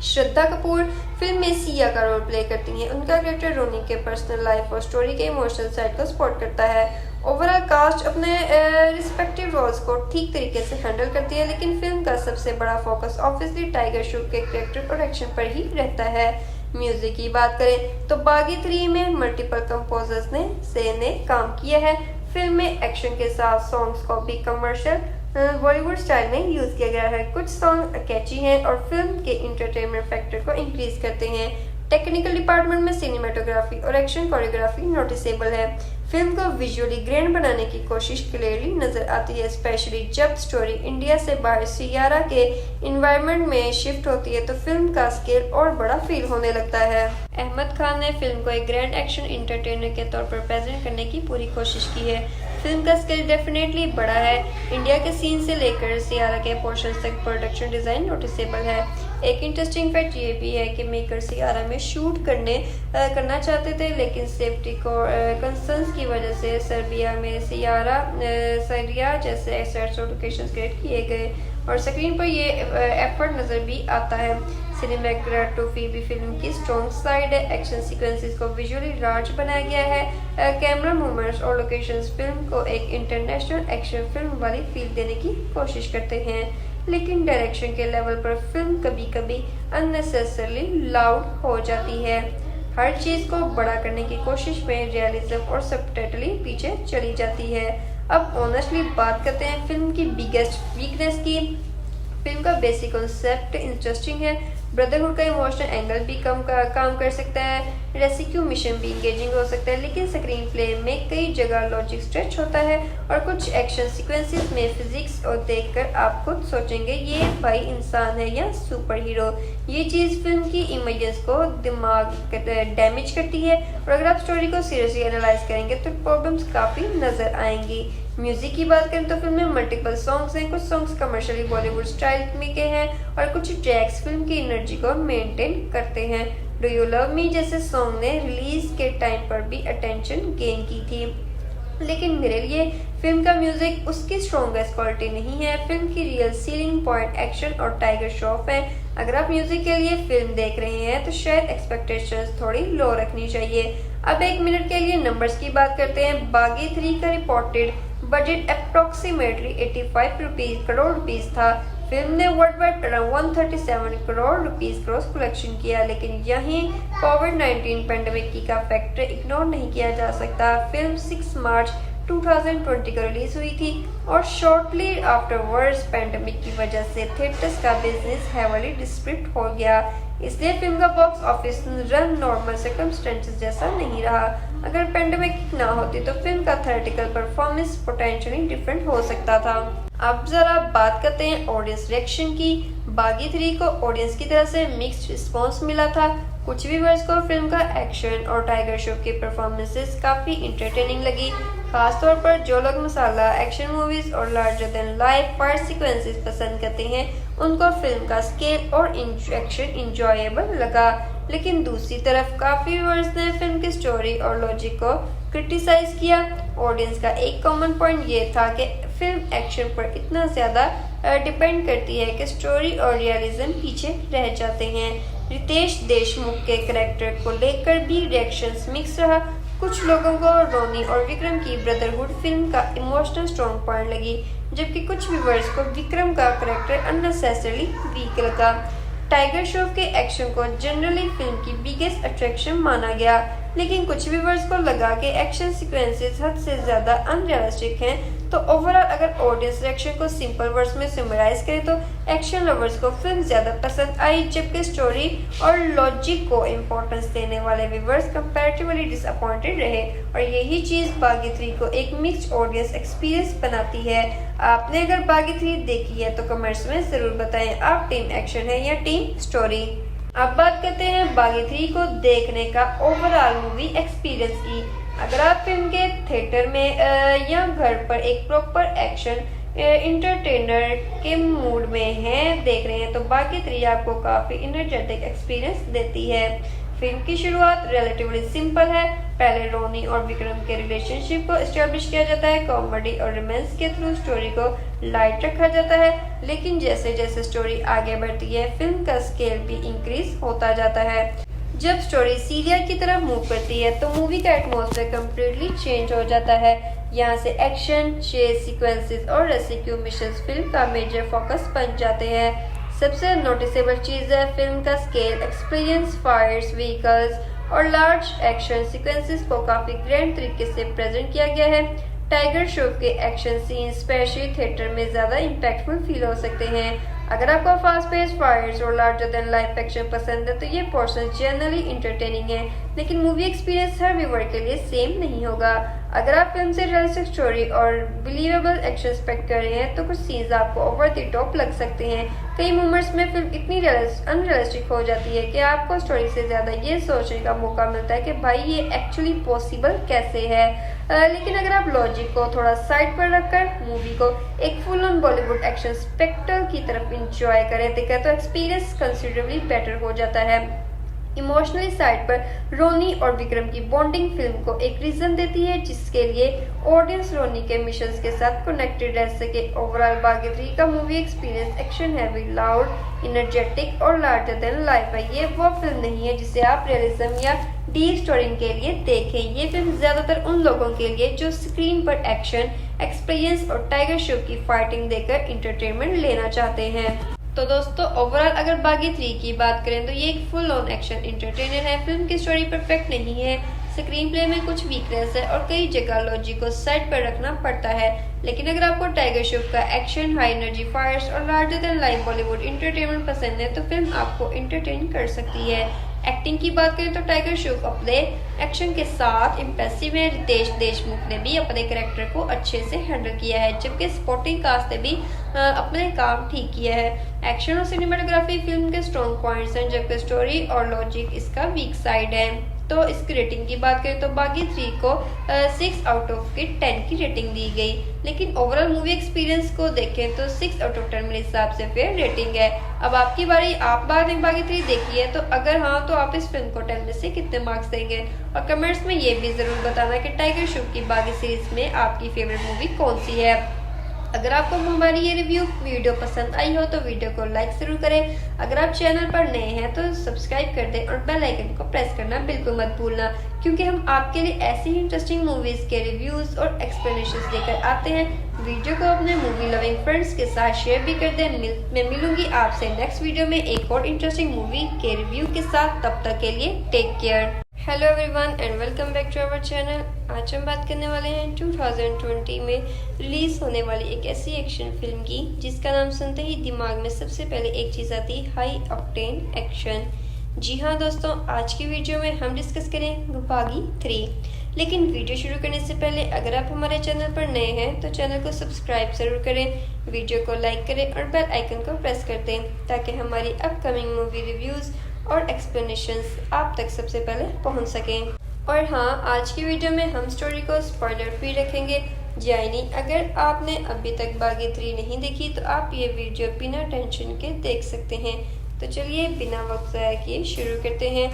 श्रद्धा कपूर फिल्म में सिया का रोल प्ले करती हैं। उनका करेक्टर रोनी के पर्सनल लाइफ और स्टोरी के इमोशनल साइड को सपोर्ट करता है। ओवरऑल कास्ट अपने रिस्पेक्टिव रोल्स को ठीक तरीके से हैंडल करती है, लेकिन फिल्म का सबसे बड़ा फोकस ऑब्वियसली टाइगर श्रॉफ के करेक्टर और एक्शन पर ही रहता है। म्यूजिक की बात करें तो बागी 3 में मल्टीपल कंपोजर्स ने काम किया है। फिल्म में एक्शन के साथ सॉन्ग्स को भी कमर्शियल बॉलीवुड स्टाइल में यूज़ किया गया है। कुछ सॉन्ग कैची हैं और फिल्म के इंटरटेनमेंट फैक्टर को इंक्रीज करते हैं। टेक्निकल डिपार्टमेंट में सिनेमाटोग्राफी और एक्शन कोरियोग्राफी नोटिसेबल है। फिल्म को विजुअली ग्रैंड बनाने की कोशिश क्लियरली नजर आती है, स्पेशली जब स्टोरी इंडिया से बाहर सियारा के इन्वायरमेंट में शिफ्ट होती है तो फिल्म का स्केल और बड़ा फील होने लगता है। अहमद खान ने फिल्म को एक ग्रैंड एक्शन इंटरटेनर के तौर पर प्रेजेंट करने की पूरी कोशिश की है। फिल्म का स्केल डेफिनेटली बड़ा है। इंडिया के सीन से लेकर सियारा के पोर्शंस तक प्रोडक्शन डिज़ाइन नोटिसेबल है। एक इंटरेस्टिंग फैक्ट ये भी है कि मेकर सियारा में शूट करना चाहते थे, लेकिन सेफ्टी कंसर्न्स की वजह से सर्बिया में सरिया जैसे सेट्स और लोकेशंस क्रिएट किए गए और स्क्रीन पर ये एफर्ट नज़र भी आता है। सिनेमेटोग्राफी भी फिल्म की स्ट्रॉन्ग साइड है। एक्शन सीक्वेंसेस को विजुअली लार्ज बनाया गया है। कैमरा मूवमेंट्स और लोकेशंस फिल्म को एक इंटरनेशनल एक्शन फिल्म वाली फील देने की कोशिश करते हैं, लेकिन डायरेक्शन के लेवल पर फिल्म कभी कभी अननेसेसरली लाउड हो जाती है। हर चीज़ को बड़ा करने की कोशिश में रियलिज्म और सबटाइटली पीछे चली जाती है। अब ऑनेस्टली बात करते हैं फिल्म की बिगेस्ट वीकनेस की। फिल्म का बेसिक कॉन्सेप्ट इंटरेस्टिंग है। ब्रदरहुड का इमोशनल एंगल भी काम कर सकता है। रेस्क्यू मिशन भी इंगेजिंग हो सकता है, लेकिन स्क्रीन प्ले में कई जगह लॉजिक स्ट्रेच होता है और कुछ एक्शन सीक्वेंसेस में फिजिक्स और देखकर आप खुद सोचेंगे ये भाई इंसान है या सुपर हीरो। ये चीज़ फिल्म की इमेजेस को दिमाग डैमेज करती है और अगर आप स्टोरी को सीरियसली एनालाइज करेंगे तो प्रॉब्लम्स काफ़ी नज़र आएंगी। म्यूजिक की बात करें तो फिल्म में मल्टीपल सॉन्ग्स हैं। कुछ सॉन्ग्स कमर्शियली बॉलीवुड स्टाइल में के हैं और कुछ ट्रैक्स फिल्म की एनर्जी को मेंटेन करते हैं। डू यू लव मी जैसे सॉन्ग ने रिलीज के टाइम पर भी अटेंशन गेन की थी। लेकिन मेरे लिए फिल्म का म्यूजिक उसकी स्ट्रॉन्गेस्ट क्वालिटी नहीं है। फिल्म की रियल सीलिंग पॉइंट एक्शन और टाइगर श्रॉफ है। अगर आप म्यूजिक के लिए फिल्म देख रहे हैं तो शायद एक्सपेक्टेशंस थोड़ी लो रखनी चाहिए। अब 1 मिनट के लिए नंबर्स की बात करते हैं। बागी 3 का reported budget approximately 85 crore rupees था। फिल्म ने world wide around 137 crore rupees gross collection किया, लेकिन यहीं कोविड-19 पेंडेमिक की का फैक्टर इग्नोर नहीं किया जा सकता। फिल्म 6 मार्च 2020 को रिलीज हुई थी और शॉर्टली आफ्टरवर्ड्स पेंडेमिक की वजह से थिएटर्स का बिजनेस हेवली डिस्ट्रिक्ट हो गया, इसलिए फिल्म का box office run normal circumstances जैसा नहीं रहा। अगर पेंडेमिक ना होती तो फिल्म का थिएट्रिकल परफॉर्मेंस पोटेंशियली डिफरेंट हो सकता था। अब जरा बात करते हैं ऑडियंस रिएक्शन की। बागी 3 को ऑडियंस की तरफ से मिक्स्ड रिस्पॉन्स मिला था। कुछ व्यूअर्स को फिल्म का एक्शन और टाइगर श्रॉफ की परफॉर्मेंसेस काफी इंटरटेनिंग लगी, खासतौर पर जो लोग मसाला एक्शन मूवीज और larger than life fight sequences पसंद करते हैं उनको फिल्म का स्केल और एक्शन इंजॉयबल लगा। लेकिन दूसरी तरफ काफी व्यूअर्स ने फिल्म की स्टोरी और लॉजिक को क्रिटिसाइज किया। ऑडियंस का एक कॉमन पॉइंट ये था कि फिल्म एक्शन पर इतना ज्यादा डिपेंड करती है कि स्टोरी और रियलिज्म पीछे रह जाते हैं। रितेश देशमुख के कैरेक्टर को लेकर भी रिएक्शंस मिक्स रहा। कुछ लोगों को रोनी और विक्रम की ब्रदरहुड फिल्म का इमोशनल स्ट्रॉन्ग पॉइंट लगी, जबकि कुछ व्यूअर्स को विक्रम का कैरेक्टर अननेसेसरली वीक लगा। टाइगर श्रॉफ के एक्शन को जनरली फिल्म की बिगेस्ट अट्रैक्शन माना गया, लेकिन कुछ व्यूअर्स को लगा कि एक्शन सीक्वेंसेस हद से ज्यादा अनरियलिस्टिक हैं। तो ओवरऑल अगर ऑडियंस रिएक्शन को सिंपल वर्ड्स में समराइज करें तो एक्शन लवर्स को फिल्म ज्यादा पसंद आई, जबकि स्टोरी और लॉजिक को इम्पोर्टेंस देने वाले व्यूअर्स कंपैरेटिवली डिसअपॉइंटेड रहे। और यही चीज बागी 3 को एक मिक्स्ड ऑडियंस एक्सपीरियंस बनाती है। आपने अगर बागी 3 देखी है तो कमेंट्स में जरूर बताएं आप टीम एक्शन है या टीम स्टोरी। अब बात करते हैं बागी 3 को देखने का ओवरऑल मूवी एक्सपीरियंस की। अगर आप फिल्म के थिएटर में या घर पर एक प्रॉपर एक्शन इंटरटेनर के मूड में हैं देख रहे हैं तो बागी 3 आपको काफी एनर्जेटिक एक्सपीरियंस देती है। फिल्म की शुरुआत रिलेटिवली सिंपल है। पहले रोनी और विक्रम के रिलेशनशिप को एस्टेब्लिश किया जाता है। कॉमेडी और रोमांस के थ्रू स्टोरी को लाइट रखा जाता है, लेकिन जैसे जैसे स्टोरी आगे बढ़ती है फिल्म का स्केल भी इंक्रीज होता जाता है। जब स्टोरी सीरियल की तरफ मूव करती है तो मूवी का एटमॉस्फेयर कम्प्लीटली चेंज हो जाता है। यहाँ से एक्शन, चेस सीक्वेंसेस और रेस्क्यू मिशंस फिल्म का मेजर फोकस बन जाते हैं। सबसे नोटिसेबल चीज है फिल्म का स्केल, एक्सपीरियंस, फायर्स, व्हीकल्स और लार्ज एक्शन सीक्वेंसेस को काफी ग्रैंड तरीके से प्रेजेंट किया गया है। टाइगर श्रॉफ के एक्शन सीन स्पेशली थिएटर में ज्यादा इम्पैक्टफुल फील हो सकते हैं। अगर आपको फास्ट पेस फायर्स और लार्जर देन लाइफ एक्शन पसंद है तो ये पोर्शन जनरली इंटरटेनिंग है, लेकिन मूवी एक्सपीरियंस हर व्यूअर के लिए सेम नहीं होगा। अगर आप फिल्म से रियलिस्टिक स्टोरी और बिलीवेबल एक्शन एक्सपेक्ट कर रहे हैं तो कुछ सीन्स आपको ओवर द टॉप लग सकते हैं। कई मोमेंट्स में फिल्म इतनी अनरियलिस्टिक हो जाती है कि आपको स्टोरी से ज्यादा ये सोचने का मौका मिलता है कि भाई ये एक्चुअली पॉसिबल कैसे है। लेकिन अगर आप लॉजिक को थोड़ा साइड पर रखकर मूवी को एक full on Bollywood action spectacled की तरफ इंजॉय करें तो एक्सपीरियंस कंसिडरेबली बेटर हो जाता है। इमोशनली साइड पर रोनी और विक्रम की बॉन्डिंग फिल्म को एक रीजन देती है जिसके लिए ऑडियंस रोनी के मिशंस के साथ कनेक्टेड रह सके। ओवरऑल बागी 3 का movie experience action heavy, loud, energetic और लार्जर देन लाइफ है। ये वो फिल्म नहीं है जिसे आप रियलिज्म या डीप स्टोरी के लिए देखें। ये फिल्म ज्यादातर उन लोगों के लिए जो स्क्रीन पर एक्शन, एक्सपीरियंस और टाइगर श्रॉफ की फाइटिंग देकर इंटरटेनमेंट लेना चाहते हैं। तो दोस्तों ओवरऑल अगर बागी 3 की बात करें तो ये एक फुल ऑन एक्शन एंटरटेनर है। फिल्म की स्टोरी परफेक्ट नहीं है, स्क्रीन प्ले में कुछ वीकनेस है और कई जगह लॉजिक को साइड पर रखना पड़ता है। लेकिन अगर आपको टाइगर श्रॉफ का एक्शन, हाई एनर्जी फायर्स और larger than life Bollywood entertainment पसंद है तो फिल्म आपको एंटरटेन कर सकती है। एक्टिंग की बात करें तो टाइगर श्रॉफ अपने एक्शन के साथ इम्प्रेसिव है। रितेश देशमुख ने भी अपने कैरेक्टर को अच्छे से हैंडल किया है, जबकि सपोर्टिंग कास्ट ने भी अपने काम ठीक किया है। एक्शन और सिनेमाटोग्राफी फिल्म के स्ट्रॉन्ग पॉइंट्स हैं, जबकि स्टोरी और लॉजिक इसका वीक साइड है। तो इसकी रेटिंग की बात करें तो बागी 3 को 6 आउट ऑफ 10 की रेटिंग दी गई, लेकिन ओवरऑल मूवी एक्सपीरियंस को देखें तो 6 आउट ऑफ 10 मेरे हिसाब से फेयर रेटिंग है। अब आपकी बारी, आप बागी 3 देखी है? तो अगर हाँ तो आप इस फिल्म को 10 में से कितने मार्क्स देंगे? और कमेंट्स में ये भी जरूर बताना कि टाइगर श्रॉफ की बागी सीरीज में आपकी फेवरेट मूवी कौन सी है। अगर आपको हमारी ये रिव्यू वीडियो पसंद आई हो तो वीडियो को लाइक जरूर करें। अगर आप चैनल पर नए हैं तो सब्सक्राइब कर दें और बेल आइकन को प्रेस करना बिल्कुल मत भूलना, क्योंकि हम आपके लिए ऐसी ही इंटरेस्टिंग मूवीज के रिव्यूज और एक्सप्लेनेशंस लेकर आते हैं। वीडियो को अपने मूवी लविंग फ्रेंड्स के साथ शेयर भी कर दें। मैं मिलूंगी आपसे नेक्स्ट वीडियो में एक और इंटरेस्टिंग मूवी के रिव्यू के साथ। तब तक के लिए take care. Hello everyone and welcome back to our channel. आज हम बात करने वाले हैं 2020 में रिलीज होने वाली एक ऐसी एक्शन फिल्म की जिसका नाम सुनते ही दिमाग में सबसे पहले एक चीज़ आती है, हाई ऑक्टेन एक्शन। जी हाँ दोस्तों, आज की वीडियो में हम डिस्कस करें बागी 3। लेकिन वीडियो शुरू करने से पहले अगर आप हमारे चैनल पर नए हैं तो चैनल को सब्सक्राइब जरूर करें, वीडियो को लाइक करें और बेल आइकन को प्रेस कर दें ताकि हमारी अपकमिंग मूवी रिव्यूज़ और एक्सप्लेनेशंस आप तक सबसे पहले पहुंच सकें। और हाँ, आज की वीडियो में हम स्टोरी को स्पॉइलर फ्री रखेंगे। यानी अगर आपने अभी तक बागी 3 नहीं देखी तो आप ये वीडियो बिना टेंशन के देख सकते हैं। तो चलिए बिना वक्त ज़ाया किए शुरू करते हैं।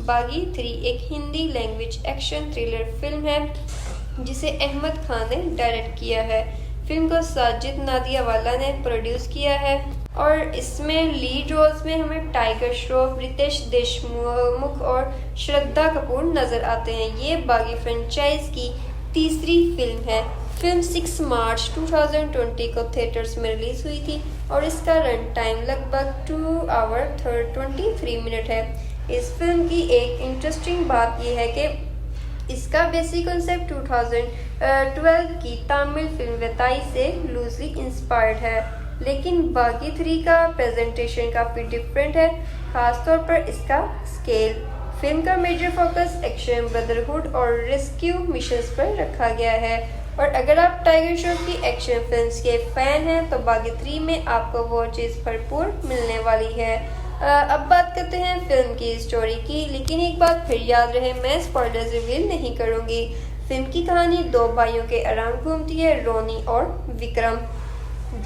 बागी 3 एक Hindi language action thriller film है जिसे अहमद खान ने डायरेक्ट किया है। फिल्म को साजिद नादियावाला ने प्रोड्यूस किया है और इसमें लीड रोल्स में हमें टाइगर श्रॉफ, रितेश देशमुख और श्रद्धा कपूर नजर आते हैं। ये बागी फ्रेंचाइज की तीसरी फिल्म है। फिल्म 6 मार्च 2020 को थिएटर्स में रिलीज हुई थी और इसका रन टाइम लगभग 2 आवर 23 मिनट है। इस फिल्म की एक इंटरेस्टिंग बात यह है कि इसका बेसिक कॉन्सेप्ट 2012 की तमिल फिल्म वेताई से लूजली इंस्पायर्ड है, लेकिन बागी 3 का प्रेजेंटेशन काफ़ी डिफरेंट है, खासतौर पर इसका स्केल। फिल्म का मेजर फोकस एक्शन, ब्रदरहुड और रेस्क्यू मिशंस पर रखा गया है। और अगर आप टाइगर श्रॉफ की एक्शन फिल्म्स के फैन हैं तो बागी 3 में आपको वो चीज़ भरपूर मिलने वाली है। अब बात करते हैं फिल्म की स्टोरी की, लेकिन एक बात फिर याद रहे, मैं स्पॉयलर्स रिवील नहीं करूँगी। फिल्म की कहानी 2 भाइयों के अराउंड घूमती है, रोनी और विक्रम।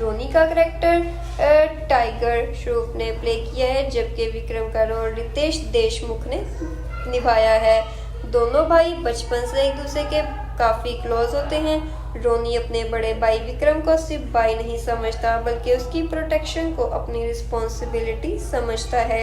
रोनी का करेक्टर टाइगर श्रॉफ ने प्ले किया है, जबकि विक्रम का रोल रितेश देशमुख ने निभाया है। दोनों भाई बचपन से एक दूसरे के काफ़ी क्लोज होते हैं। रोनी अपने बड़े भाई विक्रम को सिर्फ भाई नहीं समझता बल्कि उसकी प्रोटेक्शन को अपनी रिस्पॉन्सिबिलिटी समझता है।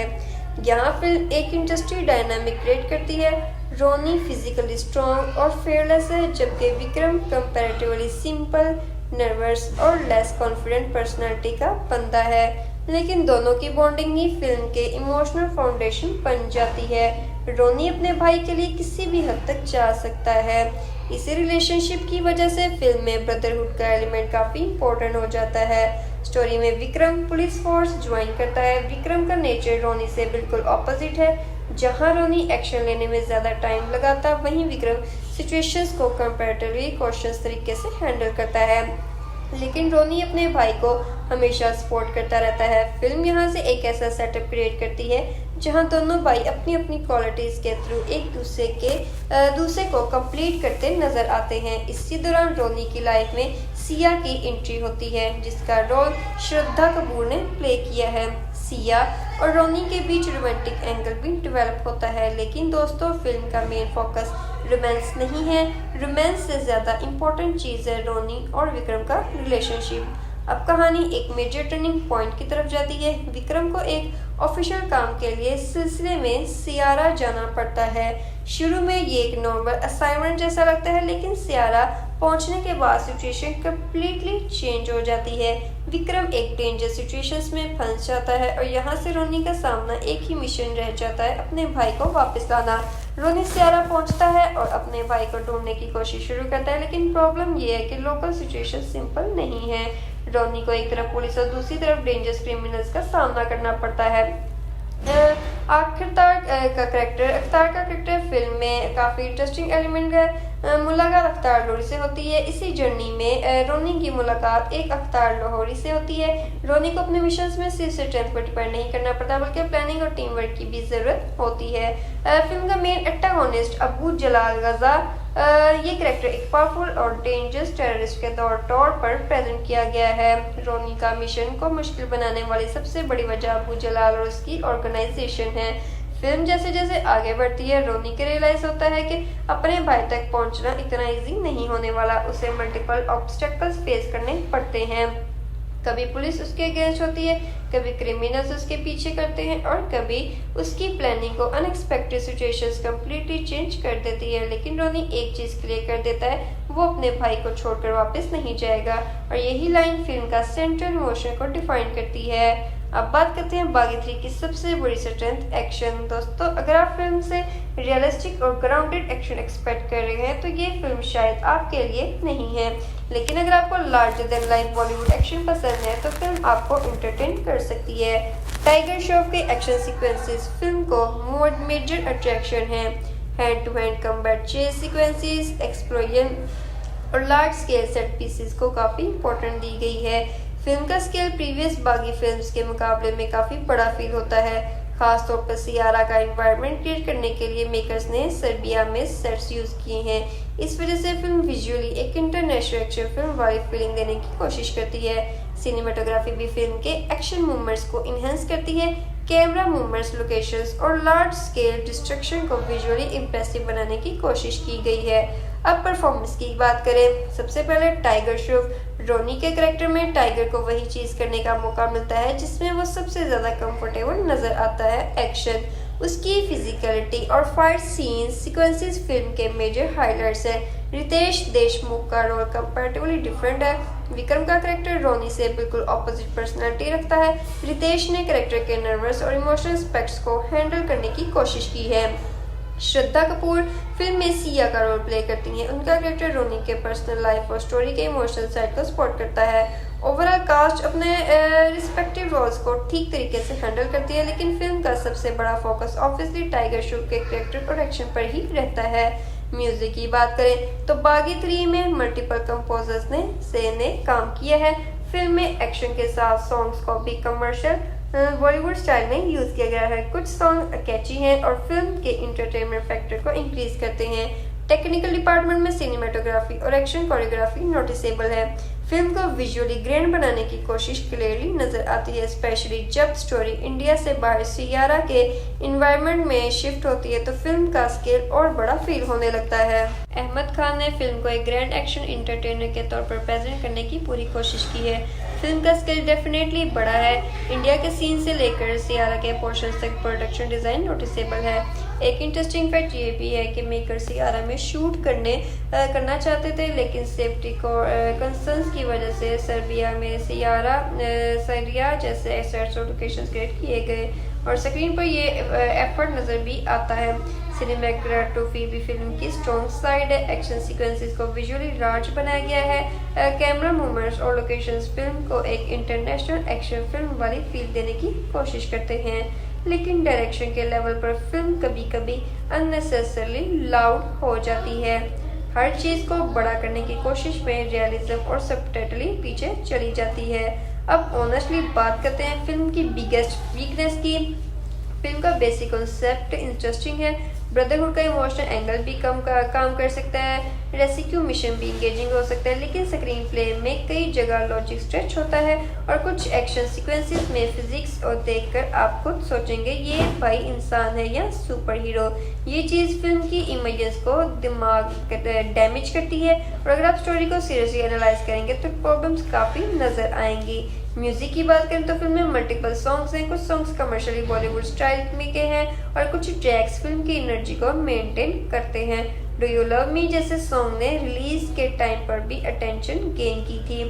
यहाँ फिल्म एक इंडस्ट्री डायनामिक क्रिएट करती है। रोनी फिजिकली स्ट्रॉन्ग और फेयरलेस है, जबकि विक्रम कंपैरेटिवली सिंपल, नर्वस और लेस कॉन्फिडेंट पर्सनालिटी का बंदा है। लेकिन दोनों की बॉन्डिंग ही फिल्म के इमोशनल फाउंडेशन बन जाती है। रोनी अपने भाई के लिए किसी भी हद तक जा सकता है। इसी रिलेशनशिप की वजह से फिल्म में ब्रदरहुड का एलिमेंट काफ़ी इंपॉर्टेंट हो जाता है। स्टोरी में विक्रम पुलिस फोर्स ज्वाइन करता है। विक्रम का नेचर रोनी से बिल्कुल ऑपोजिट है। जहां रोनी एक्शन लेने में ज़्यादा टाइम लगाता, वहीं विक्रम सिचुएशंस को कंपैरेटिवली कॉशियस तरीके से हैंडल करता है। लेकिन रोनी अपने भाई को हमेशा सपोर्ट करता रहता है। फिल्म यहाँ से एक ऐसा सेटअप क्रिएट करती है जहाँ दोनों भाई अपनी अपनी क्वालिटीज़ के थ्रू एक दूसरे को कंप्लीट करते नजर आते हैं। इसी दौरान रोनी की लाइफ में सिया की एंट्री होती है, जिसका रोल श्रद्धा कपूर ने प्ले किया है। सिया और रोनी के बीच रोमांटिक एंगल भी डेवलप होता है। लेकिन दोस्तों, फिल्म का मेन फोकस रोमांस नहीं है। रोमांस से ज़्यादा इम्पोर्टेंट चीज़ है रोनी और विक्रम का रिलेशनशिप। अब कहानी एक मेजर टर्निंग पॉइंट की तरफ जाती है। विक्रम को एक ऑफिशियल काम के लिए सिलसिले में सियारा जाना पड़ता है। शुरू में ये एक नॉर्मल असाइनमेंट जैसा लगता है, लेकिन सियारा पहुंचने के बाद सिचुएशन कम्प्लीटली चेंज हो जाती है। विक्रम एक डेंजर सिचुएशंस में फंस जाता है और यहाँ से रोनी का सामना एक ही मिशन रह जाता है, अपने भाई को वापस लाना। रोनी सियारा पहुंचता है और अपने भाई को ढूंढने की कोशिश शुरू करता है, लेकिन प्रॉब्लम ये है कि लोकल सिचुएशन सिंपल नहीं है। रोनी को एक तरफ पुलिस और दूसरी तरफ डेंजरस क्रिमिनल्स का सामना करना पड़ता है। अख्तार का करेक्टर फिल्म में काफ़ी इंटरेस्टिंग एलिमेंट है। मुलाकात अख्तार लोहरी से होती है। इसी जर्नी में रोनी की मुलाकात एक अख्तार लाहौरी से होती है। रोनी को अपने मिशंस में सिर्फ स्ट्रेंथ पर डिपेंड नहीं करना पड़ता, बल्कि प्लानिंग और टीम वर्क की भी ज़रूरत होती है। फिल्म का मेन एंटागोनिस्ट अबू जलाल गजा ये कैरेक्टर एक पावरफुल और डेंजरस टेररिस्ट के तौर पर प्रेजेंट किया गया है। रोनी का मिशन को मुश्किल बनाने वाली सबसे बड़ी वजह अबू जलाल और उसकी ऑर्गेनाइजेशन है। फिल्म जैसे जैसे आगे बढ़ती है, रोनी को रियलाइज होता है कि अपने भाई तक पहुंचना इतना इजी नहीं होने वाला। उसे मल्टीपल ऑब्स्टेकल्स फेस करने पड़ते हैं। कभी पुलिस उसके अगेंस्ट होती है, कभी क्रिमिनल्स उसके पीछे करते हैं और कभी उसकी प्लानिंग को अनएक्सपेक्टेड सिचुएशंस कंप्लीटली चेंज कर देती है। लेकिन रोनी एक चीज क्लियर कर देता है, वो अपने भाई को छोड़कर वापस नहीं जाएगा। और यही लाइन फिल्म का सेंट्रल इमोशन को डिफाइन करती है। अब बात करते हैं बागी 3 की सबसे बड़ी स्ट्रेंथ, एक्शन। दोस्तों, अगर आप फिल्म से रियलिस्टिक और ग्राउंडेड एक्शन एक्सपेक्ट कर रहे हैं तो ये फिल्म शायद आपके लिए नहीं है। लेकिन अगर आपको larger than life Bollywood action पसंद है तो फिल्म आपको एंटरटेन कर सकती है। टाइगर श्रॉफ के एक्शन सीक्वेंसेस फिल्म को मेजर अट्रैक्शन है। Hand to hand combat chase sequences, explosion और लार्ज स्केल सेट पीसेस को काफी इंपॉर्टेंट दी गई है। फिल्म का स्केल प्रीवियस बागी फिल्म्स के मुकाबले में काफी बड़ा फील होता है। खास तौर पर सियारा का एनवायरनमेंट क्रिएट करने के लिए मेकर्स ने सर्बिया में सेट्स यूज किए हैं। इस वजह से फिल्म विजुअली एक इंटरनेशनल एक्शन फिल्म वाली फीलिंग देने की कोशिश करती है। सिनेमेटोग्राफी भी फिल्म के एक्शन मूवमेंट्स को इनहेंस करती है। कैमरा मूवमेंट्स, लोकेशंस और लार्ज स्केल डिस्ट्रक्शन को विजुअली इम्प्रेसिव बनाने की कोशिश की गई है। अब परफॉर्मेंस की बात करें, सबसे पहले टाइगर श्रॉफ। रोनी के कैरेक्टर में टाइगर को वही चीज करने का मौका मिलता है जिसमें वो सबसे ज्यादा कंफर्टेबल नजर आता है, एक्शन। उसकी फिजिकलिटी और फाइट सीन्स सीक्वेंसेस फिल्म के मेजर हाइलाइट्स है। रितेश देशमुख का रोल कंपैरेटिवली डिफरेंट है। विक्रम का कैरेक्टर रोनी से बिल्कुल ऑपोजिट पर्सनालिटी रखता है। रितेश ने कैरेक्टर के नर्वस और इमोशनल एस्पेक्ट्स को हैंडल करने की कोशिश की है। श्रद्धा कपूर फिल्म में सिया का रोल प्ले करती हैं। उनका कैरेक्टर रोनी के पर्सनल लाइफ और स्टोरी के इमोशनल साइड को सपोर्ट करता है। ओवरऑल कास्ट अपने रिस्पेक्टिव रोल्स को ठीक तरीके से हैंडल करती है, लेकिन फिल्म का सबसे बड़ा फोकस ऑब्वियसली टाइगर श्रॉफ के कैरेक्टर और एक्शन पर ही रहता है। म्यूजिक की बात करें तो बागी 3 में मल्टीपल कंपोजर्स ने काम किया है। फिल्म में एक्शन के साथ सॉन्ग्स को भी कमर्शियल बॉलीवुड स्टाइल में यूज किया गया है। कुछ सॉन्ग कैची हैं और फिल्म के इंटरटेनमेंट फैक्टर को इंक्रीज करते हैं। टेक्निकल डिपार्टमेंट में सिनेमेटोग्राफी और एक्शन कोरियोग्राफी नोटिसेबल है। फिल्म को विजुअली ग्रैंड बनाने की कोशिश क्लियरली नजर आती है, स्पेशली जब स्टोरी इंडिया से बाहर सियारा के एनवायरनमेंट में शिफ्ट होती है तो फिल्म का स्केल और बड़ा फील होने लगता है। अहमद खान ने फिल्म को एक ग्रैंड एक्शन एंटरटेनर के तौर पर प्रेजेंट करने की पूरी कोशिश की है। फिल्म का स्केल डेफिनेटली बड़ा है। इंडिया के सीन से लेकर सियारा के पोर्शंस तक प्रोडक्शन डिजाइन नोटिसेबल है। एक इंटरेस्टिंग फैक्ट ये भी है कि मेकर सियारा में शूट करना चाहते थे, लेकिन सेफ्टी को कंसर्न्स की वजह से सर्बिया में सरिया जैसे एसेट्स और लोकेशंस क्रिएट किए गए और स्क्रीन पर ये एफर्ट नजर भी आता है। सिनेमेटोग्राफी भी फिल्म की स्ट्रॉन्ग साइड है। एक्शन सीक्वेंसेस को विजुअली लार्ज बनाया गया है। कैमरा मूवमेंट्स और लोकेशंस फिल्म को एक इंटरनेशनल एक्शन फिल्म वाली फील देने की कोशिश करते हैं, लेकिन डायरेक्शन के लेवल पर फिल्म कभी कभी अननेसेसरली लाउड हो जाती है। हर चीज को बड़ा करने की कोशिश में रियलिज्म और सबटाइटली पीछे चली जाती है। अब ऑनेस्टली बात करते हैं फिल्म की बिगेस्ट वीकनेस की। फिल्म का बेसिक कॉन्सेप्ट इंटरेस्टिंग है। ब्रदरहुड का इमोशनल एंगल भी काम कर सकता है। रेस्क्यू मिशन भी इंगेजिंग हो सकता है, लेकिन स्क्रीन प्ले में कई जगह लॉजिक स्ट्रेच होता है और कुछ एक्शन सीक्वेंसेस में फिजिक्स और देखकर आप खुद सोचेंगे ये भाई इंसान है या सुपर हीरो। ये चीज़ फिल्म की इमेजेस को दिमाग डैमेज करती है और अगर आप स्टोरी को सीरियसली एनालाइज करेंगे तो प्रॉब्लम्स काफ़ी नजर आएंगी। म्यूजिक की बात करें तो फिल्म में मल्टीपल सॉन्ग्स हैं। कुछ सॉन्ग्स कमर्शियली बॉलीवुड स्टाइल में के हैं और कुछ ट्रैक्स फिल्म की एनर्जी को मेंटेन करते हैं। डू यू लव मी जैसे सॉन्ग ने रिलीज के टाइम पर भी अटेंशन गेन की थी,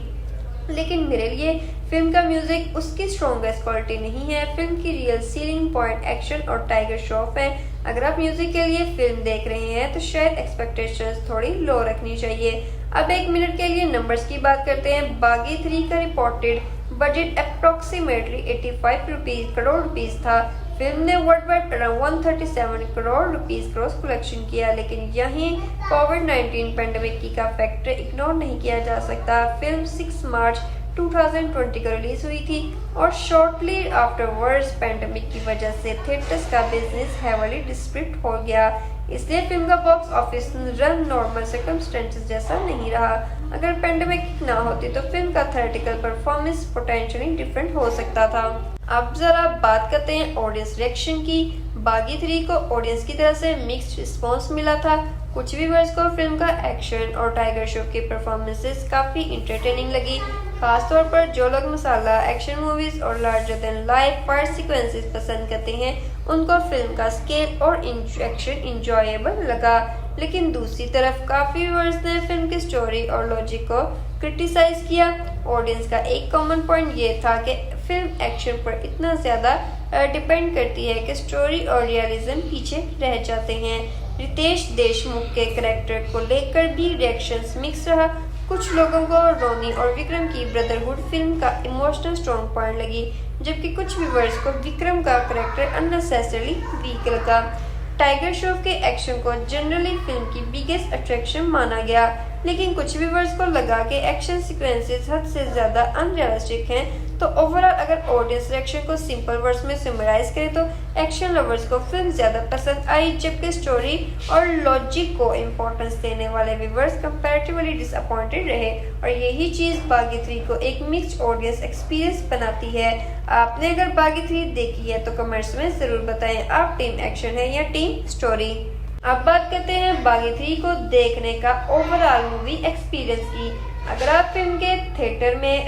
लेकिन मेरे लिए फिल्म का म्यूजिक उसकी स्ट्रॉन्गेस्ट क्वालिटी नहीं है। फिल्म की रियल सीलिंग पॉइंट एक्शन और टाइगर श्रॉफ है। अगर आप म्यूजिक के लिए फिल्म देख रहे हैं तो शायद एक्सपेक्टेशंस थोड़ी लो रखनी चाहिए। अब 1 मिनट के लिए नंबर्स की बात करते हैं। बागी 3 का reported budget approximately 85 crore rupees था। फिल्म ने world wide around 137 crore rupees gross collection किया, लेकिन यहीं कोविड-19 पेंडेमिक का फैक्टर इग्नोर नहीं किया जा सकता। फिल्म 6 मार्च 2020 को रिलीज हुई थी और शॉर्टली आफ्टरवर्ड्स पेंडेमिक की वजह से थिएटर्स का बिजनेस हेवली डिस्ट्रिक्ट हो गया। इसलिए फिल्म का box office run normal circumstances जैसा नहीं रहा। अगर पेंडेमिक ना होती तो फिल्म का थ्योरेटिकल परफॉर्मेंस पोटेंशियली डिफरेंट हो सकता था। अब जरा बात करते हैं ऑडियंस रिएक्शन की। बागी 3 को ऑडियंस की तरफ से मिक्स्ड रिस्पॉन्स मिला था। कुछ व्यूअर्स को फिल्म का एक्शन और टाइगर श्रॉफ की परफॉर्मेंसेस काफी इंटरटेनिंग लगी। खासतौर पर जो लोग मसाला एक्शन मूवीज और larger than life fight sequences पसंद करते हैं, उनको फिल्म का स्केल और एक्शन इंजॉयबल लगा। लेकिन दूसरी तरफ काफी व्यूअर्स ने फिल्म की स्टोरी और लॉजिक को क्रिटिसाइज किया। ऑडियंस का एक कॉमन पॉइंट ये था कि फिल्म एक्शन पर इतना ज्यादा डिपेंड करती है कि स्टोरी और रियलिज्म पीछे रह जाते हैं। रितेश देशमुख के कैरेक्टर को लेकर भी रिएक्शंस मिक्स रहा। कुछ लोगों को रोनी और विक्रम की ब्रदरहुड फिल्म का इमोशनल स्ट्रॉन्ग पॉइंट लगी, जबकि कुछ व्यूअर्स को विक्रम का कैरेक्टर अननेसेसरली वीक लगा। टाइगर श्रॉफ के एक्शन को जनरली फिल्म की बिगेस्ट अट्रैक्शन माना गया, लेकिन कुछ व्यूअर्स को लगा कि एक्शन सीक्वेंसेस हद से ज्यादा अनरियलिस्टिक हैं। तो ओवरऑल अगर ऑडियंस रिएक्शन को सिंपल वर्ड्स में समराइज करें तो एक्शन लवर्स को फिल्म ज्यादा पसंद आई, जबकि स्टोरी और लॉजिक को इम्पोर्टेंस देने वाले व्यूअर्स कंपैरेटिवली डिसअपॉइंटेड रहे। और यही चीज बागी 3 को एक मिक्स्ड ऑडियंस एक्सपीरियंस बनाती है। आपने अगर बागी 3 देखी है तो कमेंट्स में जरूर बताएं आप टीम एक्शन है या टीम स्टोरी। अब बात करते हैं बागी 3 को देखने का ओवरऑल मूवी एक्सपीरियंस की। अगर आप फिल्म के थिएटर में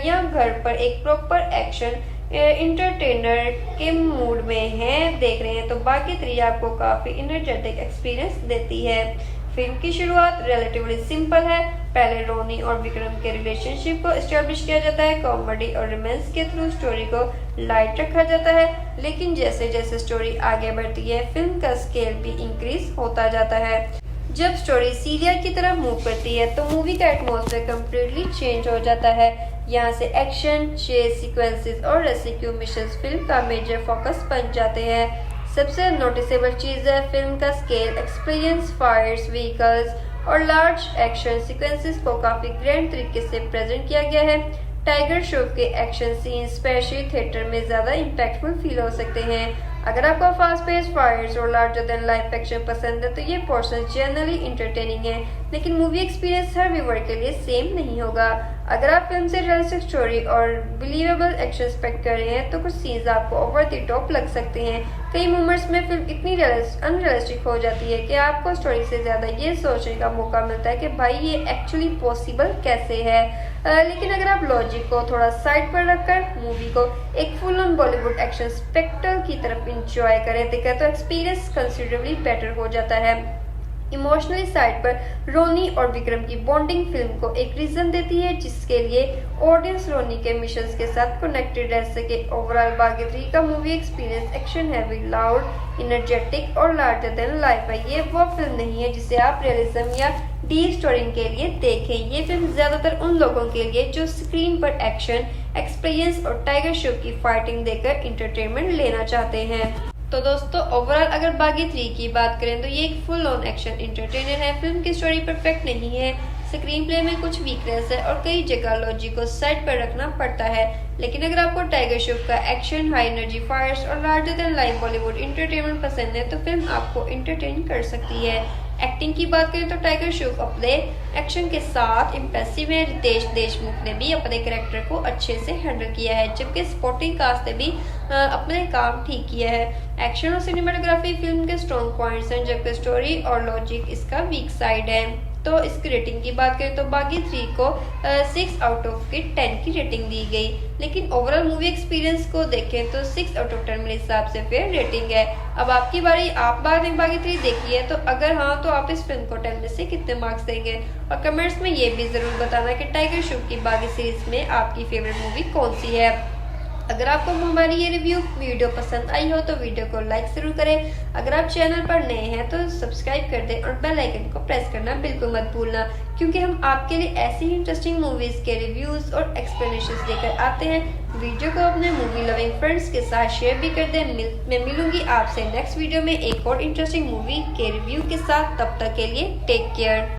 या घर पर एक प्रॉपर एक्शन इंटरटेनर के मूड में हैं देख रहे हैं तो बागी 3 आपको काफी एनर्जेटिक एक्सपीरियंस देती है। फिल्म की शुरुआत रिलेटिवली सिंपल है। पहले रोनी और विक्रम के रिलेशनशिप को एस्टेब्लिश किया जाता है। कॉमेडी और रोमांस के थ्रू स्टोरी को लाइट रखा जाता है, लेकिन जैसे जैसे स्टोरी आगे बढ़ती है फिल्म का स्केल भी इंक्रीज होता जाता है। जब स्टोरी सीरियल की तरफ मूव करती है तो मूवी का एटमॉस्फेयर कम्प्लीटली चेंज हो जाता है। यहाँ से एक्शन, चेज सीक्वेंसेस और रेस्क्यू मिशंस फिल्म का मेजर फोकस बन जाते हैं। सबसे नोटिसेबल चीज है फिल्म का स्केल, एक्सपीरियंस, फायर्स, व्हीकल्स और लार्ज एक्शन सीक्वेंसेस को काफी ग्रैंड तरीके से प्रेजेंट किया गया है। टाइगर श्रॉफ के एक्शन सीन स्पेशली थिएटर में ज्यादा इम्पैक्टफुल फील हो सकते हैं। अगर आपको फास्ट पेस फायर्स और लार्जर देन लाइफ एक्शन पसंद है तो ये पोर्शन जनरली इंटरटेनिंग है, लेकिन मूवी एक्सपीरियंस हर व्यूअर के लिए सेम नहीं होगा। अगर आप फिल्म से रियलिस्टिक स्टोरी और बिलीवेबल एक्शन एक्सपेक्ट कर रहे हैं तो कुछ सीन्स आपको ओवर द टॉप लग सकते हैं। कई मोमेंट्स में फिल्म इतनी अनरियलिस्टिक हो जाती है कि आपको स्टोरी से ज्यादा ये सोचने का मौका मिलता है कि भाई ये एक्चुअली पॉसिबल कैसे है। लेकिन अगर आप लॉजिक को थोड़ा साइड पर रखकर मूवी को एक full on Bollywood action spectral की तरफ इंजॉय करें तो एक्सपीरियंस कंसिडरेबली बेटर हो जाता है। इमोशनली साइड पर रोनी और विक्रम की बॉन्डिंग फिल्म को एक रीजन देती है जिसके लिए ऑडियंस रोनी के मिशंस के साथ कनेक्टेड रह सके। ओवरऑल बागी 3 का movie experience action heavy, loud, energetic और लार्जर देन लाइफ है। ये वो फिल्म नहीं है जिसे आप रियलिज्म या डीप स्टोरी के लिए देखें। ये फिल्म ज्यादातर उन लोगों के लिए जो स्क्रीन पर एक्शन, एक्सपीरियंस और टाइगर श्रॉफ की फाइटिंग देखकर इंटरटेनमेंट लेना चाहते हैं। तो दोस्तों ओवरऑल अगर बागी 3 की बात करें तो ये एक फुल ऑन एक्शन इंटरटेनर है। फिल्म की स्टोरी परफेक्ट नहीं है, स्क्रीन प्ले में कुछ वीकनेस है और कई जगह लॉजिक को साइड पर रखना पड़ता है। लेकिन अगर आपको टाइगर श्रॉफ का एक्शन, हाई एनर्जी फायर्स और larger than life Bollywood entertainment पसंद है तो फिल्म आपको इंटरटेन कर सकती है। एक्टिंग की बात करें तो टाइगर श्रॉफ अपने एक्शन के साथ इम्प्रेसिव है। रितेश देशमुख ने भी अपने कैरेक्टर को अच्छे से हैंडल किया है, जबकि सपोर्टिंग कास्ट ने भी अपने काम ठीक किया है। एक्शन और सिनेमाटोग्राफी फिल्म के स्ट्रॉन्ग पॉइंट्स हैं, जबकि स्टोरी और लॉजिक इसका वीक साइड है। तो इसकी रेटिंग की बात करें तो बागी 3 को 6 आउट ऑफ 10 की रेटिंग दी गई। लेकिन ओवरऑल मूवी एक्सपीरियंस को देखें तो 6 आउट ऑफ 10 मेरे हिसाब से फेयर रेटिंग है। अब आपकी बारी, आप बागी 3 देखी है तो अगर हाँ तो आप इस फिल्म को 10 में से कितने मार्क्स देंगे, और कमेंट्स में ये भी जरूर बताना कि टाइगर श्रॉफ की बागी सीरीज में आपकी फेवरेट मूवी कौन सी है। अगर आपको हमारी ये रिव्यू वीडियो पसंद आई हो तो वीडियो को लाइक जरूर करें। अगर आप चैनल पर नए हैं तो सब्सक्राइब कर दें और बेल आइकन को प्रेस करना बिल्कुल मत भूलना, क्योंकि हम आपके लिए ऐसी ही इंटरेस्टिंग मूवीज के रिव्यूज और एक्सप्लेनेशंस लेकर आते हैं। वीडियो को अपने मूवी लविंग फ्रेंड्स के साथ शेयर भी कर दें। मैं मिलूंगी आपसे नेक्स्ट वीडियो में एक और इंटरेस्टिंग मूवी के रिव्यू के साथ। तब तक के लिए टेक केयर।